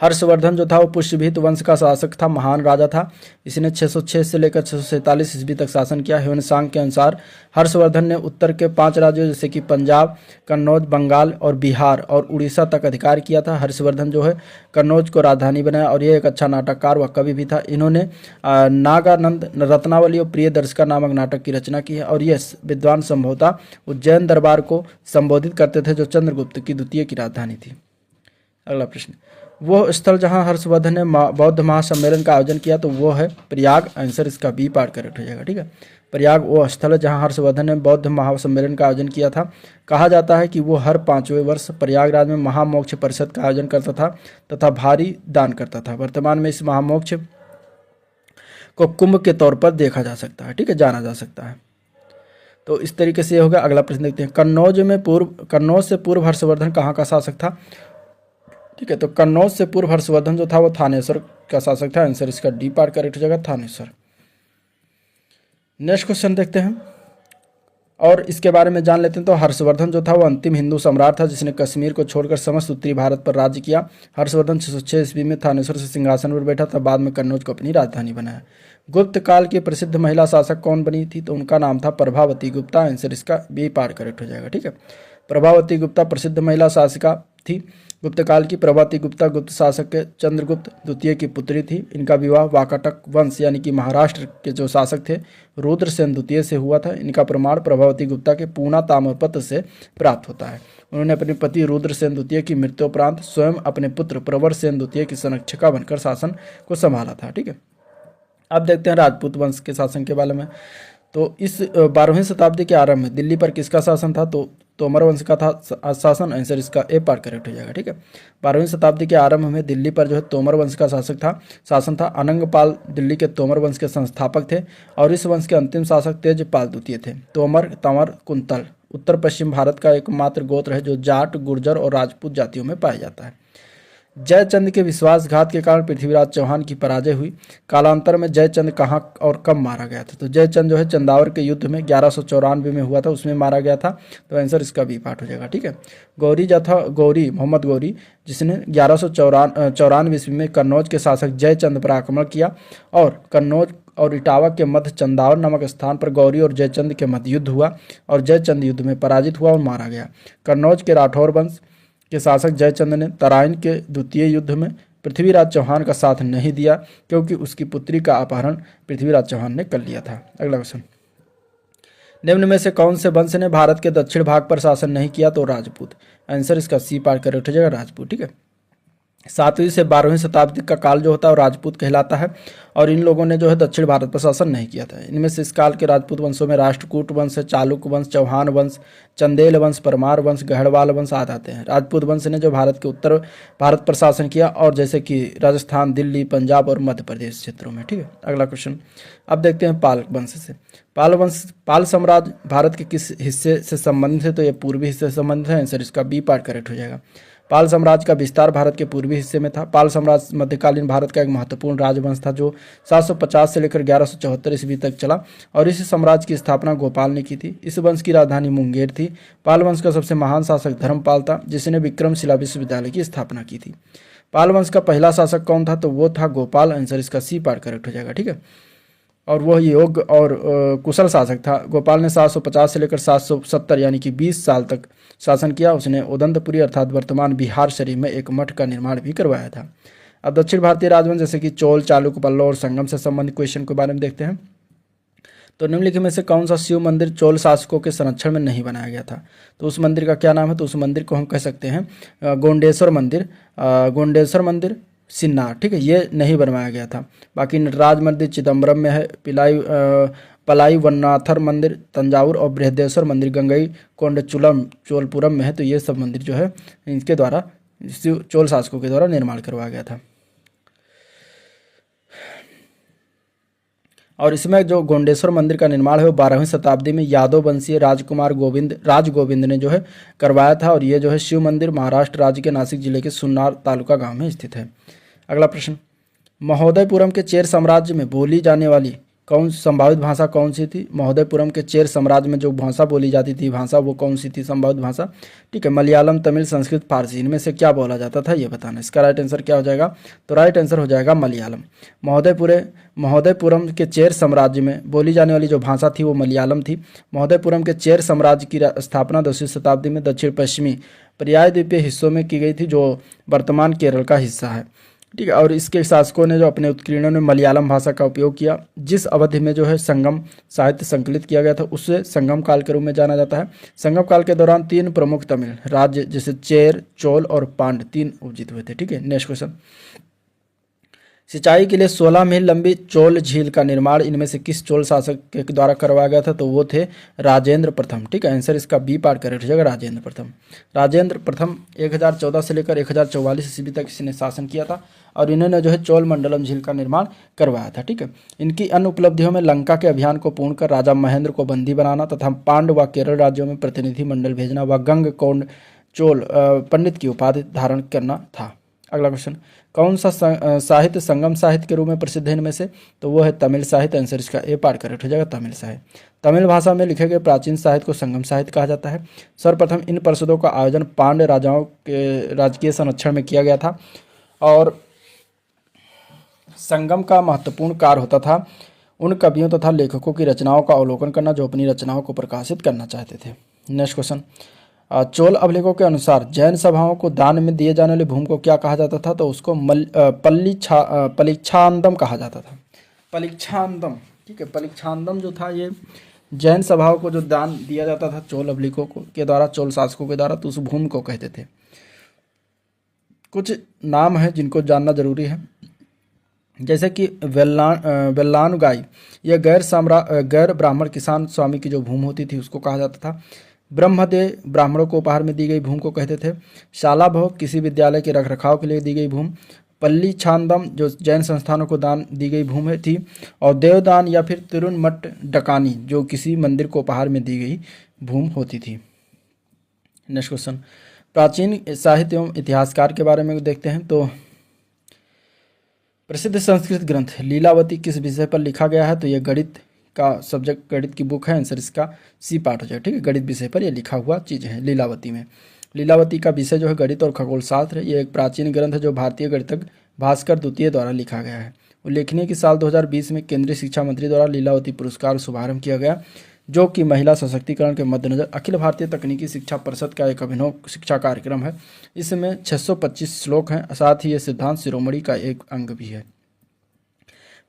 हर्षवर्धन जो था वो पुष्यभीत वंश का शासक था, महान राजा था। इसने 606 से लेकर 647 ईस्वी तक शासन किया। ह्वेनसांग के अनुसार हर्षवर्धन ने उत्तर के 5 राज्यों जैसे कि पंजाब, कन्नौज, बंगाल और बिहार और उड़ीसा तक अधिकार किया था। हर्षवर्धन जो है कन्नौज को राजधानी बनाया और ये एक अच्छा नाटककार व कवि भी था। इन्होंने नागानंद, रत्नावली और प्रियदर्शिका नामक नाटक की रचना की है और ये विद्वान संभवतः उज्जैन दरबार को संबोधित करते थे जो चंद्रगुप्त की द्वितीय की राजधानी थी। अगला प्रश्न, वो स्थल जहां हर्षवर्धन ने बौद्ध महासम्मेलन का आयोजन किया तो वो है प्रयाग। आंसर इसका बी पार्ट करेक्ट हो जाएगा। ठीक है, प्रयाग वो स्थल है जहां हर्षवर्धन ने बौद्ध महासम्मेलन का आयोजन किया था। कहा जाता है कि वो हर 5वें वर्ष प्रयागराज में महामोक्ष परिषद का आयोजन करता था तथा भारी दान करता था। वर्तमान में इस महामोक्ष को कुंभ के तौर पर देखा जा सकता है। ठीक है, जाना जा सकता है। तो इस तरीके से होगा। अगला प्रश्न देखते हैं, कन्नौज से पूर्व हर्षवर्धन कहाँ का शासक था? ठीक है, तो कन्नौज से पूर्व हर्षवर्धन जो था वो थानेश्वर का शासक था। आंसर इसका डी पार्ट करेक्ट हो जाएगा, थानेश्वर। नेक्स्ट क्वेश्चन देखते हैं और इसके बारे में जान लेते हैं। तो हर्षवर्धन जो था वो अंतिम हिंदू सम्राट था जिसने कश्मीर को छोड़कर समस्त उत्तरी भारत पर राज्य किया। हर्षवर्धन 606 ईस्वी में थानेश्वर से सिंहासन पर बैठा था, बाद में कन्नौज को अपनी राजधानी बनाया। गुप्त काल की प्रसिद्ध महिला शासक कौन बनी थी? तो उनका नाम था प्रभावती गुप्ता। आंसर इसका बी पार्ट करेक्ट हो जाएगा। ठीक है, प्रभावती गुप्ता प्रसिद्ध महिला शासिका थी। गुप्त काल की प्रभावती गुप्ता गुप्त शासक के चंद्रगुप्त द्वितीय की पुत्री थी। इनका विवाह वाकाटक वंश यानी कि महाराष्ट्र के जो शासक थे रुद्रसेन द्वितीय से हुआ था। इनका प्रमाण प्रभावती गुप्ता के पूना ताम्रपत्र से प्राप्त होता है। उन्होंने अपने पति रुद्रसेन द्वितीय की मृत्युपरांत स्वयं अपने पुत्र प्रवरसेन द्वितीय की संरक्षिका बनकर शासन को संभाला था। ठीक है, अब देखते हैं राजपूत वंश के शासन के बारे में। तो इस 12वीं शताब्दी के आरंभ में दिल्ली पर किसका शासन था? तो तोमर वंश का था शासन। आंसर इसका ए पार्ट करेक्ट हो जाएगा। ठीक है, 12वीं शताब्दी के आरंभ में दिल्ली पर जो है तोमर वंश का शासन था। अनंगपाल दिल्ली के तोमर वंश के संस्थापक थे और इस वंश के अंतिम शासक तेजपाल द्वितीय थे। तोमर, तंवर, कुंतल उत्तर पश्चिम भारत का एकमात्र गोत्र है जो जाट, गुर्जर और राजपूत जातियों में पाया जाता है। जयचंद के विश्वासघात के कारण पृथ्वीराज चौहान की पराजय हुई। कालांतर में जयचंद कहाँ और कब मारा गया था? तो जयचंद जो है चंदावर के युद्ध में 1194 में हुआ था, उसमें मारा गया था। तो आंसर इसका बी पार्ट हो जाएगा। ठीक है, मोहम्मद गौरी जिसने 1194 ईस्वी में कन्नौज के शासक जयचंद पर आक्रमण किया और कन्नौज और इटावा के मध्य चंदावर नामक स्थान पर गौरी और जयचंद के मध्य युद्ध हुआ और जयचंद युद्ध में पराजित हुआ और मारा गया। कन्नौज के राठौर वंश के शासक जयचंद ने तराइन के द्वितीय युद्ध में पृथ्वीराज चौहान का साथ नहीं दिया क्योंकि उसकी पुत्री का अपहरण पृथ्वीराज चौहान ने कर लिया था। अगला क्वेश्चन, निम्न में से कौन से वंश ने भारत के दक्षिण भाग पर शासन नहीं किया? तो राजपूत। आंसर इसका सी पार्ट करेक्ट हो जाएगा, राजपूत। ठीक है, 7वीं से 12वीं शताब्दी का काल जो होता है वो राजपूत कहलाता है और इन लोगों ने जो है दक्षिण भारत पर शासन नहीं किया था। इनमें से इस काल के राजपूत वंशों में राष्ट्रकूट वंश, चालुक वंश, चौहान वंश, चंदेल वंश, परमार वंश, गढ़वाल वंश आदि आते हैं। राजपूत वंश ने जो भारत के उत्तर भारत पर शासन किया और जैसे कि राजस्थान, दिल्ली, पंजाब और मध्य प्रदेश क्षेत्रों में। ठीक है, अगला क्वेश्चन अब देखते हैं पाल वंश से। पाल साम्राज्य भारत के किस हिस्से से संबंधित है? तो ये पूर्वी हिस्से से संबंधित है। आंसर इसका बी पार्ट करेक्ट हो जाएगा। पाल साम्राज्य का विस्तार भारत के पूर्वी हिस्से में था। पाल साम्राज्य मध्यकालीन भारत का एक महत्वपूर्ण राजवंश था जो 750 से लेकर 1174 ईस्वी तक चला और इस साम्राज्य की स्थापना गोपाल ने की थी। इस वंश की राजधानी मुंगेर थी। पाल वंश का सबसे महान शासक धर्मपाल था जिसने विक्रमशिला विश्वविद्यालय की स्थापना की थी। पाल वंश का पहला शासक कौन था? तो वो था गोपाल। आंसर इसका सी पार्ट करेक्ट हो जाएगा। ठीक है, और वह योग्य और कुशल शासक था। गोपाल ने 750 से लेकर 770 यानी कि 20 साल तक शासन किया। उसने उदंतपुरी अर्थात वर्तमान बिहार शरीफ में एक मठ का निर्माण भी करवाया था। अब दक्षिण भारतीय राजवंश जैसे कि चोल, चालुक्य, पल्लव और संगम से संबंधित क्वेश्चन के बारे में देखते हैं। तो निम्नलिखित में से कौन सा शिव मंदिर चोल शासकों के संरक्षण में नहीं बनाया गया था? तो उस मंदिर का क्या नाम है? तो उस मंदिर को हम कह सकते हैं गोंडेश्वर मंदिर सिन्नार। ठीक है, ये नहीं बनवाया गया था। बाकी नटराज मंदिर चिदम्बरम में है, पलाई वन्नाथर मंदिर तंजावुर और बृहदेश्वर मंदिर गंगई कोंडचुलम चोलपुरम में है। तो ये सब मंदिर जो है इनके द्वारा चोल शासकों के द्वारा निर्माण करवाया गया था। और इसमें जो गोंडेश्वर मंदिर का निर्माण है वो 12वीं शताब्दी में यादव वंशीय राजकुमार राज गोविंद ने जो है करवाया था और ये जो है शिव मंदिर महाराष्ट्र राज्य के नासिक जिले के सुन्नार तालुका गांव में स्थित है। अगला प्रश्न, महोदयपुरम के चेर साम्राज्य में बोली जाने वाली कौन संभावित भाषा कौन सी थी? महोदयपुरम के चेर साम्राज्य में जो भाषा बोली जाती थी भाषा वो कौन सी थी संभावित भाषा? ठीक है, मलयालम, तमिल, संस्कृत, फारसी, इनमें से क्या बोला जाता था ये बताना। इसका राइट आंसर क्या हो जाएगा? तो राइट आंसर हो जाएगा मलयालम। महोदयपुरम के चेर साम्राज्य में बोली जाने वाली जो भाषा थी वो मलयालम थी। महोदयपुरम के चेर साम्राज्य की स्थापना 10वीं शताब्दी में दक्षिण पश्चिमी पर्याय द्वीपीय हिस्सों में की गई थी, जो वर्तमान केरल का हिस्सा है। ठीक है, और इसके शासकों ने जो अपने उत्कीर्णों में मलयालम भाषा का उपयोग किया। जिस अवधि में जो है संगम साहित्य संकलित किया गया था उसे संगम काल के रूप में जाना जाता है। संगम काल के दौरान 3 प्रमुख तमिल राज्य जैसे चेर, चोल और पांड 3 उपजित हुए थे। ठीक है, नेक्स्ट क्वेश्चन। सिंचाई के लिए 16 मील लंबी चोल झील का निर्माण इनमें से किस चोल शासक के द्वारा करवाया गया था? तो वो थे राजेंद्र प्रथम। ठीक है, आंसर इसका बी पार्ट करेक्ट हो जाएगा, राजेंद्र प्रथम। राजेंद्र प्रथम 1014 से लेकर 1044 ईस्वी तक इसने शासन किया था और इन्होंने जो है चोल मंडलम झील का निर्माण करवाया था। ठीक है, इनकी अन्य उपलब्धियों में लंका के अभियान को पूर्ण कर राजा महेंद्र को बंदी बनाना तथा पांड व केरल राज्यों में प्रतिनिधि मंडल भेजना व गंग कोंड चोल पंडित की उपाधि धारण करना था। अगला क्वेश्चन, कौन सा साहित्य संगम साहित्य के रूप में प्रसिद्ध है इनमें से? तो वो है तमिल साहित्य। आंसर इसका ए पार्ट करेक्ट हो जाएगा, तमिल साहित्य। तमिल भाषा में लिखे गए प्राचीन साहित्य को संगम साहित्य कहा जाता है। सर्वप्रथम इन परिषदों का आयोजन पांड्य राजाओं के राजकीय संरक्षण में किया गया था और संगम का महत्वपूर्ण कार्य होता था उन कवियों तथा लेखकों की रचनाओं का अवलोकन करना जो अपनी रचनाओं को प्रकाशित करना चाहते थे। नेक्स्ट क्वेश्चन, चोल अभिलेखों के अनुसार जैन सभाओं को दान में दिए जाने वाले भूमि को क्या कहा जाता था? तो उसको पलिच्छांदम कहा जाता था। पलिच्छांदम। ठीक है, पलिच्छांदम जो था ये जैन सभाओं को जो दान दिया जाता था चोल अभिलेखों को के द्वारा, चोल शासकों के द्वारा, तो उस भूमि को कहते थे। कुछ नाम है जिनको जानना जरूरी है, जैसे कि वेल्लानुगाई, यह गैर ब्राह्मण किसान स्वामी की जो भूमि होती थी उसको कहा जाता था। ब्रह्मदेव ब्राह्मणों को उपहार में दी गई भूमि को कहते थे। शाला भोग किसी विद्यालय के रखरखाव के लिए दी गई भूमि। पल्ली छांदम जो जैन संस्थानों को दान दी गई भूमि थी। और देवदान या फिर तिरुनमठ डकानी जो किसी मंदिर को उपहार में दी गई भूमि होती थी। नेक्स्ट क्वेश्चन, प्राचीन साहित्य एवं इतिहासकार के बारे में देखते हैं। तो प्रसिद्ध संस्कृत ग्रंथ लीलावती किस विषय पर लिखा गया है? तो यह गणित का सब्जेक्ट, गणित की बुक है। आंसर इसका सी पार्ट हो जाए। ठीक है, गणित विषय पर यह लिखा हुआ चीज़ है लीलावती में। लीलावती का विषय जो है गणित और खगोल शास्त्र है। ये एक प्राचीन ग्रंथ है जो भारतीय गणितज्ञ भास्कर द्वितीय द्वारा लिखा गया है। उल्लेखनीय कि साल 2020 में केंद्रीय शिक्षा मंत्री द्वारा लीलावती पुरस्कार शुभारंभ किया गया, जो कि महिला सशक्तिकरण के मद्देनजर अखिल भारतीय तकनीकी शिक्षा परिषद का एक अभिनव शिक्षा कार्यक्रम है। इसमें 625 श्लोक हैं, साथ ही ये सिद्धांत शिरोमणि का एक अंग भी है।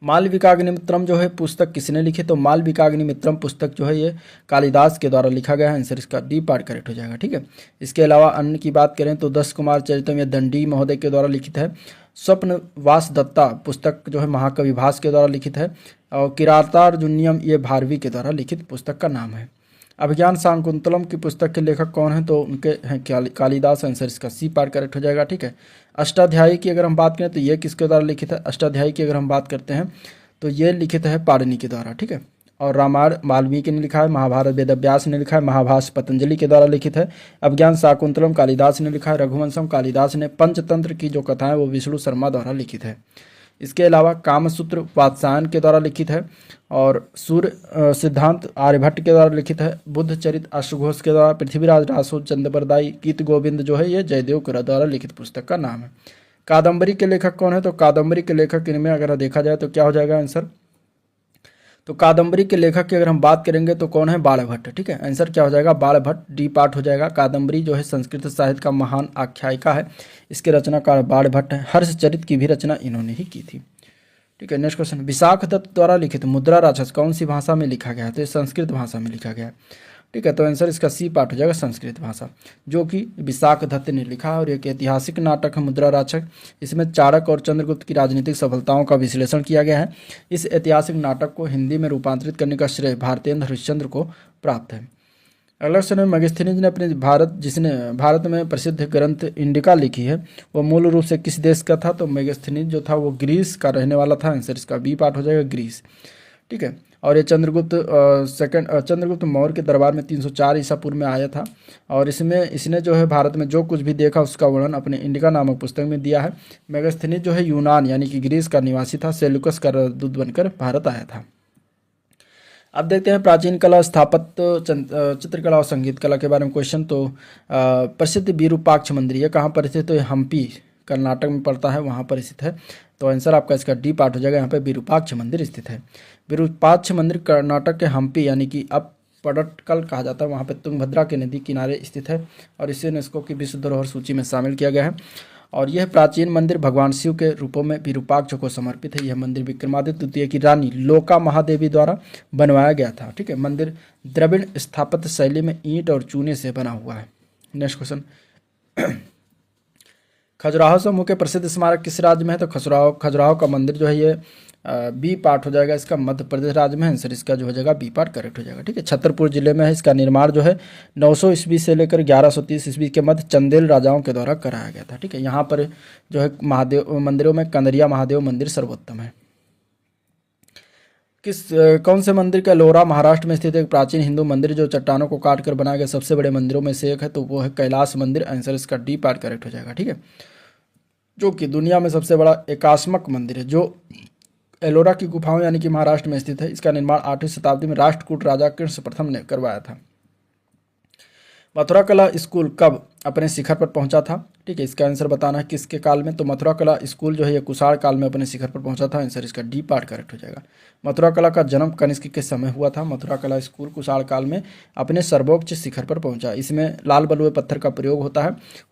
मालविकाग्निमित्रम जो है पुस्तक किसने लिखी? तो मालविकाग्निमित्रम पुस्तक जो है ये कालिदास के द्वारा लिखा गया है। आंसर इसका डी पार्ट करेक्ट हो जाएगा। ठीक है, इसके अलावा अन्य की बात करें तो 10 कुमार चरितम ये दंडी महोदय के द्वारा लिखित है। स्वप्नवास दत्ता पुस्तक जो है महाकवि भास के द्वारा लिखित है। और किरातार्जुनीयम ये भारवी के द्वारा लिखित पुस्तक का नाम है। अभिज्ञान शाकुंतलम की पुस्तक के लेखक कौन हैं? तो उनके हैं कालिदास। आंसर इसका सी पार्ट करेक्ट हो जाएगा। ठीक है, अष्टाध्यायी की अगर हम बात करें तो ये किसके द्वारा लिखित है? अष्टाध्यायी की अगर हम बात करते हैं तो ये लिखित है पाणिनि के द्वारा। ठीक है, और रामायण वाल्मीकि ने लिखा है, महाभारत वेदव्यास ने लिखा है, महाभाष्य पतंजलि के द्वारा लिखित है, अभिज्ञान शाकुंतलम कालिदास ने लिखा है, रघुवंशम कालिदास ने, पंचतंत्र की जो कथाएं वो विष्णु शर्मा द्वारा लिखित है। इसके अलावा कामसूत्र वात्सायन के द्वारा लिखित है और सूर्य सिद्धांत आर्यभट्ट के द्वारा लिखित है। बुद्ध चरित अश्वघोष के द्वारा, पृथ्वीराज रासो चंद्रबरदाई गीत गोविंद जो है ये जयदेव के द्वारा लिखित पुस्तक का नाम है। कादम्बरी के लेखक कौन है? तो कादम्बरी के लेखक इनमें अगर देखा जाए तो क्या हो जाएगा आंसर? तो कादम्बरी के लेखक की अगर हम बात करेंगे तो कौन है? बाणभट्ट। ठीक है, आंसर क्या हो जाएगा? बाणभट्ट, डी पार्ट हो जाएगा। कादम्बरी जो है संस्कृत साहित्य का महान आख्यायिका है। इसके रचनाकार बाणभट्ट है। हर्षचरित की भी रचना इन्होंने ही की थी। ठीक है, नेक्स्ट क्वेश्चन, विशाख दत्त द्वारा लिखित मुद्रा राक्षस कौन सी भाषा में लिखा गया है? तो संस्कृत भाषा में लिखा गया है। ठीक है, तो आंसर इसका सी पार्ट हो जाएगा संस्कृत भाषा, जो कि विशाख दत्त ने लिखा है और एक ऐतिहासिक नाटक है मुद्रा राक्षस। इसमें चाणक्य और चंद्रगुप्त की राजनीतिक सफलताओं का विश्लेषण किया गया है। इस ऐतिहासिक नाटक को हिंदी में रूपांतरित करने का श्रेय भारतेंद्र हरिश्चंद्र को प्राप्त है। अगला क्वेश्चन है, मेगास्थनीज ने अपने जिसने भारत में प्रसिद्ध ग्रंथ इंडिका लिखी है वो मूल रूप से किस देश का था? तो मेगास्थनीज जो था वो ग्रीस का रहने वाला था। आंसर इसका बी पार्ट हो जाएगा, ग्रीस। ठीक है, और ये चंद्रगुप्त मौर्य के दरबार में 304 ईसा पूर्व में आया था और इसने जो है भारत में जो कुछ भी देखा उसका वर्णन अपने इंडिका नामक पुस्तक में दिया है। मेगास्थनीज जो है यूनान यानी कि ग्रीस का निवासी था। सेल्यूकस का दूत बनकर भारत आया था। अब देखते हैं प्राचीन कला, स्थापत्य, चित्रकला और संगीत कला के बारे में क्वेश्चन। तो प्रसिद्ध विरूपाक्ष मंदिर ये कहाँ पर स्थित है? तो ये हम्पी कर्नाटक में पड़ता है, वहाँ पर स्थित है। तो आंसर आपका इसका डी पार्ट हो जाएगा, यहाँ पे विरूपाक्ष मंदिर स्थित है। विरूपाक्ष मंदिर कर्नाटक के हम्पी यानी कि अब पडक्कल कहा जाता है, वहाँ पे तुंगभद्रा के नदी किनारे स्थित है और इसे यूनेस्को की विश्व धरोहर सूची में शामिल किया गया है। और यह प्राचीन मंदिर भगवान शिव के रूपों में विरूपाक्ष को समर्पित है। यह मंदिर विक्रमादित्य द्वितीय की रानी लोका महादेवी द्वारा बनवाया गया था। ठीक है, मंदिर द्रविड़ स्थापत्य शैली में ईंट और चूने से बना हुआ है। नेक्स्ट क्वेश्चन, खजुराहो समूह के प्रसिद्ध स्मारक किस राज्य में है? तो खजुराहो का मंदिर जो है ये बी पार्ट हो जाएगा, इसका मध्य प्रदेश राज्य में है। आंसर इसका जो हो जाएगा बी पार्ट करेक्ट हो जाएगा। ठीक है, छतरपुर जिले में है। इसका निर्माण जो है 900 ईस्वी से लेकर 1130 ईस्वी के मध्य चंदेल राजाओं के द्वारा कराया गया था। ठीक है, यहाँ पर जो है महादेव मंदिरों में कंदरिया महादेव मंदिर सर्वोत्तम है। कौन से मंदिर का एलोरा महाराष्ट्र में स्थित एक प्राचीन हिंदू मंदिर जो चट्टानों को काट कर बनाया गया सबसे बड़े मंदिरों में से एक है? तो वो है कैलाश मंदिर। आंसर इसका डी पार्ट करेक्ट हो जाएगा। ठीक है, जो कि दुनिया में सबसे बड़ा एकास्मक मंदिर है, जो एलोरा की गुफाओं यानी कि महाराष्ट्र में स्थित है। इसका निर्माण 8वीं शताब्दी में राष्ट्रकूट राजा कृष्ण प्रथम ने करवाया था। मथुरा कला स्कूल कब अपने शिखर पर पहुंचा था? ठीक है, इसका आंसर बताना है किसके काल में। तो मथुरा कला स्कूल जो है ये कुषाण काल में अपने शिखर पर पहुंचा था। आंसर इसका डी पार्ट करेक्ट हो जाएगा। मथुरा कला का जन्म कनिष्क के समय हुआ था। मथुरा कला स्कूल कुषाण काल में अपने सर्वोच्च शिखर पर पहुंचा। इसमें लाल बलुए पत्थर का प्रयोग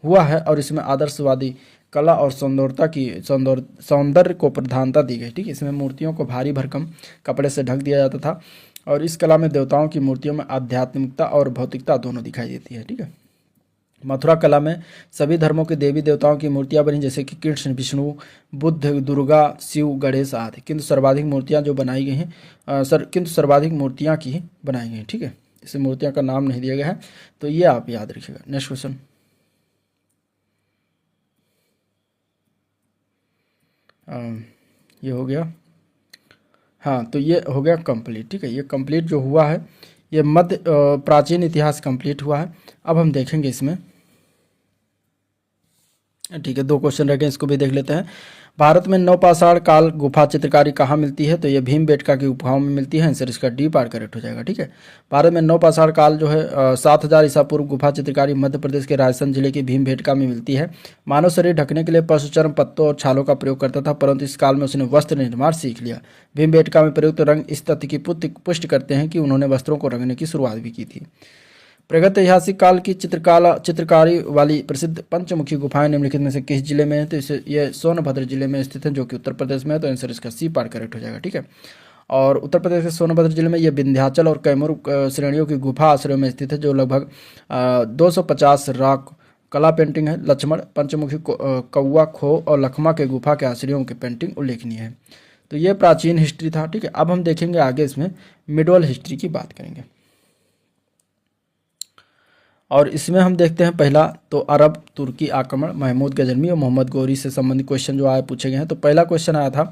हुआ है और इसमें आदर्शवादी कला और सौंदर्य को प्रधानता दी गई। ठीक है, इसमें मूर्तियों को भारी भरकम कपड़े से ढक दिया जाता था और इस कला में देवताओं की मूर्तियों में आध्यात्मिकता और भौतिकता दोनों दिखाई देती है। ठीक है, मथुरा कला में सभी धर्मों के देवी देवताओं की मूर्तियां बनी, जैसे कि कृष्ण, विष्णु, बुद्ध, दुर्गा, शिव, गणेश आदि। किंतु सर्वाधिक मूर्तियां जो बनाई गई हैं सर्वाधिक मूर्तियां की बनाई गई। ठीक है, इसे मूर्तियां का नाम नहीं दिया गया है, तो ये आप याद रखिएगा। नेक्स्ट क्वेश्चन, ये हो गया। हाँ, तो ये हो गया कंप्लीट। ठीक है, ये कंप्लीट जो हुआ है ये मध्य प्राचीन इतिहास कंप्लीट हुआ है। अब हम देखेंगे इसमें, ठीक है, 2 क्वेश्चन रह गए, इसको भी देख लेते हैं। भारत में नवपाषाण काल गुफा चित्रकारी कहाँ मिलती है? तो ये भीमबेटका की गुफाओं में मिलती है। आंसर इसका डी पार्ट करेक्ट हो जाएगा। ठीक है, भारत में नवपाषाण काल जो है 7000 ईसा पूर्व गुफा चित्रकारी मध्य प्रदेश के राजस्थान जिले की भीमबेटका में मिलती है। मानव शरीर ढकने के लिए पशु चर्म, पत्तों और छालों का प्रयोग करता था, परंतु इस काल में उसने वस्त्र निर्माण सीख लिया। भीमबेटका में प्रयुक्त रंग इस तथ्य की पुष्टि करते हैं कि उन्होंने वस्त्रों को रंगने की शुरुआत भी की थी। प्रागैतिहासिक काल की चित्रकारी वाली प्रसिद्ध पंचमुखी गुफाएं निम्नलिखित में से किस जिले में है? तो इसे ये सोनभद्र जिले में स्थित है, जो कि उत्तर प्रदेश में है। तो आंसर इसका सी पार्ट करेक्ट हो जाएगा। ठीक है, और उत्तर प्रदेश के सोनभद्र जिले में ये विंध्याचल और कैमूर श्रेणियों की गुफा आश्रयों में स्थित है, जो लगभग 250 रॉक कला पेंटिंग है। लक्ष्मण, पंचमुखी, कौवा, खो और लखमा के गुफा के आश्रयों की पेंटिंग उल्लेखनीय है। तो ये प्राचीन हिस्ट्री था। ठीक है, अब हम देखेंगे आगे इसमें मिडवल हिस्ट्री की बात करेंगे और इसमें हम देखते हैं पहला तो अरब तुर्की आक्रमण, महमूद गजनवी और मोहम्मद गोरी से संबंधित क्वेश्चन जो आए पूछे गए हैं। तो पहला क्वेश्चन आया था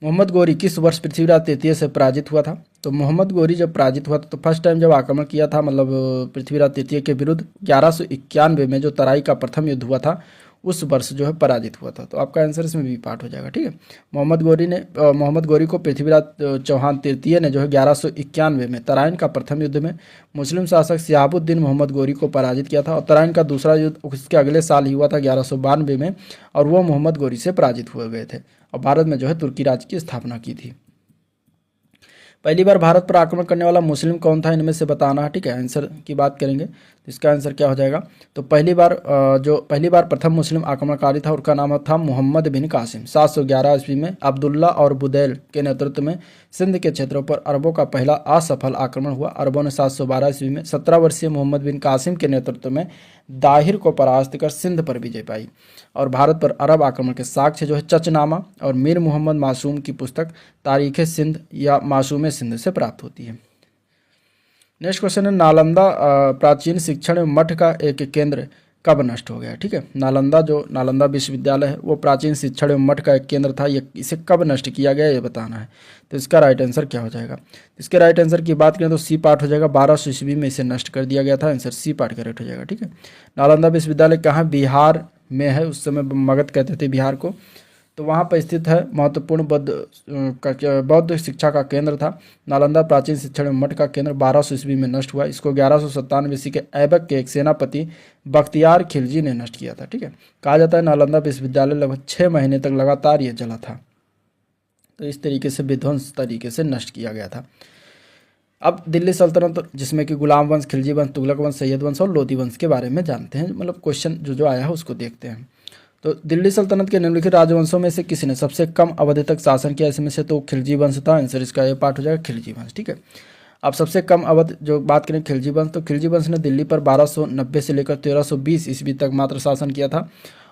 मोहम्मद गोरी किस वर्ष पृथ्वीराज तृतीय से पराजित हुआ था? तो मोहम्मद गोरी जब पराजित हुआ था तो फर्स्ट टाइम जब आक्रमण किया था, मतलब पृथ्वीराज तृतीय के विरुद्ध 1191 में जो तराई का प्रथम युद्ध हुआ था उस वर्ष जो है पराजित हुआ था। तो आपका आंसर इसमें बी पार्ट हो जाएगा। ठीक है, मोहम्मद गोरी को पृथ्वीराज चौहान तृतीय ने जो है 1191 में तराइन का प्रथम युद्ध में मुस्लिम शासक सिहाबुद्दीन मोहम्मद गोरी को पराजित किया था और तराइन का दूसरा युद्ध उसके अगले साल ही हुआ था 1192 में, और वो मोहम्मद गोरी से पराजित हुए गए थे और भारत में जो है तुर्की राज्य की स्थापना की थी। पहली बार भारत पर आक्रमण करने वाला मुस्लिम कौन था, इनमें से बताना है। ठीक है, आंसर की बात करेंगे तो इसका आंसर क्या हो जाएगा? तो पहली बार प्रथम मुस्लिम आक्रमणकारी था उनका नाम था मोहम्मद बिन कासिम। 711 ईस्वी में अब्दुल्ला और बुदैल के नेतृत्व में सिंध के क्षेत्रों पर अरबों का पहला असफल आक्रमण हुआ। अरबों ने 712 ईस्वी में 17 वर्षीय मोहम्मद बिन कासिम के नेतृत्व में दाहिर को परास्त कर सिंध पर विजय पाई और भारत पर अरब आक्रमण के साक्ष्य जो है चचनामा और मीर मोहम्मद मासूम की पुस्तक तारीख सिंध या मासूम सिंध से प्राप्त होती है। नेक्स्ट क्वेश्चन है नालंदा प्राचीन शिक्षण मठ का एक केंद्र कब नष्ट हो गया? ठीक है, नालंदा विश्वविद्यालय है वो प्राचीन शिक्षण एवं मठ का एक केंद्र था। ये इसे कब नष्ट किया गया ये बताना है। तो इसका राइट आंसर क्या हो जाएगा? इसके राइट आंसर की बात करें तो सी पार्ट हो जाएगा। 1200 ईस्वी में इसे नष्ट कर दिया गया था। आंसर सी पार्ट करेक्ट हो जाएगा। ठीक है, नालंदा विश्वविद्यालय कहाँ बिहार में है? उस समय मगध कहते थे बिहार को। तो वहाँ पर स्थित है। महत्वपूर्ण बौद्ध शिक्षा का केंद्र था। नालंदा प्राचीन शिक्षण एवं मठ का केंद्र 1200 ईस्वी में नष्ट हुआ। इसको 1197 ईस्वी के ऐबक के एक सेनापति बख्तियार खिलजी ने नष्ट किया था। ठीक है, कहा जाता है नालंदा विश्वविद्यालय लगभग 6 महीने तक लगातार ये जला था। तो इस तरीके से विध्वंस तरीके से नष्ट किया गया था। अब दिल्ली सल्तनत, जिसमें कि गुलाम वंश, खिलजी वंश, तुगलक वंश, सैयद वंश और लोधी वंश के बारे में जानते हैं। मतलब क्वेश्चन जो आया है उसको देखते हैं। तो दिल्ली सल्तनत के निम्नलिखित राजवंशों में से किसने सबसे कम अवधि तक शासन किया? इसमें से तो खिलजी वंश था। आंसर इसका ये पार्ट हो जाएगा खिलजी वंश। ठीक है, अब सबसे कम अवधि जो बात करें खिलजी वंश, तो खिलजी वंश ने दिल्ली पर 1290 से लेकर 1320 ईस्वी तक मात्र शासन किया था।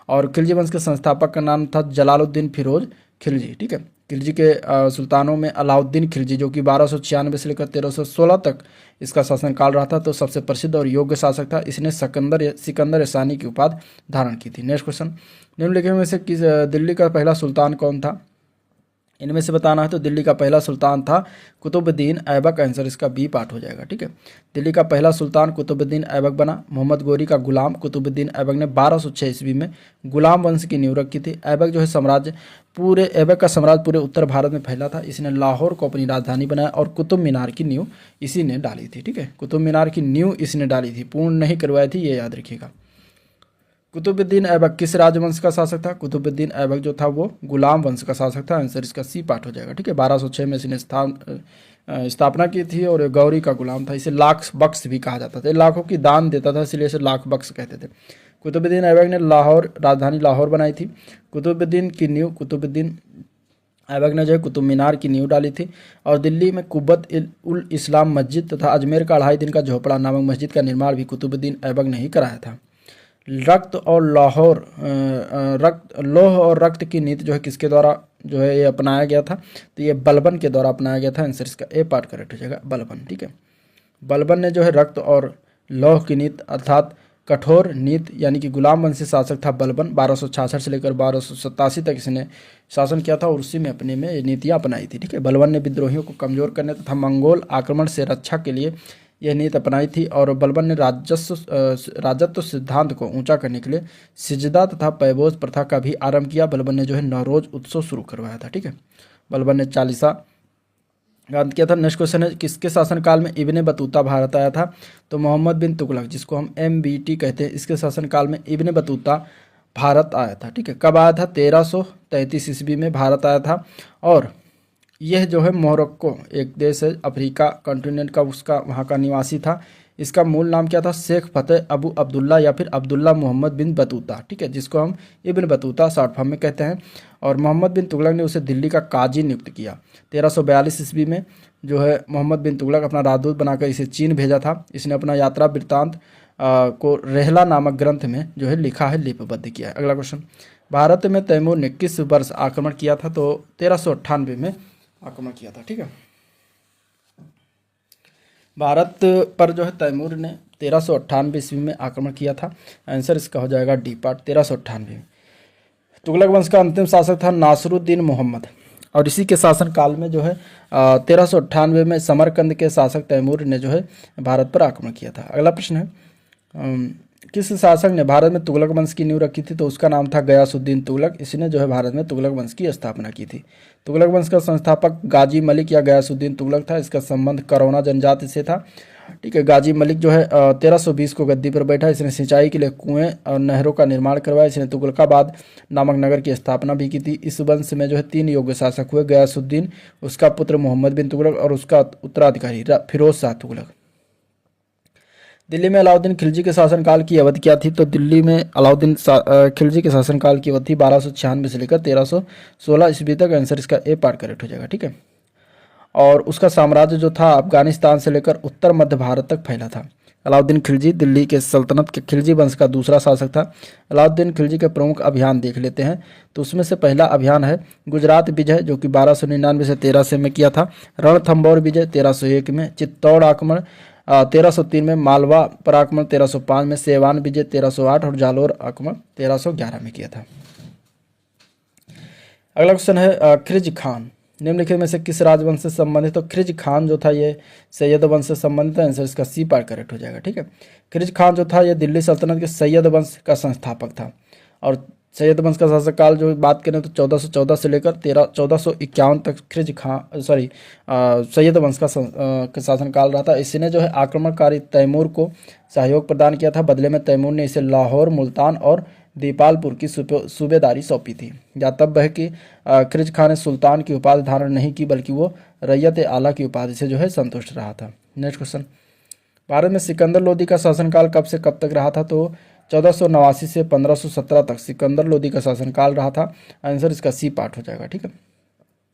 और खिलजी वंश के संस्थापक का नाम था जलालुद्दीन फिरोज खिलजी। ठीक है, खिलजी के सुल्तानों में अलाउद्दीन खिलजी, जो कि 1296 से लेकर 1316 तक इसका शासनकाल रहा था, तो सबसे प्रसिद्ध और योग्य शासक था। इसने सिकंदर सानी की उपाधि धारण की थी। नेक्स्ट क्वेश्चन, निम्नलिखित में से किस दिल्ली का पहला सुल्तान कौन था? इनमें से बताना है। तो दिल्ली का पहला सुल्तान था कुतुबुद्दीन ऐबक। आंसर इसका बी पार्ट हो जाएगा। ठीक है, दिल्ली का पहला सुल्तान कुतुबुद्दीन ऐबक बना। मोहम्मद गोरी का गुलाम कुतुबुद्दीन ऐबक ने 1206 ईस्वी में गुलाम वंश की नींव रखी थी। ऐबक जो है ऐबक का साम्राज्य पूरे उत्तर भारत में फैला था। इसने लाहौर को अपनी राजधानी बनाया और कुतुब मीनार की नींव इसी ने डाली थी। ठीक है, कुतुब मीनार की नींव इसने डाली थी, पूर्ण नहीं करवाई थी, ये याद रखिएगा। कुतुबुद्दीन ऐबक किस राजवंश का शासक था? कुतुबुद्दीन ऐबक जो था वो गुलाम वंश का शासक था। आंसर इसका सी पार्ट हो जाएगा। ठीक है, 1206 में इसने स्थापना की थी और गौरी का गुलाम था। इसे लाख बख्श भी कहा जाता था, लाखों की दान देता था, इसलिए इसे लाख बख्श कहते थे। कुतुबुद्दीन ऐबक ने राजधानी लाहौर बनाई थी। कुतुबुद्दीन ऐबक ने जो है कुतुब मीनार की नींव डाली थी और दिल्ली में कुब्बत उल इस्लाम मस्जिद तथा अजमेर का 2.5 दिन का झोपड़ा नामक मस्जिद का निर्माण भी कुतुबुद्दीन ऐबक ने ही कराया था। लौह और रक्त की नीति जो है किसके द्वारा जो है ये अपनाया गया था? तो ये बलबन के द्वारा अपनाया गया था। आंसर इसका ए पार्ट करेक्ट हो जाएगा, बलबन। ठीक है, बलबन ने जो है रक्त और लौह की नीति अर्थात कठोर नीति, यानी कि गुलाम वंशी शासक था बलबन। 1266 से लेकर 1287 तक इसने शासन किया था और उसी में अपने में ये नीतियाँ अपनाई थी। ठीक है, बलबन ने विद्रोहियों को कमजोर करने तथा मंगोल आक्रमण से रक्षा के लिए यह नीति अपनाई थी और बलबन ने राजत्व सिद्धांत को ऊंचा करने के लिए सिजदा तथा पैबोज प्रथा का भी आरंभ किया। बलबन ने जो है नौरोज उत्सव शुरू करवाया था। ठीक है, बलबन ने चालीसा गांध किया था। नेक्स्ट क्वेश्चन है, किसके शासनकाल में इब्ने बतूता भारत आया था? तो मोहम्मद बिन तुगलक, जिसको हम MBT कहते हैं, इसके शासनकाल में इब्ने बतूता भारत आया था। ठीक है, कब आया था? 1333 ईस्वी में भारत आया था। और यह जो है मोरक्को एक देश है अफ्रीका कॉन्टिनेंट का, उसका वहाँ का निवासी था। इसका मूल नाम क्या था? शेख फतेह अबू अब्दुल्ला या फिर अब्दुल्ला मोहम्मद बिन बतूता। ठीक है, जिसको हम इब्न बतूता शॉर्ट फॉर्म में कहते हैं। और मोहम्मद बिन तुगलक ने उसे दिल्ली का काजी नियुक्त किया। 1342 ईस्वी में जो है मोहम्मद बिन तुगलक अपना राजदूत बनाकर इसे चीन भेजा था। इसने अपना यात्रा वृत्तांत को रेहला नामक ग्रंथ में जो है लिखा है, लिपिबद्ध किया है। अगला क्वेश्चन, भारत में तैमूर ने किस वर्ष आक्रमण किया था? तो 1398 में आक्रमण किया था। ठीक है, भारत पर जो है तैमूर ने 1398 ईस्वी में आक्रमण किया था। आंसर इसका हो जाएगा डी पार्ट, 1398। तुगलक वंश का अंतिम शासक था नासरुद्दीन मोहम्मद और इसी के शासनकाल में जो है 1398 में समरकंद के शासक तैमूर ने जो है भारत पर आक्रमण किया था। अगला प्रश्न है, किस शासक ने भारत में तुगलक वंश की नींव रखी थी? तो उसका नाम था गयासुद्दीन तुगलक। इसने जो है भारत में तुगलक वंश की स्थापना की थी। तुगलक वंश का संस्थापक गाजी मलिक या गयासुद्दीन तुगलक था। इसका संबंध करौना जनजाति से था। ठीक है, गाजी मलिक जो है 1320 को गद्दी पर बैठा। इसने सिंचाई के लिए कुएं और नहरों का निर्माण करवाया। इसने तुगलकाबाद नामक नगर की स्थापना भी की थी। इस वंश में जो है 3 योग्य शासक हुए, गयासुद्दीन, उसका पुत्र मोहम्मद बिन तुगलक और उसका उत्तराधिकारी फिरोज शाह तुगलक। दिल्ली में अलाउद्दीन खिलजी के शासनकाल की अवधि क्या थी? तो दिल्ली में अलाउद्दीन खिलजी के शासनकाल की अवधि 1296 से लेकर 1316 ईस्वी तक। आंसर इसका ए पार्ट करेक्ट हो जाएगा। ठीक है, और उसका साम्राज्य जो था अफगानिस्तान से लेकर उत्तर मध्य भारत तक फैला था। अलाउद्दीन खिलजी दिल्ली के सल्तनत के खिलजी वंश का दूसरा शासक था। अलाउद्दीन खिलजी के प्रमुख अभियान देख लेते हैं। तो उसमें से पहला अभियान है गुजरात विजय, जो कि 1299 से 1300 में किया था। रणथंबोर विजय 1301 में। चित्तौड़ आक्रमण 1303 में। मालवा पर आक्रमण 1305 में। सेवान विजय 1308 और जालोर आक्रमण 1311 में किया था। अगला क्वेश्चन है, खिलजी खान निम्नलिखित में से किस राजवंश से संबंधित? तो खिलजी खान जो था ये सैयद वंश से संबंधित है। आंसर इसका सी पार्ट करेक्ट हो जाएगा। ठीक है, खिलजी खान जो था ये दिल्ली सल्तनत के सैयद वंश का संस्थापक था और सैयद वंश का शासनकाल जो बात करें तो 1414 से लेकर 1451 तक खिज खां सैयद वंश का शासनकाल रहा था। इसने जो है आक्रमणकारी तैमूर को सहयोग प्रदान किया था। बदले में तैमूर ने इसे लाहौर, मुल्तान और दीपालपुर की सूबेदारी सौंपी थी। ज्ञातव्य है कि खिज खां ने सुल्तान की उपाधि धारण नहीं की, बल्कि वो रैयत आला की उपाधि से जो है संतुष्ट रहा था। नेक्स्ट क्वेश्चन, भारत में सिकंदर लोदी का शासनकाल कब से कब तक रहा था? तो 1489 से 1517 तक सिकंदर लोदी का शासनकाल रहा था। आंसर इसका सी पार्ट हो जाएगा। ठीक है,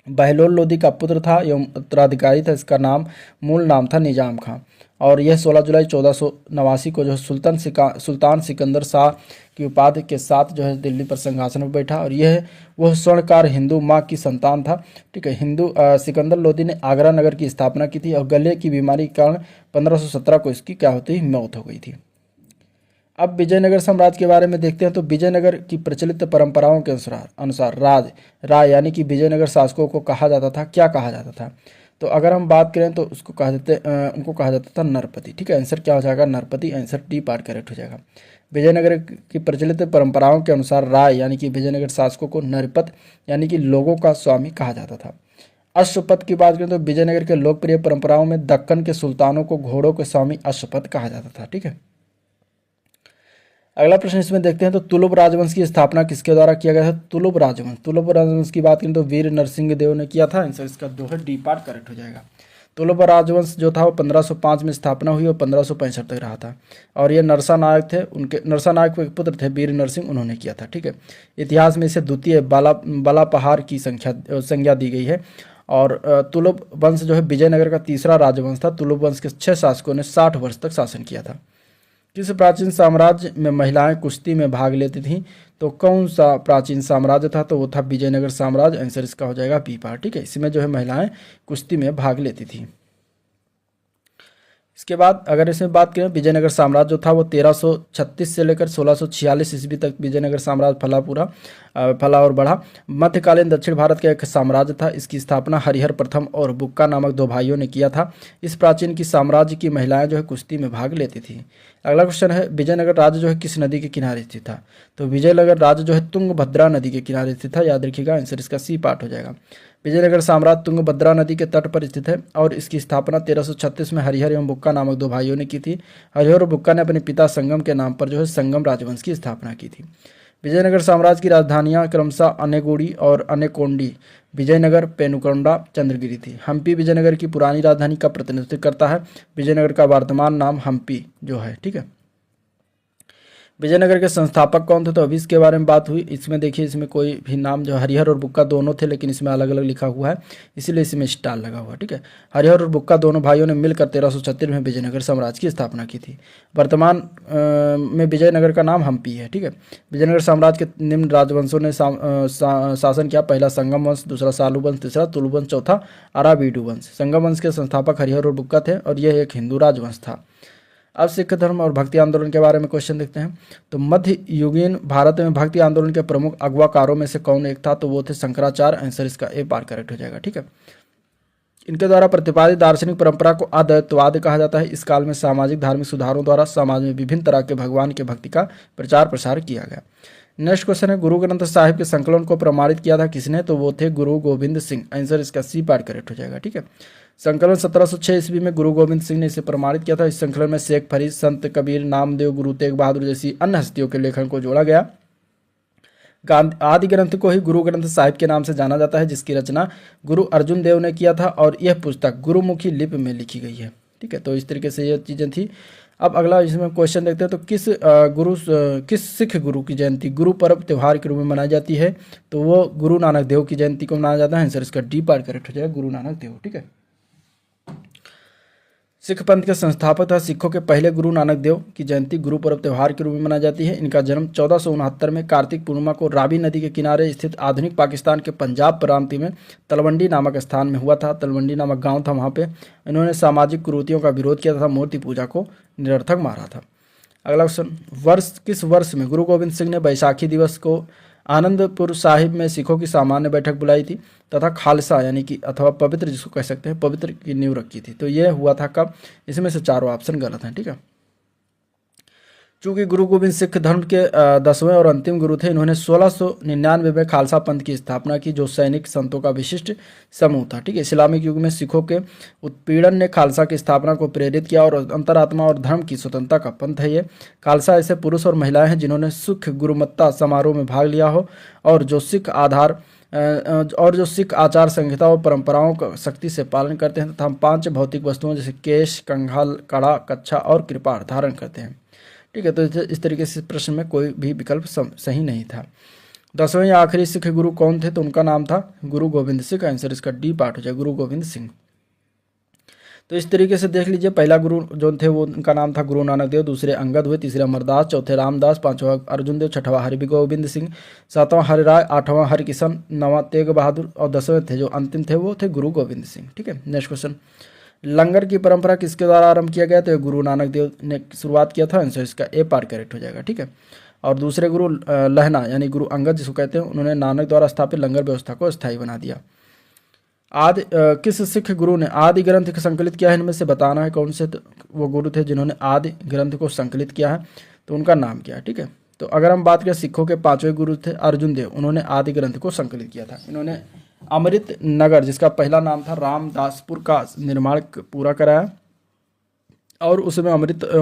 बहलोल लोदी का पुत्र था एवं उत्तराधिकारी था। इसका मूल नाम था निजाम खां, और यह 16 जुलाई 1489 को जो है सुल्तान सिकंदर शाह की उपाधि के साथ जो है दिल्ली पर सिंहासन पर बैठा, और यह वह स्वर्णकार हिंदू माँ की संतान था। ठीक है, सिकंदर लोदी ने आगरा नगर की स्थापना की थी, और गले की बीमारी के कारण 1517 को इसकी क्या होती मौत हो गई थी। अब विजयनगर साम्राज्य के बारे में देखते हैं। तो विजयनगर की प्रचलित परंपराओं के अनुसार राय यानी कि विजयनगर शासकों को कहा जाता था, क्या कहा जाता था? तो अगर हम बात करें तो उनको कहा जाता था नरपति। ठीक है, आंसर क्या हो जाएगा? नरपति। आंसर डी पार्ट करेक्ट हो जाएगा। विजयनगर की प्रचलित परंपराओं के अनुसार राय यानी कि विजयनगर शासकों को नरपत यानी कि लोगों का स्वामी कहा जाता था। अश्वपथ की बात करें तो विजयनगर के लोकप्रिय परंपराओं में दक्कन के सुल्तानों को घोड़ों के स्वामी अश्वपथ कहा जाता था। ठीक है, अगला प्रश्न इसमें देखते हैं। तो तुलुब राजवंश की स्थापना किसके द्वारा किया गया था? तुलुब राजवंश की बात करें तो वीर नरसिंह देव ने किया था। आंसर इसका दो है, डी पार्ट करेक्ट हो जाएगा। तुलुब राजवंश जो था वो 1505 में स्थापना हुई और 1565 तक रहा था, और ये नरसा नायक के पुत्र थे वीर नरसिंह, उन्होंने किया था। ठीक है, इतिहास में इसे द्वितीय बाला पहाड़ की संज्ञा दी गई है। और तुलुब वंश जो है विजयनगर का तीसरा राजवंश था। तुलुब वंश के 6 शासकों ने 60 वर्ष तक शासन किया था। किस प्राचीन साम्राज्य में महिलाएं कुश्ती में भाग लेती थीं? तो कौन सा प्राचीन साम्राज्य था? तो वो था विजयनगर साम्राज्य। आंसर इसका हो जाएगा बी पार्ट। ठीक है, इसमें जो है महिलाएं कुश्ती में भाग लेती थी। इसके बाद अगर इसमें बात करें, विजयनगर साम्राज्य जो था वो 1336 से लेकर 1646 ईस्वी तक विजयनगर साम्राज्य फला और बढ़ा। मध्यकालीन दक्षिण भारत का एक साम्राज्य था। इसकी स्थापना हरिहर प्रथम और बुक्का नामक 2 भाइयों ने किया था। इस प्राचीन की साम्राज्य की महिलाएं जो है कुश्ती में भाग लेती थी। अगला क्वेश्चन है, विजयनगर राज्य जो है किस नदी के किनारे स्थित था? तो विजयनगर राज्य जो है तुंगभद्रा नदी के किनारे स्थित था। याद रखिएगा, आंसर इसका सी पार्ट हो जाएगा। विजयनगर साम्राज्य तुंगभद्रा नदी के तट पर स्थित है, और इसकी स्थापना 1336 में हरिहर एवं बुक्का नामक 2 भाइयों ने की थी। हरिहर और बुक्का ने अपने पिता संगम के नाम पर जो है संगम राजवंश की स्थापना की थी। विजयनगर साम्राज्य की राजधानियां क्रमशः अनेगुड़ी और अनेकोंडी, विजयनगर, पेनुकोंडा, चंद्रगिरी थी। हम्पी विजयनगर की पुरानी राजधानी का प्रतिनिधित्व करता है। विजयनगर का वर्तमान नाम हम्पी जो है। ठीक है, विजयनगर के संस्थापक कौन थे? तो अभी इसके बारे में बात हुई। इसमें देखिए, इसमें कोई भी नाम जो हरिहर और बुक्का दोनों थे, लेकिन इसमें अलग अलग लिखा हुआ है, इसीलिए इसमें स्टार लगा हुआ है। ठीक है, हरिहर और बुक्का दोनों भाइयों ने मिलकर 1336 में विजयनगर साम्राज्य की स्थापना की थी। वर्तमान में विजयनगर का नाम हम्पी है। ठीक है, विजयनगर साम्राज्य के निम्न राजवंशों ने शासन किया। पहला संगम वंश, दूसरा सालू वंश, तीसरा तुलु वंश, चौथा अराबीडू वंश। संगम वंश के संस्थापक हरिहर और बुक्का थे, और यह एक हिंदू राजवंश था। अब सिख धर्म और भक्ति आंदोलन के बारे में क्वेश्चन देखते हैं। तो मध्य युगीन भारत में भक्ति आंदोलन के प्रमुख अगुवाकारों में से कौन एक था? तो वो थे शंकराचार्य। आंसर इसका ए पार्ट करेक्ट हो जाएगा। ठीक है, इनके द्वारा प्रतिपादित दार्शनिक परंपरा को अद्वैतवाद कहा जाता है। इस काल में सामाजिक धार्मिक सुधारों द्वारा समाज में विभिन्न तरह के भगवान के भक्ति का प्रचार प्रसार किया गया। नेक्स्ट क्वेश्चन है, गुरु ग्रंथ साहिब के संकलन को प्रमाणित किया था किसने? तो वो थे गुरु गोविंद सिंह। आंसर इसका सी पार्ट करेक्ट हो जाएगा। ठीक है, संकलन 1706 ईस्वी में गुरु गोविंद सिंह ने इसे प्रमाणित किया था। इस संकलन में शेख फरीद, संत कबीर, नामदेव, गुरु तेग बहादुर जैसी अन्य हस्तियों के लेखन को जोड़ा गया। आदि ग्रंथ को ही गुरु ग्रंथ साहिब के नाम से जाना जाता है, जिसकी रचना गुरु अर्जुन देव ने किया था, और यह पुस्तक गुरुमुखी लिपि में लिखी गई है। ठीक है, तो इस तरीके से ये चीज़ें थी। अब अगला इसमें क्वेश्चन देखते हैं। तो किस सिख गुरु की जयंती गुरु पर्व त्योहार के रूप में मनाई जाती है? तो वो गुरु नानक देव की जयंती को मनाया जाता है। आंसर इसका डी पार्ट करेक्ट हो जाएगा, गुरु नानक देव। ठीक है, सिख पंथ के संस्थापक तथा सिखों के पहले गुरु नानक देव की जयंती गुरु पर्व त्योहार के रूप में मनाई जाती है। इनका जन्म 1469 में कार्तिक पूर्णिमा को रावी नदी के किनारे स्थित आधुनिक पाकिस्तान के पंजाब प्रांत में तलवंडी नामक स्थान में हुआ था। तलवंडी नामक गांव था, वहां पे इन्होंने सामाजिक कुरीतियों का विरोध किया तथा मूर्ति पूजा को निरर्थक मारा था। अगला क्वेश्चन, किस वर्ष में गुरु गोविंद सिंह ने बैसाखी दिवस को आनंदपुर साहिब में सिखों की सामान्य बैठक बुलाई थी तथा खालसा यानी कि अथवा पवित्र, जिसको कह सकते हैं, पवित्र की नींव रखी थी? तो यह हुआ था कब? इसमें से चारों ऑप्शन गलत हैं। ठीक है, चूंकि गुरु गोविंद सिख धर्म के 10वें और अंतिम गुरु थे, इन्होंने 1699 में खालसा पंथ की स्थापना की, जो सैनिक संतों का विशिष्ट समूह था। ठीक है, इस्लामिक युग में सिखों के उत्पीड़न ने खालसा की स्थापना को प्रेरित किया और अंतरात्मा और धर्म की स्वतंत्रता का पंथ है ये। खालसा ऐसे पुरुष और महिलाएं हैं जिन्होंने सिख गुरुमत्ता समारोह में भाग लिया हो और जो सिख आचार संहिता और परंपराओं का सख्ती से पालन करते हैं तथा हम 5 भौतिक वस्तुओं जैसे केश, कंघा, कड़ा, कच्छा और कृपाण धारण करते हैं। ठीक है, तो इस तरीके से प्रश्न में कोई भी विकल्प सही नहीं था। 10वें या आखिरी सिख गुरु कौन थे? तो उनका नाम था गुरु गोविंद सिंह। आंसर इसका डी पार्ट हो जाए, गुरु गोविंद सिंह। तो इस तरीके से देख लीजिए, पहला गुरु जो थे वो उनका नाम था गुरु नानक देव, दूसरे अंगद हुए, तीसरे अमरदास, चौथे रामदास, पांचवा अर्जुन देव, छठवां हरिगोविंद सिंह, सातवां हरिराय, आठवां हरकिशन, नौवां तेग बहादुर और 10वें थे जो अंतिम थे वो थे गुरु गोविंद सिंह। ठीक है, नेक्स्ट क्वेश्चन, लंगर की परंपरा किसके द्वारा आरंभ किया गया? तो गुरु नानक देव ने शुरुआत किया था। आंसर इसका ए पार्ट करेक्ट हो जाएगा। ठीक है, और दूसरे गुरु लहना यानी गुरु अंगद जिसको कहते हैं, उन्होंने नानक द्वारा स्थापित लंगर व्यवस्था को स्थायी बना दिया। किस सिख गुरु ने आदि ग्रंथ को संकलित किया है? इनमें से बताना है कौन से वो गुरु थे जिन्होंने आदि ग्रंथ को संकलित किया है, तो उनका नाम क्या है। ठीक है, तो अगर हम बात करें सिखों के 5वें गुरु थे अर्जुन देव, उन्होंने आदि ग्रंथ को संकलित किया था। इन्होंने अमृत नगर जिसका पहला नाम था रामदासपुर का निर्माण पूरा कराया और उसमें अमृतसर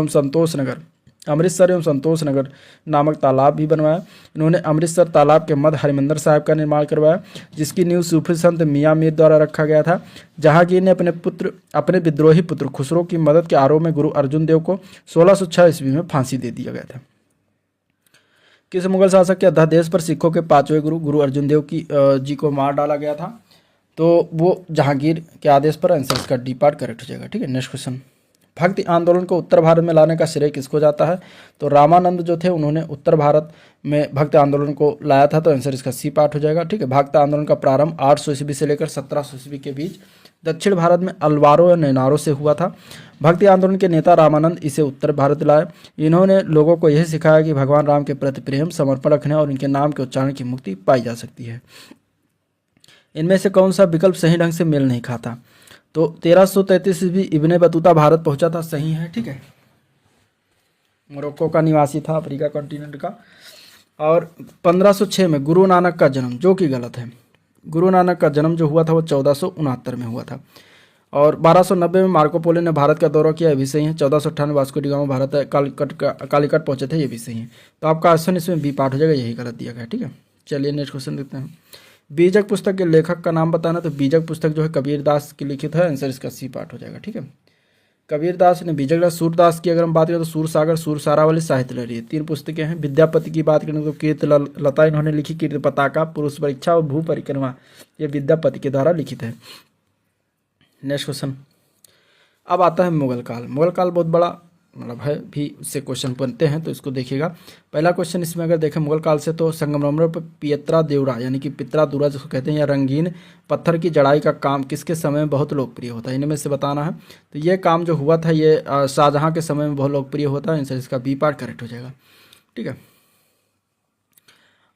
एवं संतोष नगर नामक तालाब भी बनवाया। इन्होंने अमृतसर तालाब के मध्य हरिमंदिर साहिब का निर्माण करवाया, जिसकी नींव सूफी संत मियाँ मीर द्वारा रखा गया था। जहांगीर ने अपने विद्रोही पुत्र खुसरो की मदद के आरोप में गुरु अर्जुन देव को 1606 ईस्वी में फांसी दे दिया गया था। किस मुगल शासक के अध्यादेश पर सिखों के 5वें गुरु अर्जुन देव जी को मार डाला गया था? तो वो जहांगीर के आदेश पर। आंसर इसका डी पार्ट करेक्ट हो जाएगा। ठीक है, नेक्स्ट क्वेश्चन, भक्ति आंदोलन को उत्तर भारत में लाने का श्रेय किसको जाता है? तो रामानंद जो थे उन्होंने उत्तर भारत में भक्ति आंदोलन को लाया था। तो आंसर इसका सी पार्ट हो जाएगा। ठीक है, भक्ति आंदोलन का प्रारंभ 800 ईस्वी से लेकर 1700 ईस्वी के बीच दक्षिण भारत में अलवारों या नैनारों से हुआ था। भक्ति आंदोलन के नेता रामानंद इसे उत्तर भारत लाए। इन्होंने लोगों को यह सिखाया कि भगवान राम के प्रति प्रेम, समर्पण रखने और इनके नाम के उच्चारण की मुक्ति पाई जा सकती है। इनमें से कौन सा विकल्प सही ढंग से मेल नहीं खाता? तो 1333 ईस्वी इब्ने बतूता भारत पहुंचा था, सही है। ठीक है, मोरक्को का निवासी था, अफ्रीका कॉन्टिनेंट का। और 1506 में गुरु नानक का जन्म, जो कि गलत है। गुरु नानक का जन्म जो हुआ था वो 1469 में हुआ था। और 1290 में मार्को पोलो ने भारत का दौरा किया, ये भी सही है। 1458 Vasco D gamma Bharat Calicut पहुंचे थे, ये भी सही है। तो आपका ऑप्शन इसमें बी पार्ट हो जाएगा, यही गलत दिया गया। ठीक है, चलिए नेक्स्ट क्वेश्चन देखते हैं। बीजक पुस्तक के लेखक का नाम बताना। तो बीजक पुस्तक जो है कबीरदास की लिखित है। आंसर इसका सी पार्ट हो जाएगा। ठीक है, कबीरदास ने बीजक सूरदास की अगर हम बात करें तो सूरसागर, सूरसारा वाली साहित्य लहरी, 3 पुस्तकें हैं। विद्यापति की बात करें तो कीर्त लता इन्होंने लिखी, कीर्त पताका, पुरुष परीक्षा और भू परिक्रमा, ये विद्यापति के द्वारा लिखित है। नेक्स्ट क्वेश्चन, अब आता है मुगल काल। मुगल काल बहुत बड़ा मतलब है भी, इससे क्वेश्चन बनते हैं तो इसको देखिएगा। पहला क्वेश्चन इसमें अगर देखें मुगल काल से, तो संगमरमर पर पियत्रा देवरा यानी कि पित्रा दूरा जिसको कहते हैं, या रंगीन पत्थर की जड़ाई का काम किसके समय में बहुत लोकप्रिय होता है? इनमें से बताना है। तो ये काम जो हुआ था ये शाहजहां के समय में बहुत लोकप्रिय होता है। आंसर इसका बी पार्ट करेक्ट हो जाएगा। ठीक है,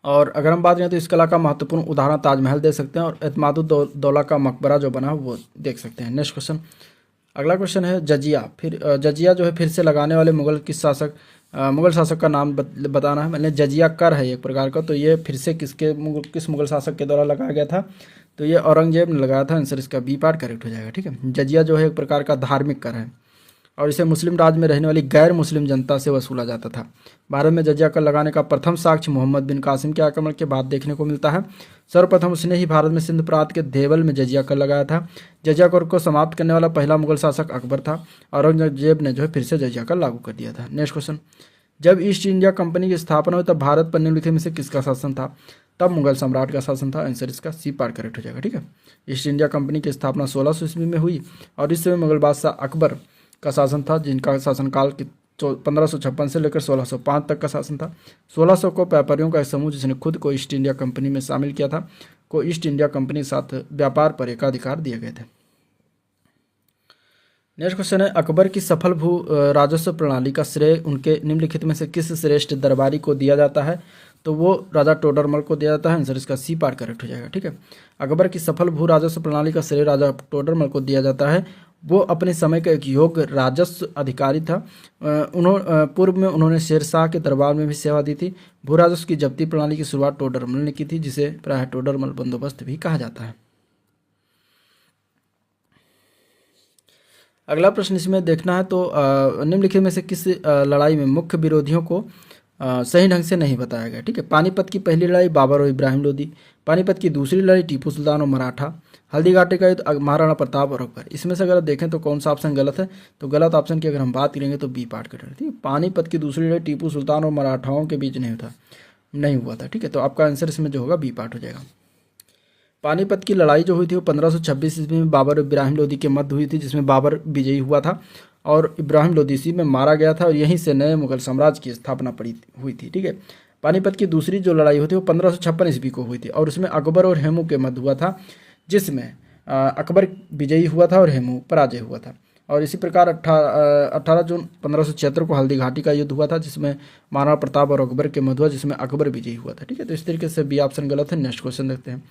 और अगर हम बात करें तो इस कला का महत्वपूर्ण उदाहरण ताजमहल दे सकते हैं और एतमादुद्दौला का मकबरा जो बना वो देख सकते हैं। नेक्स्ट क्वेश्चन, अगला क्वेश्चन है जजिया। जजिया जो है फिर से लगाने वाले मुगल शासक का नाम बताना है। मैंने जजिया कर है एक प्रकार का, तो ये फिर से किस मुगल शासक के द्वारा लगाया गया था? तो ये औरंगजेब ने लगाया था। आंसर इसका बी पार्ट करेक्ट हो जाएगा। ठीक है, जजिया जो है एक प्रकार का धार्मिक कर है और इसे मुस्लिम राज में रहने वाली गैर मुस्लिम जनता से वसूला जाता था। भारत में जजिया कर लगाने का प्रथम साक्ष्य मोहम्मद बिन कासिम के आक्रमण के बाद देखने को मिलता है। सर्वप्रथम उसने ही भारत में सिंध प्रांत के देवल में जजिया कर लगाया था। जजिया कर को समाप्त करने वाला पहला मुगल शासक अकबर था। औरंगजेब ने जो है फिर से जजिया कर लागू कर दिया था। नेक्स्ट क्वेश्चन, जब ईस्ट इंडिया कंपनी की स्थापना हुई तब भारत पर निम्नलिखित में से किसका शासन था? तब मुगल सम्राट का शासन था। आंसर इसका सी पार्ट करेक्ट हो जाएगा। ठीक है, ईस्ट इंडिया कंपनी की स्थापना 1600 ईस्वी में हुई और इस समय मुगल बादशाह अकबर का शासन था, जिनका शासनकाल 1556 से लेकर 1605 तक का शासन था। 1600 को व्यापारियों का एक समूह जिसने खुद को ईस्ट इंडिया कंपनी में शामिल किया था को ईस्ट इंडिया कंपनी के साथ व्यापार पर एकाधिकार दिए गए थे। नेक्स्ट क्वेश्चन है, अकबर की सफल भू राजस्व प्रणाली का श्रेय उनके निम्नलिखित में से किस श्रेष्ठ दरबारी को दिया जाता है? तो वो राजा टोडरमल को दिया जाता है। आंसर इसका सी पार्ट करेक्ट हो जाएगा। ठीक है, अकबर की सफल भू राजस्व प्रणाली का श्रेय राजा टोडरमल को दिया जाता है वो अपने समय का एक योग्य राजस्व अधिकारी था। पूर्व में उन्होंने शेरशाह के दरबार में भी सेवा दी थी। भू राजस्व की जब्ती प्रणाली की शुरुआत टोडरमल ने की थी, जिसे प्रायः टोडरमल बंदोबस्त भी कहा जाता है। अगला प्रश्न इसमें देखना है तो निम्नलिखित में से किस लड़ाई में मुख्य विरोधियों को सही ढंग से नहीं बताया गया। ठीक है, पानीपत की पहली लड़ाई बाबर और इब्राहिम लोदी, पानीपत की दूसरी लड़ाई टीपू सुल्तान और मराठा, हल्दी घाटी का युद्ध महाराणा प्रताप और अकबर। इसमें से अगर देखें तो कौन सा ऑप्शन गलत है, तो गलत ऑप्शन की अगर हम बात करेंगे तो बी पार्ट करेंगे। ठीक है, पानीपत की दूसरी लड़ाई टीपू सुल्तान और मराठाओं के बीच नहीं हुआ था। ठीक है, तो आपका आंसर इसमें जो होगा बी पार्ट हो जाएगा। पानीपत की लड़ाई जो हुई थी वो 1526 ईस्वी में बाबर और इब्राहिम लोदी के मध्य हुई थी, जिसमें बाबर विजयी हुआ था और इब्राहिम लोदी इसी में मारा गया था और यहीं से नए मुगल साम्राज्य की स्थापना हुई थी। ठीक है, पानीपत की दूसरी जो लड़ाई हुई थी वो 1556 ईस्वी को हुई थी और उसमें अकबर और हेमू के मध्य हुआ था, जिसमें अकबर विजयी हुआ था और हेमू पराजय हुआ था। और इसी प्रकार 18 जून 1576 को हल्दी घाटी का युद्ध हुआ था, जिसमें महाराणा प्रताप और अकबर के मध्य हुआ, जिसमें अकबर विजयी हुआ था। ठीक है, तो इस तरीके से बी ऑप्शन गलत है। नेक्स्ट क्वेश्चन देखते हैं,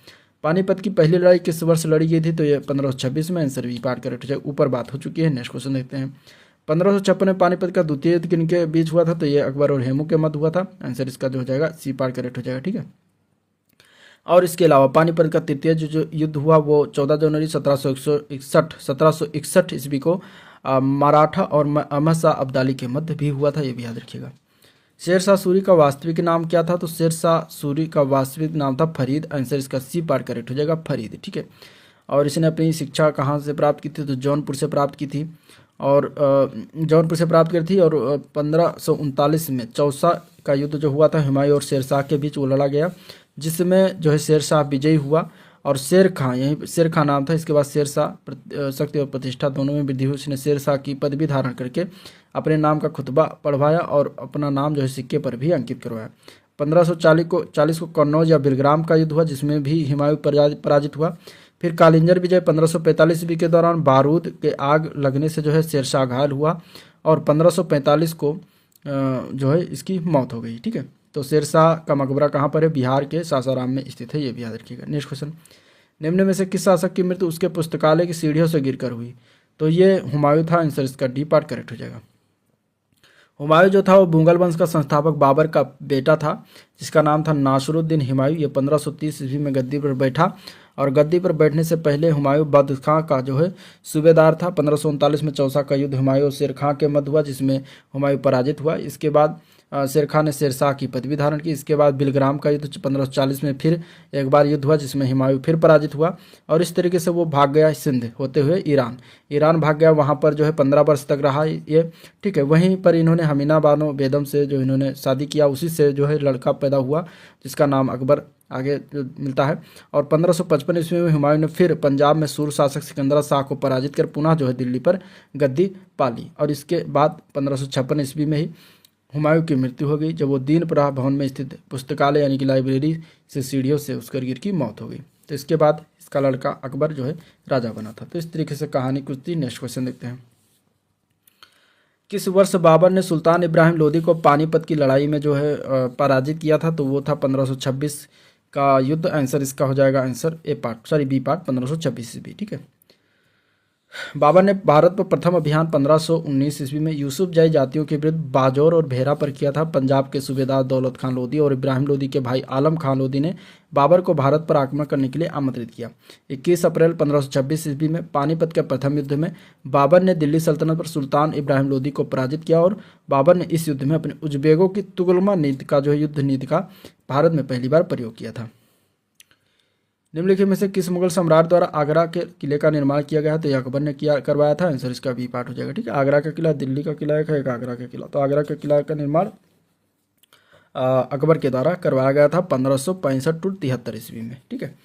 पानीपत की पहली लड़ाई किस वर्ष लड़ी गई थी, तो ये 1526 में। आंसर बी पार्ट करेक्ट हो जाए, ऊपर बात हो चुकी है। नेक्स्ट क्वेश्चन देखते हैं, 1556 में पानीपत का द्वितीय युद्ध किनके बीच हुआ था, तो ये अकबर और हेमू के मध्य हुआ था। आंसर इसका जो हो जाएगा सी पार्ट करेक्ट हो जाएगा। ठीक है, और इसके अलावा पानीपत का तृतीय जो युद्ध हुआ वो 14 जनवरी 1761 ईस्वी को मराठा और अहमद शाह अब्दाली के मध्य भी हुआ था, ये भी याद रखिएगा। शेरशाह सूरी का वास्तविक नाम क्या था, तो शेरशाह सूरी का वास्तविक नाम था फरीद। आंसर इसका सी पार्ट करेक्ट हो जाएगा, फरीद। ठीक है, और इसने अपनी शिक्षा कहाँ से प्राप्त की थी, तो जौनपुर से प्राप्त की थी और जौनपुर से प्राप्त की थी। और 1539 में चौसा का युद्ध जो हुआ था हुमायूं और शेरशाह के बीच, वो लड़ा गया, जिसमें जो है शेरशाह विजयी हुआ और शेर खां, यही शेर खां नाम था। इसके बाद शेरशाह शक्ति और प्रतिष्ठा दोनों में वृद्धि हुई। उसने शेरशाह की पदवी धारण करके अपने नाम का खुतबा पढ़वाया और अपना नाम जो है सिक्के पर भी अंकित करवाया। 1540 को कन्नौज या बिलग्राम का युद्ध हुआ, जिसमें भी हुमायूं पराजित हुआ। फिर कालिंजर विजय 1545 ईस्वी के दौरान बारूद के आग लगने से जो है शेरशाह घायल हुआ और 1545 को जो है इसकी मौत हो गई। ठीक है, तो शेरशाह का मकबरा कहाँ पर है, बिहार के सासाराम में स्थित है, ये भी याद रखिएगा। नेक्स्ट क्वेश्चन, निम्न में से किस शासक की मृत्यु उसके पुस्तकालय की सीढ़ियों से गिरकर हुई, तो ये हुमायूं था। आंसर इसका डी पार्ट करेक्ट हो जाएगा। हुमायूं जो था वो मुगल वंश का संस्थापक बाबर का बेटा था, जिसका नाम था नासिरुद्दीन हुमायूं। ये 1530 ईस्वी में गद्दी पर बैठा और गद्दी पर बैठने से पहले हुमायूं बद्र खां का जो है सूबेदार था। 1539 में चौसा का युद्ध हुमायूं और शेर खां के मध्य हुआ, जिसमें हुमायूं पराजित हुआ। इसके बाद शेर खां ने शेरशाह की पदवी धारण की। इसके बाद बिलग्राम का युद्ध 1540 में फिर एक बार युद्ध हुआ, जिसमें हुमायूं फिर पराजित हुआ और इस तरीके से वो भाग गया सिंध होते हुए ईरान भाग गया। वहाँ पर जो है 15 वर्ष तक रहा ये। ठीक है, वहीं पर इन्होंने हमीना बानो बेगम से जो इन्होंने शादी किया, उसी से जो है लड़का पैदा हुआ, जिसका नाम अकबर आगे मिलता है। और 1555 ईस्वी में हुमायूं ने फिर पंजाब में सूर शासक सिकंदरा शाह को पराजित कर पुनः जो है दिल्ली पर गद्दी पाली और इसके बाद 1556 ईस्वी में ही हुमायूं की मृत्यु हो गई, जब वो दीनप्रहा भवन में स्थित पुस्तकालय यानी कि लाइब्रेरी से सीढ़ियों से उसकर गिर की मौत हो गई। तो इसके बाद इसका लड़का अकबर जो है राजा बना था। तो इस तरीके से कहानी कुछ थी। नेक्स्ट क्वेश्चन देखते हैं, किस वर्ष बाबर ने सुल्तान इब्राहिम लोदी को पानीपत की लड़ाई में जो है पराजित किया था, तो वो था 1526 का युद्ध। आंसर इसका हो जाएगा आंसर बी पार्ट 1526 ईस्वी। ठीक है, बाबर ने भारत पर प्रथम अभियान 1519 ईस्वी में यूसुफ जाई जातियों के विरुद्ध बाजौर और भेरा पर किया था। पंजाब के सूबेदार दौलत खान लोदी और इब्राहिम लोदी के भाई आलम खान लोदी ने बाबर को भारत पर आक्रमण करने के लिए आमंत्रित किया। 21 अप्रैल 1526 ईस्वी में पानीपत के प्रथम युद्ध में बाबर ने दिल्ली सल्तनत पर सुल्तान इब्राहिम लोदी को पराजित किया और बाबर ने इस युद्ध में अपने उजबेगों की तुगलमा नीति का जो युद्ध नीति का भारत में पहली बार प्रयोग किया था। निम्नलिखित में से किस मुगल सम्राट द्वारा आगरा के किले का निर्माण किया गया है, तो ये अकबर ने करवाया था। आंसर इसका बी पार्ट हो जाएगा। ठीक है, आगरा का किला, दिल्ली का किला एक है, आगरा का किला। तो आगरा के किला का निर्माण अकबर के द्वारा करवाया गया था 1565 टू 73 ईस्वी में। ठीक है,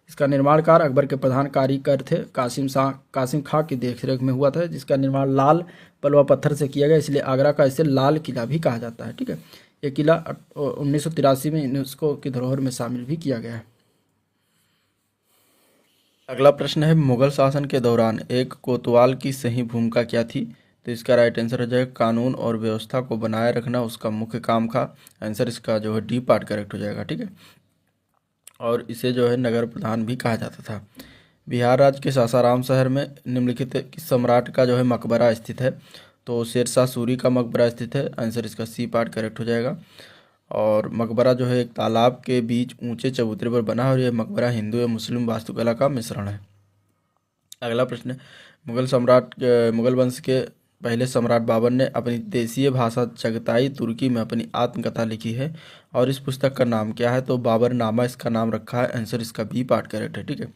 इसका निर्माण कार्य अकबर के प्रधान कारीगर थे कासिम खां की देखरेख में हुआ था, जिसका निर्माण लाल पलवा पत्थर से किया गया, इसलिए आगरा का इसे लाल किला भी कहा जाता है। ठीक है, ये किला 1983 में यूनेस्को की धरोहर में शामिल भी किया गया है। अगला प्रश्न है, मुगल शासन के दौरान एक कोतवाल की सही भूमिका क्या थी, तो इसका राइट आंसर हो जाएगा कानून और व्यवस्था को बनाए रखना उसका मुख्य काम था। आंसर इसका जो है डी पार्ट करेक्ट हो जाएगा। ठीक है, और इसे जो है नगर प्रधान भी कहा जाता था। बिहार राज्य के सासाराम शहर में निम्नलिखित किस सम्राट का जो है मकबरा स्थित है? तो शेरशाह सूरी का मकबरा स्थित है। आंसर इसका सी पार्ट करेक्ट हो जाएगा। और मकबरा जो है एक तालाब के बीच ऊंचे चबूतरे पर बना है और यह मकबरा हिंदू एवं मुस्लिम वास्तुकला का मिश्रण है। अगला प्रश्न है, मुगल वंश के पहले सम्राट बाबर ने अपनी देशीय भाषा चगताई तुर्की में अपनी आत्मकथा लिखी है और इस पुस्तक का नाम क्या है? तो बाबरनामा इसका नाम रखा है। आंसर इसका बी पार्ट करेक्ट है। ठीक है।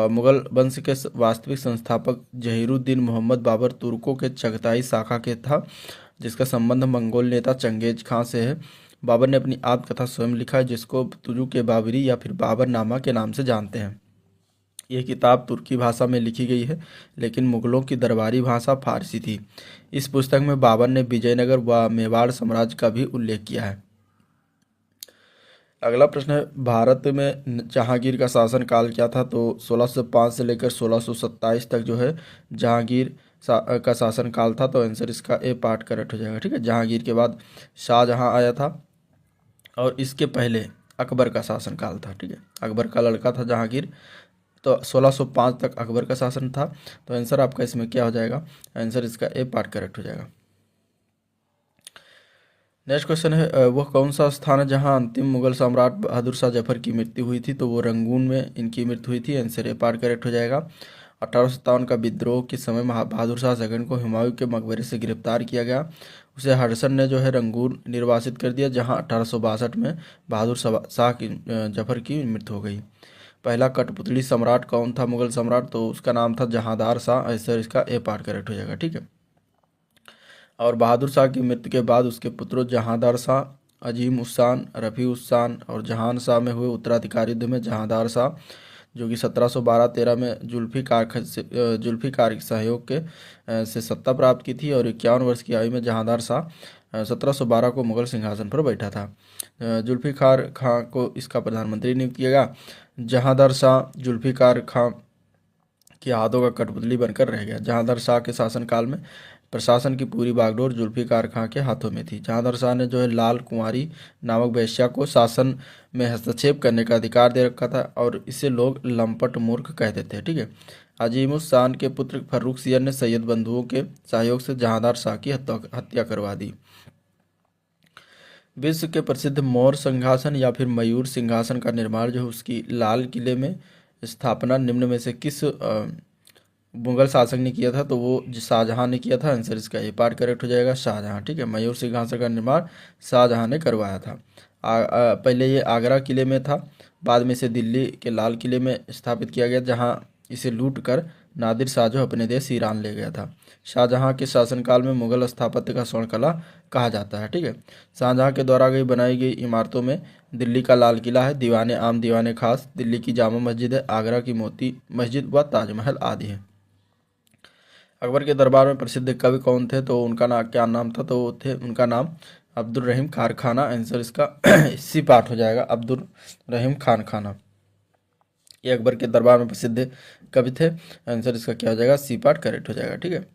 मुगल वंश के वास्तविक संस्थापक जहीरुद्दीन मोहम्मद बाबर तुर्कों के चगताई शाखा के था, जिसका संबंध मंगोल नेता चंगेज खां से है। बाबर ने अपनी आत्मकथा स्वयं लिखा है, जिसको तुजु के बाबरी या फिर बाबरनामा के नाम से जानते हैं। यह किताब तुर्की भाषा में लिखी गई है, लेकिन मुगलों की दरबारी भाषा फारसी थी। इस पुस्तक में बाबर ने विजयनगर व मेवाड़ साम्राज्य का भी उल्लेख किया है। अगला प्रश्न है, भारत में जहांगीर का शासनकाल क्या था? तो 1605 से लेकर 1627 तक जो है जहांगीर का शासनकाल था। तो आंसर इसका ए पार्ट करेक्ट हो जाएगा। ठीक है। जहांगीर के बाद शाहजहां आया था और इसके पहले अकबर का शासनकाल था। ठीक है। अकबर का लड़का था जहांगीर। तो 1605 तक अकबर का शासन था। तो आंसर आपका इसमें क्या हो जाएगा? आंसर इसका ए पार्ट करेक्ट हो जाएगा। नेक्स्ट क्वेश्चन है, वह कौन सा स्थान है जहां अंतिम मुगल सम्राट बहादुर शाह जफर की मृत्यु हुई थी? तो वो रंगून में इनकी मृत्यु हुई थी। आंसर ए पार्ट करेक्ट हो जाएगा। 1857 का विद्रोह के समय बहादुर शाह सेकंड को हुमायूं के मकबरे से गिरफ्तार किया गया। उसे हडसन ने जो है रंगून निर्वासित कर दिया, जहां 1862 में बहादुर शाह की जफर की मृत्यु हो गई। पहला कठपुतली सम्राट कौन था मुगल सम्राट? तो उसका नाम था जहांदार शाह। आंसर इसका ए पार्ट करेक्ट हो जाएगा। ठीक है। और बहादुर शाह की मृत्यु के बाद उसके पुत्रों जहांदार शाह, अजीम उस्सान, रफ़ी उस्सान और जहान शाह में हुए उत्तराधिकारी युद्ध में जहांदार शाह, जो कि 1712-13 में जुल्फिकार के सहयोग के से सत्ता प्राप्त की थी, और 51 वर्ष की आयु में जहांदार शाह 1712 को मुगल सिंहासन पर बैठा था। जुल्फिकार खां को इसका प्रधानमंत्री नियुक्त किया गया। जहांदार शाह जुल्फिकार खां के हाथों का कठपुतली बनकर रह गया। जहांदार शाह के शासनकाल में प्रशासन की पूरी बागडोर जुल्फिकार खां के हाथों में थी। जहांदार शाह ने जो है लाल कुंवारी नामक वेश्या को शासन में हस्तक्षेप करने का अधिकार दे रखा था और इसे लोग लंपट मूर्ख कहते थे। ठीक है। अजीमुस शान के पुत्र फर्रुख सियर ने सैयद बंधुओं के सहयोग से जहांदार शाह की हत्या करवा दी। विश्व के प्रसिद्ध मौर्य सिंहासन या फिर मयूर सिंहासन का निर्माण जो है उसकी लाल किले में स्थापना निम्न में से किस मुगल शासक ने किया था? तो वो शाहजहां ने किया था। आंसर इसका ए पार्ट करेक्ट हो जाएगा, शाहजहां। ठीक है। मयूर सिंहासन का निर्माण शाहजहां ने करवाया था। पहले ये आगरा किले में था, बाद में इसे दिल्ली के लाल किले में स्थापित किया गया, जहां इसे लूट कर नादिर शाह जो अपने देश ईरान ले गया था। शाहजहां के शासनकाल में मुगल स्थापत्य का स्वर्ण कला कहा जाता है। ठीक है। शाहजहां के द्वारा बनाई गई इमारतों में दिल्ली का लाल किला है, दीवाने आम दीवाने खास, दिल्ली की जामा मस्जिद है, आगरा की मोती मस्जिद व ताजमहल आदि है। अकबर के दरबार में प्रसिद्ध कवि कौन थे? तो उनका नाम क्या नाम था? तो थे उनका नाम अब्दुल रहीम खान खाना। आंसर इसका सी पार्ट हो जाएगा, अब्दुल रहीम खान खाना। ये अकबर के दरबार में प्रसिद्ध कवि थे। आंसर इसका क्या हो जाएगा? सी पार्ट करेक्ट हो जाएगा। ठीक है।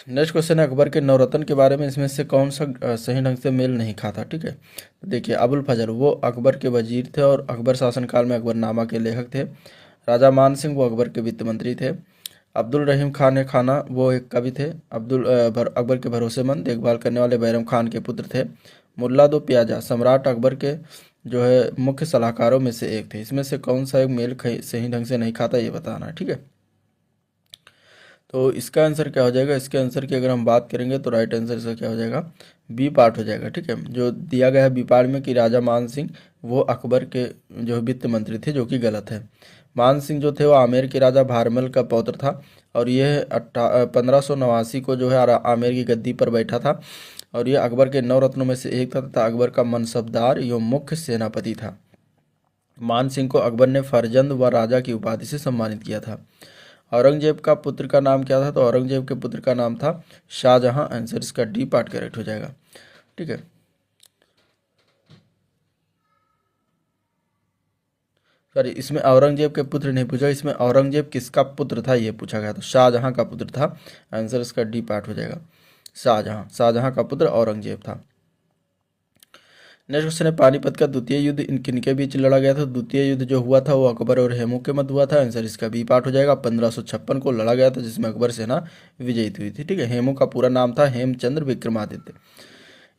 नेक्स्ट क्वेश्चन है, अकबर के नवरत्न के बारे में इसमें से कौन सा सही ढंग से मेल नहीं खाता? ठीक है। तो देखिए, अबुल फजल वो अकबर के वजीर थे और अकबर शासनकाल में अकबरनामा के लेखक थे। राजा मान सिंह वो अकबर के वित्त मंत्री थे। अब्दुल रहीम खान खाना वो एक कवि थे। अकबर के भरोसेमंद देखभाल करने वाले बैरम खान के पुत्र थे। मुल्ला दो प्याजा सम्राट अकबर के जो है मुख्य सलाहकारों में से एक थे। इसमें से कौन सा एक मेल सही ढंग से नहीं खाता, ये बताना है। ठीक है। तो इसका आंसर क्या हो जाएगा? इसके आंसर की अगर हम बात करेंगे तो राइट आंसर इसका क्या हो जाएगा? बी पार्ट हो जाएगा। ठीक है। जो दिया गया है बी पार्ट में कि राजा मान सिंह वो अकबर के जो वित्त मंत्री थे, जो कि गलत है। मान सिंह जो थे वो आमेर के राजा भारमल का पौत्र था और यह 1589 को जो है आमेर की गद्दी पर बैठा था और यह अकबर के 9 रत्नों में से एक था तथा अकबर का मनसबदार एवं मुख्य सेनापति था। मान सिंह को अकबर ने फरजंद व राजा की उपाधि से सम्मानित किया था। औरंगजेब का पुत्र का नाम क्या था? तो औरंगजेब के पुत्र का नाम था शाहजहां। आंसर इसका डी पार्ट करेक्ट हो जाएगा। ठीक है। सॉरी, इसमें औरंगजेब के पुत्र नहीं पूछा, इसमें औरंगजेब किसका पुत्र था ये पूछा गया, तो शाहजहां का पुत्र था। आंसर इसका डी पार्ट हो जाएगा, शाहजहां। शाहजहां का पुत्र औरंगजेब था। नेक्स्ट क्वेश्चन है पानीपत का द्वितीय युद्ध किनके बीच लड़ा गया था। द्वितीय युद्ध जो हुआ था वो अकबर और हेमू के मध्य हुआ था। आंसर इसका बी पार्ट हो जाएगा। 1556 को लड़ा गया था जिसमें अकबर सेना विजयी हुई थी। ठीक है, हेमू का पूरा नाम था हेमचंद्र विक्रमादित्य।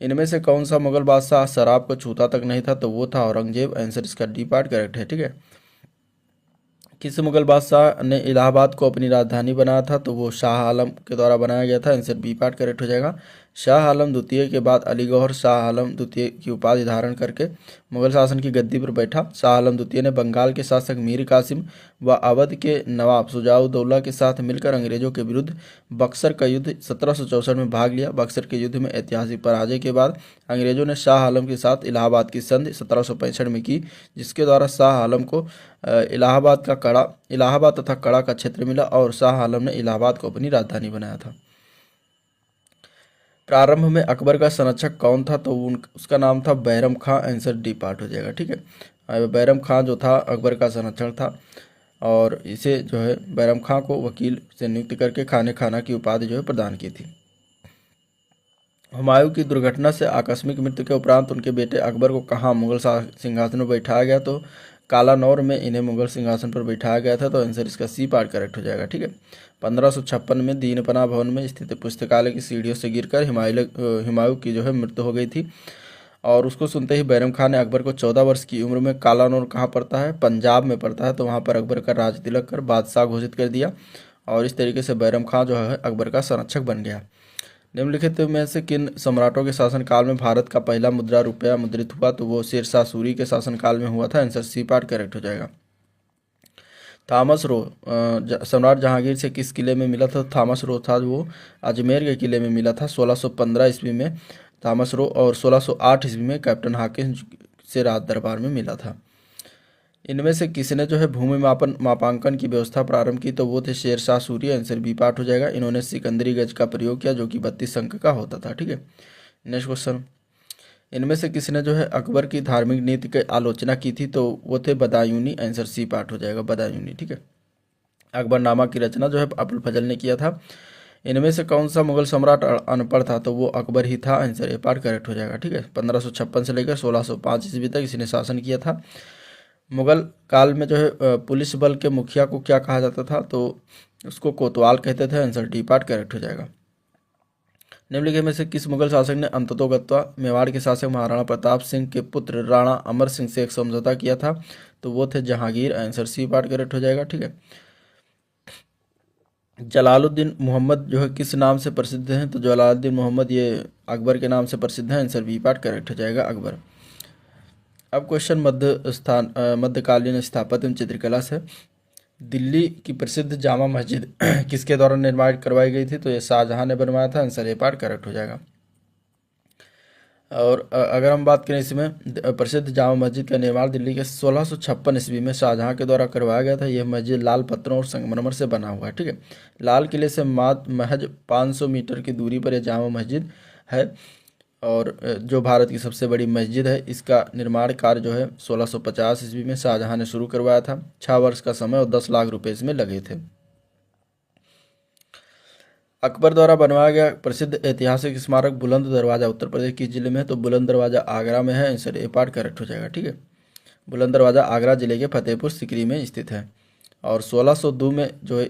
इनमें से कौन सा मुगल बादशाह शराब को छूता तक नहीं था, तो वो था औरंगजेब। आंसर इसका डी पार्ट करेक्ट है। ठीक है, किस मुगल बादशाह ने इलाहाबाद को अपनी राजधानी बनाया था, तो वो शाह आलम के द्वारा बनाया गया था। आंसर बी पार्ट करेक्ट हो जाएगा। शाह आलम द्वितीय के बाद अली गौहर शाह आलम द्वितीय की उपाधि धारण करके मुगल शासन की गद्दी पर बैठा। शाह आलम द्वितीय ने बंगाल के शासक मीर कासिम व अवध के नवाब शुजाउद्दौला के साथ मिलकर अंग्रेजों के विरुद्ध बक्सर का युद्ध 1764 में भाग लिया। बक्सर के युद्ध में ऐतिहासिक पराजय के बाद अंग्रेजों ने शाह आलम के साथ इलाहाबाद की संधि 1765 में की, जिसके द्वारा शाह आलम को इलाहाबाद तथा कड़ा का क्षेत्र मिला और शाह आलम ने इलाहाबाद को अपनी राजधानी बनाया था। प्रारंभ में अकबर का संरक्षक कौन था, तो उसका नाम था बैरम खां। आंसर डी पार्ट हो जाएगा। ठीक है, बैरम खां जो था अकबर का संरक्षक था और इसे जो है बैरम खां को वकील से नियुक्त करके खाने खाना की उपाधि जो है प्रदान की थी। हुमायूं की दुर्घटना से आकस्मिक मृत्यु के उपरांत उनके बेटे अकबर को कहाँ मुगल सिंहासन पर बैठाया गया, तो कालानौर में इन्हें मुगल सिंहासन पर बैठाया गया था। तो आंसर इसका सी पार्ट करेक्ट हो जाएगा। ठीक है, 1556 में दीनपना भवन में स्थित पुस्तकालय की सीढ़ियों से गिरकर हुमायूं की जो है मृत्यु हो गई थी और उसको सुनते ही बैरम खान ने अकबर को 14 वर्ष की उम्र में कालानौर कहाँ पड़ता है, पंजाब में पड़ता है, तो वहाँ पर अकबर का राज तिलक कर बादशाह घोषित कर दिया और इस तरीके से बैरम खान जो है अकबर का संरक्षक बन गया। निम्नलिखित में से किन सम्राटों के शासनकाल में भारत का पहला मुद्रा रुपया मुद्रित हुआ, तो वो शेरशाह सूरी के शासनकाल में हुआ था। आंसर सी पार्ट करेक्ट हो जाएगा। थॉमस रो सम्राट जहांगीर से किस किले में मिला था, थॉमस रो था वो अजमेर के किले में मिला था 1615 ईस्वी में थॉमस रो और 1608 ईस्वी में कैप्टन हाकिंस से राज दरबार में मिला था। इनमें से किसने जो है भूमि मापांकन की व्यवस्था प्रारंभ की, तो वो थे Shershah Suri. Answer B part हो जाएगा। इन्होंने सिकंदरी गज का प्रयोग किया जो कि 32 अंक का होता था। ठीक है, नेक्स्ट क्वेश्चन, इनमें से किसने जो है अकबर की धार्मिक नीति की आलोचना की थी, तो वो थे बदायूनी। आंसर सी पार्ट हो जाएगा, बदायूनी। ठीक है, अकबरनामा की रचना जो है अबुल फजल ने किया था। इनमें से कौन सा मुगल सम्राट अनपढ़ था, तो वो अकबर ही था। आंसर ए पार्ट करेक्ट हो जाएगा। ठीक है, 1556 से लेकर 1605 ईस्वी तक इसने शासन किया था। मुगल काल में जो है पुलिस बल के मुखिया को क्या कहा जाता था, तो उसको कोतवाल कहते थे। आंसर डी पार्ट करेक्ट हो जाएगा। निम्नलिखित में से किस मुगल शासक ने अंततोगत्वा मेवाड़ के शासक महाराणा प्रताप सिंह के पुत्र राणा अमर सिंह से एक समझौता किया था, तो वो थे Jahangir. Answer C part correct हो जाएगा। ठीक है, जलालुद्दीन मोहम्मद जो है किस नाम से प्रसिद्ध हैं, तो जलालुद्दीन मोहम्मद ये अकबर के नाम से प्रसिद्ध है। आंसर बी पार्ट करेक्ट हो जाएगा, अकबर। अब क्वेश्चन मध्यकालीन स्थापत्य एवं चित्रकला से, दिल्ली की प्रसिद्ध जामा मस्जिद किसके द्वारा निर्माण करवाई गई थी, तो ये शाहजहां ने बनवाया था। आंसर ए पार्ट करेक्ट हो जाएगा। और अगर हम बात करें इसमें प्रसिद्ध जामा मस्जिद का निर्माण दिल्ली के 1656 ईस्वी में शाहजहां के द्वारा करवाया गया था। यह मस्जिद लाल पत्थरों और संगमरमर से बना हुआ है। ठीक है, लाल किले से महज 500 मीटर की दूरी पर यह जामा मस्जिद है और जो भारत की सबसे बड़ी मस्जिद है। इसका निर्माण कार्य जो है 1650 ईस्वी में शाहजहां ने शुरू करवाया था। 6 वर्ष का समय और 10 लाख रुपए इसमें लगे थे। अकबर द्वारा बनवाया गया प्रसिद्ध ऐतिहासिक स्मारक बुलंद दरवाजा उत्तर प्रदेश किस जिले में है, तो बुलंद दरवाजा आगरा में है। आंसर ए पार्ट करेक्ट हो जाएगा। ठीक है, बुलंद दरवाजा आगरा जिले के फतेहपुर सीकरी में स्थित है और 1602 में जो है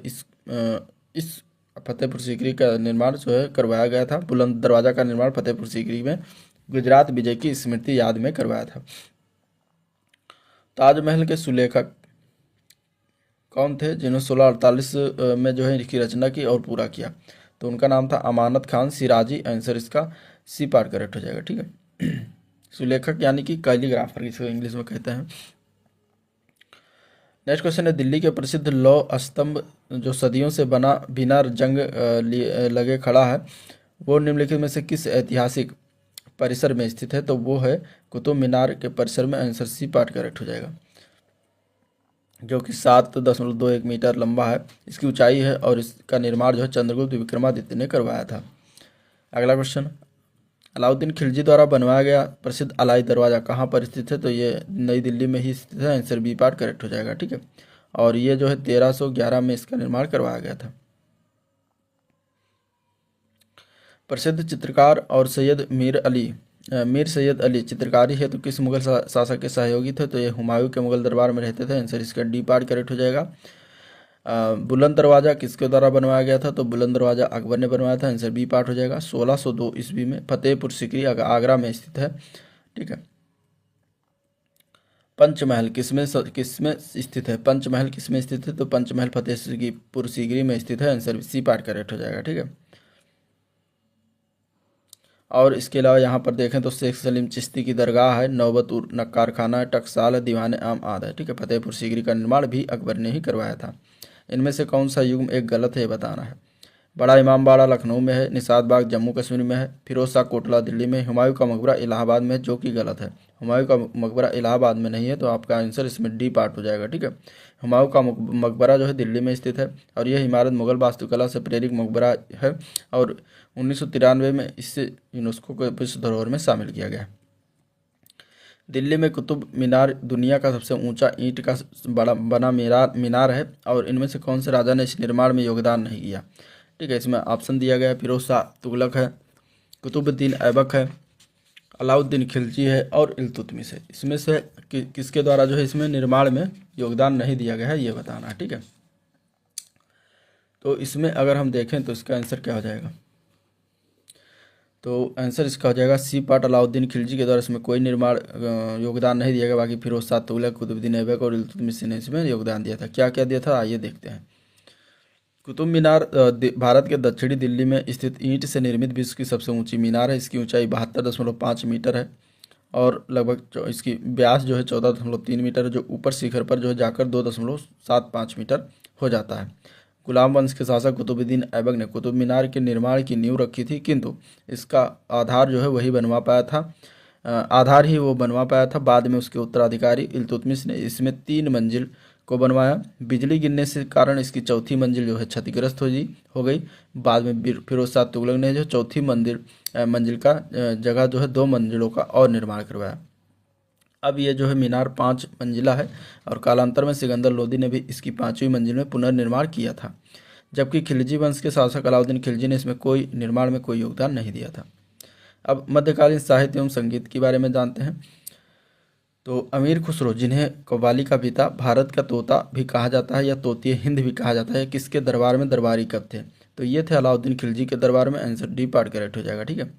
इस फतेहपुर सीकरी का निर्माण जो है करवाया गया था। बुलंद दरवाजा का निर्माण फतेहपुर सीकरी में गुजरात विजय की स्मृति याद में करवाया था। ताजमहल के सुलेखक कौन थे, जिन्होंने 1648 में जो है इसकी रचना की और पूरा किया, तो उनका नाम था अमानत खान सिराजी। आंसर इसका सी पार्ट करेक्ट हो जाएगा। ठीक है, सुलेखक यानी कि कैलीग्राफर इसको इंग्लिश में कहते हैं। नेक्स्ट क्वेश्चन है, दिल्ली के प्रसिद्ध लौह स्तंभ जो सदियों से बना बिना जंग लगे खड़ा है, वो निम्नलिखित में से किस ऐतिहासिक परिसर में स्थित है, तो वो है कुतुब मीनार के परिसर में। आंसर सी पार्ट करेक्ट हो जाएगा, जो कि 7.21 मीटर लंबा है, इसकी ऊंचाई है और इसका निर्माण जो है चंद्रगुप्त विक्रमादित्य ने करवाया था। अगला क्वेश्चन, अलाउद्दीन खिलजी द्वारा बनवाया गया प्रसिद्ध अलाई दरवाज़ा कहाँ पर स्थित है, तो ये नई दिल्ली में ही स्थित है। आंसर बी पार्ट करेक्ट हो जाएगा। ठीक है, और ये जो है 1311 में इसका निर्माण करवाया गया था। प्रसिद्ध चित्रकार और सैयद मीर अली मीर सैयद अली चित्रकारी है तो किस मुगल शासक के सहयोगी थे? तो ये हुमायूं के मुगल दरबार में रहते थे। आंसर इसका डी पार्ट करेक्ट हो जाएगा। बुलंद दरवाज़ा किसके द्वारा बनवाया गया था? तो बुलंद दरवाज़ा अकबर ने बनवाया था। आंसर बी पार्ट हो जाएगा। 1602 ईस्वी में फतेहपुर सीकरी आगरा में स्थित है। ठीक है। पंचमहल किसमें स्थित है? पंचमहल किसमें स्थित है? तो पंचमहल फतेहपुर सीकरी में स्थित है। आंसर सी पार्ट करेक्ट हो जाएगा। ठीक है। और इसके अलावा यहाँ पर देखें तो शेख सलीम चिश्ती की दरगाह है, नौबत उर नक्कार खाना है, टकसाल है, दीवान आम आद है। ठीक है। फतेहपुर सीकरी का निर्माण भी अकबर ने ही करवाया था। इनमें से कौन सा युग्म एक गलत है बताना है। बड़ा इमामबाड़ा लखनऊ में है, निषाद बाग जम्मू कश्मीर में है, फिरोज शाह कोटला दिल्ली में, हुमायूं का मकबरा इलाहाबाद में है, जो कि गलत है। हुमायूं का मकबरा इलाहाबाद में नहीं है, तो आपका आंसर इसमें डी पार्ट हो जाएगा। ठीक है। हुमायूं का मकबरा जो है दिल्ली में स्थित है और यह इमारत मुगल वास्तुकला से प्रेरित मकबरा है और 1993 में इसे यूनेस्को के विश्व धरोहर में शामिल किया गया। दिल्ली में कुतुब मीनार दुनिया का सबसे ऊंचा ईंट का बना मीनार है और इनमें से कौन से राजा ने इस निर्माण में योगदान नहीं किया? ठीक है। इसमें ऑप्शन दिया गया है, फिरोज शाह तुगलक है, कुतुबुद्दीन ऐबक है, अलाउद्दीन खिलजी है और इल्तुतमिश है। इसमें से किसके द्वारा जो है इसमें निर्माण में योगदान नहीं दिया गया है, ये बताना है। ठीक है। तो इसमें अगर हम देखें तो इसका आंसर क्या हो जाएगा? तो आंसर इसका हो जाएगा सी पार्ट। अलाउद्दीन खिलजी के द्वारा इसमें कोई निर्माण योगदान नहीं दिया गया। बाकी फिरोज शाह तुगलक, कुतुबुद्दीन ऐबक और इल्तुतमिश ने इसमें योगदान दिया था। क्या क्या दिया था आइए देखते हैं। कुतुब मीनार भारत के दक्षिणी दिल्ली में स्थित ईंट से निर्मित विश्व की सबसे ऊंची मीनार है। इसकी ऊंचाई 72.5 मीटर है और लगभग इसकी व्यास जो है 14.3 मीटर है, जो ऊपर शिखर पर जो है जाकर 2.75 मीटर हो जाता है। गुलाम वंश के शासक कुतुबुद्दीन ऐबक ने कुतुब मीनार के निर्माण की नींव रखी थी, किंतु इसका आधार जो है वही बनवा पाया था, आधार ही वो बनवा पाया था। बाद में उसके उत्तराधिकारी इल्तुतमिश ने इसमें 3 मंजिल को बनवाया। बिजली गिरने से कारण इसकी चौथी मंजिल जो है क्षतिग्रस्त हो गई। बाद में फिरोज शाह तुगलक ने जो चौथी मंजिल का जगह जो है 2 मंजिलों का और निर्माण करवाया। अब ये जो है मीनार 5 मंजिला है और कालांतर में सिकंदर लोदी ने भी इसकी 5वीं मंजिल में पुनर्निर्माण किया था, जबकि खिलजी वंश के शासक अलाउद्दीन खिलजी ने इसमें कोई निर्माण में कोई योगदान नहीं दिया था। अब मध्यकालीन साहित्य एवं संगीत के बारे में जानते हैं। तो अमीर खुसरो, जिन्हें कव्वाली का पिता, भारत का तोता भी कहा जाता है या तोतिए हिंद भी कहा जाता है, किसके दरबार में दरबारी कब थे? तो ये थे अलाउद्दीन खिलजी के दरबार में। आंसर डी पार्ट करेक्ट हो जाएगा। ठीक है।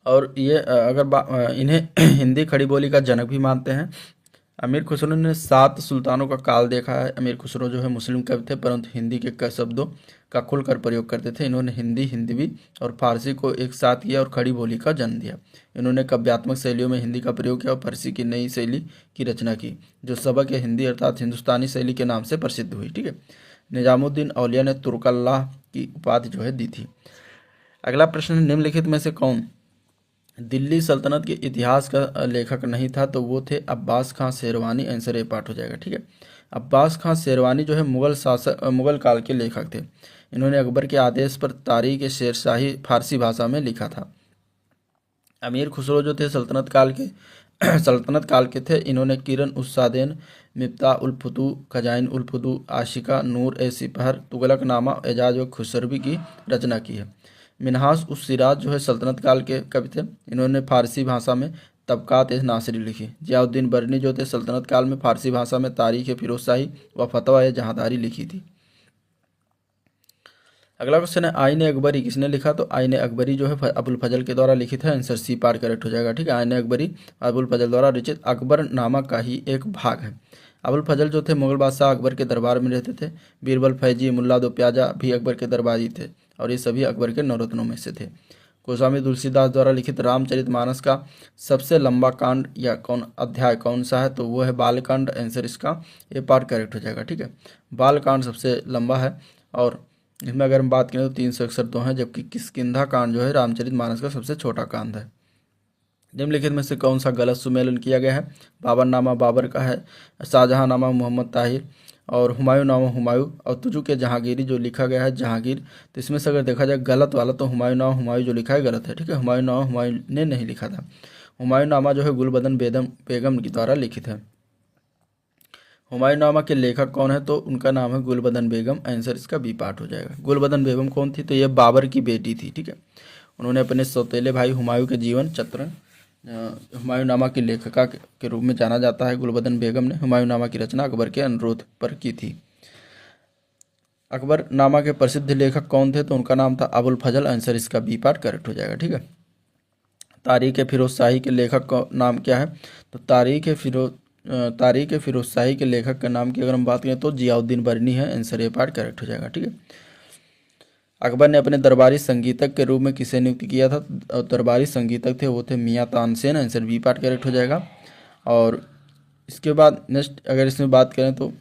और ये इन्हें हिंदी खड़ी बोली का जनक भी मानते हैं। अमीर खुसरो ने 7 सुल्तानों का काल देखा है। अमीर खुसरो जो है मुस्लिम कवि थे, परंतु हिंदी के शब्दों का खुलकर प्रयोग करते थे। इन्होंने हिंदी, हिंदवी और फारसी को एक साथ किया और खड़ी बोली का जन्म दिया। इन्होंने काव्यात्मक शैलियों में हिंदी का प्रयोग किया और फारसी की नई शैली की रचना की, जो सबक या हिंदी अर्थात हिंदुस्तानी शैली के नाम से प्रसिद्ध हुई। ठीक है। निजामुद्दीन औलिया ने तुर्कल्लाह की उपाधि जो है दी थी। अगला प्रश्न, निम्नलिखित में से कौन दिल्ली सल्तनत के इतिहास का लेखक नहीं था? तो वो थे अब्बास खां शेरवानी। आंसर ए पार्ट हो जाएगा। ठीक है। अब्बास खां शेरवानी जो है मुगल काल के लेखक थे। इन्होंने अकबर के आदेश पर तारीख शेरशाही फारसी भाषा में लिखा था। अमीर खुसरो जो थे सल्तनत काल के थे। इन्होंने किरण उस्सादैन, मिफ्ता उल फुतू, खजाइन उल फुतू, आशिका, नूर ए सिपहर, तुगलकनामा, एजाज व खुसरवी की रचना की है। मिनहाज उस सिराज जो है सल्तनत काल के कवि थे। इन्होंने फारसी भाषा में तबकात ए नासिरी लिखी। जियाउद्दीन बरनी जो थे सल्तनत काल में फारसी भाषा में तारीख फिरोजशाही व फतवा ए जहांदारी लिखी थी। अगला क्वेश्चन है, आईन अकबरी किसने लिखा? तो आईन अकबरी जो है अबुल फजल के द्वारा लिखित है। आंसर सी पार्ट करेक्ट हो जाएगा। ठीक है। आईन अकबरी अबुल फजल द्वारा रचित अकबरनामा का ही एक भाग है। अबुल फजल जो थे मुगल बादशाह अकबर के दरबार में रहते थे। बीरबल, फैजी, मुल्ला दो प्याजा भी अकबर के दरबारी थे और ये सभी अकबर के नवरत्नों में से थे। गोस्वामी तुलसीदास द्वारा लिखित रामचरितमानस का सबसे लंबा कांड या अध्याय कौन सा है? तो वो है बालकांड। आंसर इसका ए पार्ट करेक्ट हो जाएगा। ठीक है। बालकांड सबसे लंबा है और इसमें अगर हम बात करें तो 361 हैं, जबकि किष्किंधा कांड जो है रामचरितमानस का सबसे छोटा कांड है। निम्नलिखित में से कौन सा गलत सुमेलन किया गया है? बाबरनामा बाबर का है, शाहजहां नामा मोहम्मद ताहिर और हुमायूं नामा हुमायूं और तुजू के जहांगीरी जो लिखा गया है जहांगीर। तो इसमें से अगर देखा जाए गलत वाला तो हुमायूं नामा हुमायूं जो लिखा है गलत है। ठीक है। हुमायूं नामा हुमायूं ने नहीं लिखा था। हुमायूं नामा जो है गुलबदन बेगम के द्वारा लिखित है। हुमायूं नामा के लेखक कौन है? तो उनका नाम है गुलबदन बेगम। आंसर इसका बी पार्ट हो जाएगा। गुलबदन बेगम कौन थी? तो ये बाबर की बेटी थी। ठीक है। उन्होंने अपने सौतेले भाई हुमायूं के जीवन चित्रण हुमायूंनामा की लेखिका के रूप में जाना जाता है। गुलबदन बेगम ने हुमायूंनामा की रचना अकबर के अनुरोध पर की थी। अकबरनामा के प्रसिद्ध लेखक कौन थे? तो उनका नाम था अबुल फजल। आंसर इसका बी पार्ट करेक्ट हो जाएगा। ठीक है। तारीख फिरोज शाही के लेखक का नाम क्या है? तो तारीख फिरोज शाही के लेखक का नाम की अगर हम बात करें तो जियाउद्दीन बरनी है। आंसर ए पार्ट करेक्ट हो जाएगा। ठीक है। अकबर ने अपने दरबारी संगीतक के रूप में किसे नियुक्त किया था? दरबारी संगीतक थे वो थे Mian Tansen. Answer B part correct हो जाएगा। और इसके बाद नेक्स्ट अगर इसमें बात करें तो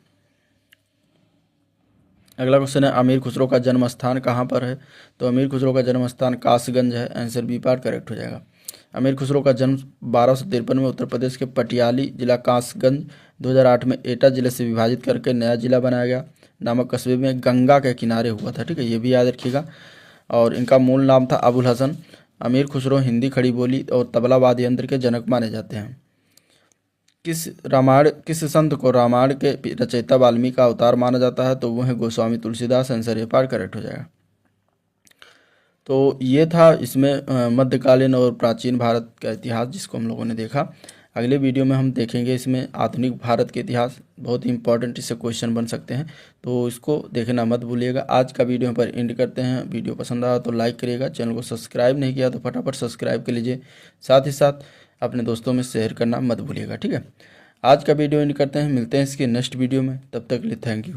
अगला क्वेश्चन है अमीर खुसरो का जन्म स्थान कहाँ पर है? तो अमीर खुसरो का जन्म स्थान कासगंज है। आंसर बी पार्ट करेक्ट हो जाएगा। अमीर खुसरो का जन्म 1253 में उत्तर प्रदेश के पटियाली जिला कासगंज 2008 में एटा जिले से विभाजित करके नया जिला बनाया गया नामक कस्बे में गंगा के किनारे हुआ था। ठीक है, ये भी याद रखिएगा। और इनका मूल नाम था अबुल हसन। अमीर खुसरो हिंदी खड़ी बोली और तबला वाद्य यंत्र के जनक माने जाते हैं। किस संत को रामायण के रचयिता वाल्मीकि का अवतार माना जाता है? तो वो है Goswami Tulsidas. Answer A part correct हो जाएगा। तो ये था इसमें मध्यकालीन और प्राचीन भारत का इतिहास जिसको हम लोगों ने देखा। अगले वीडियो में हम देखेंगे इसमें आधुनिक भारत के इतिहास। बहुत ही इंपॉर्टेंट इससे क्वेश्चन बन सकते हैं, तो इसको देखना मत भूलिएगा। आज का वीडियो पर एंड करते हैं। वीडियो पसंद आया तो लाइक करिएगा। चैनल को सब्सक्राइब नहीं किया तो फटाफट सब्सक्राइब कर लीजिए। साथ ही साथ अपने दोस्तों में शेयर करना मत भूलिएगा। ठीक है, आज का वीडियो एंड करते हैं। मिलते हैं इसके नेक्स्ट वीडियो में। तब तक के लिए थैंक यू।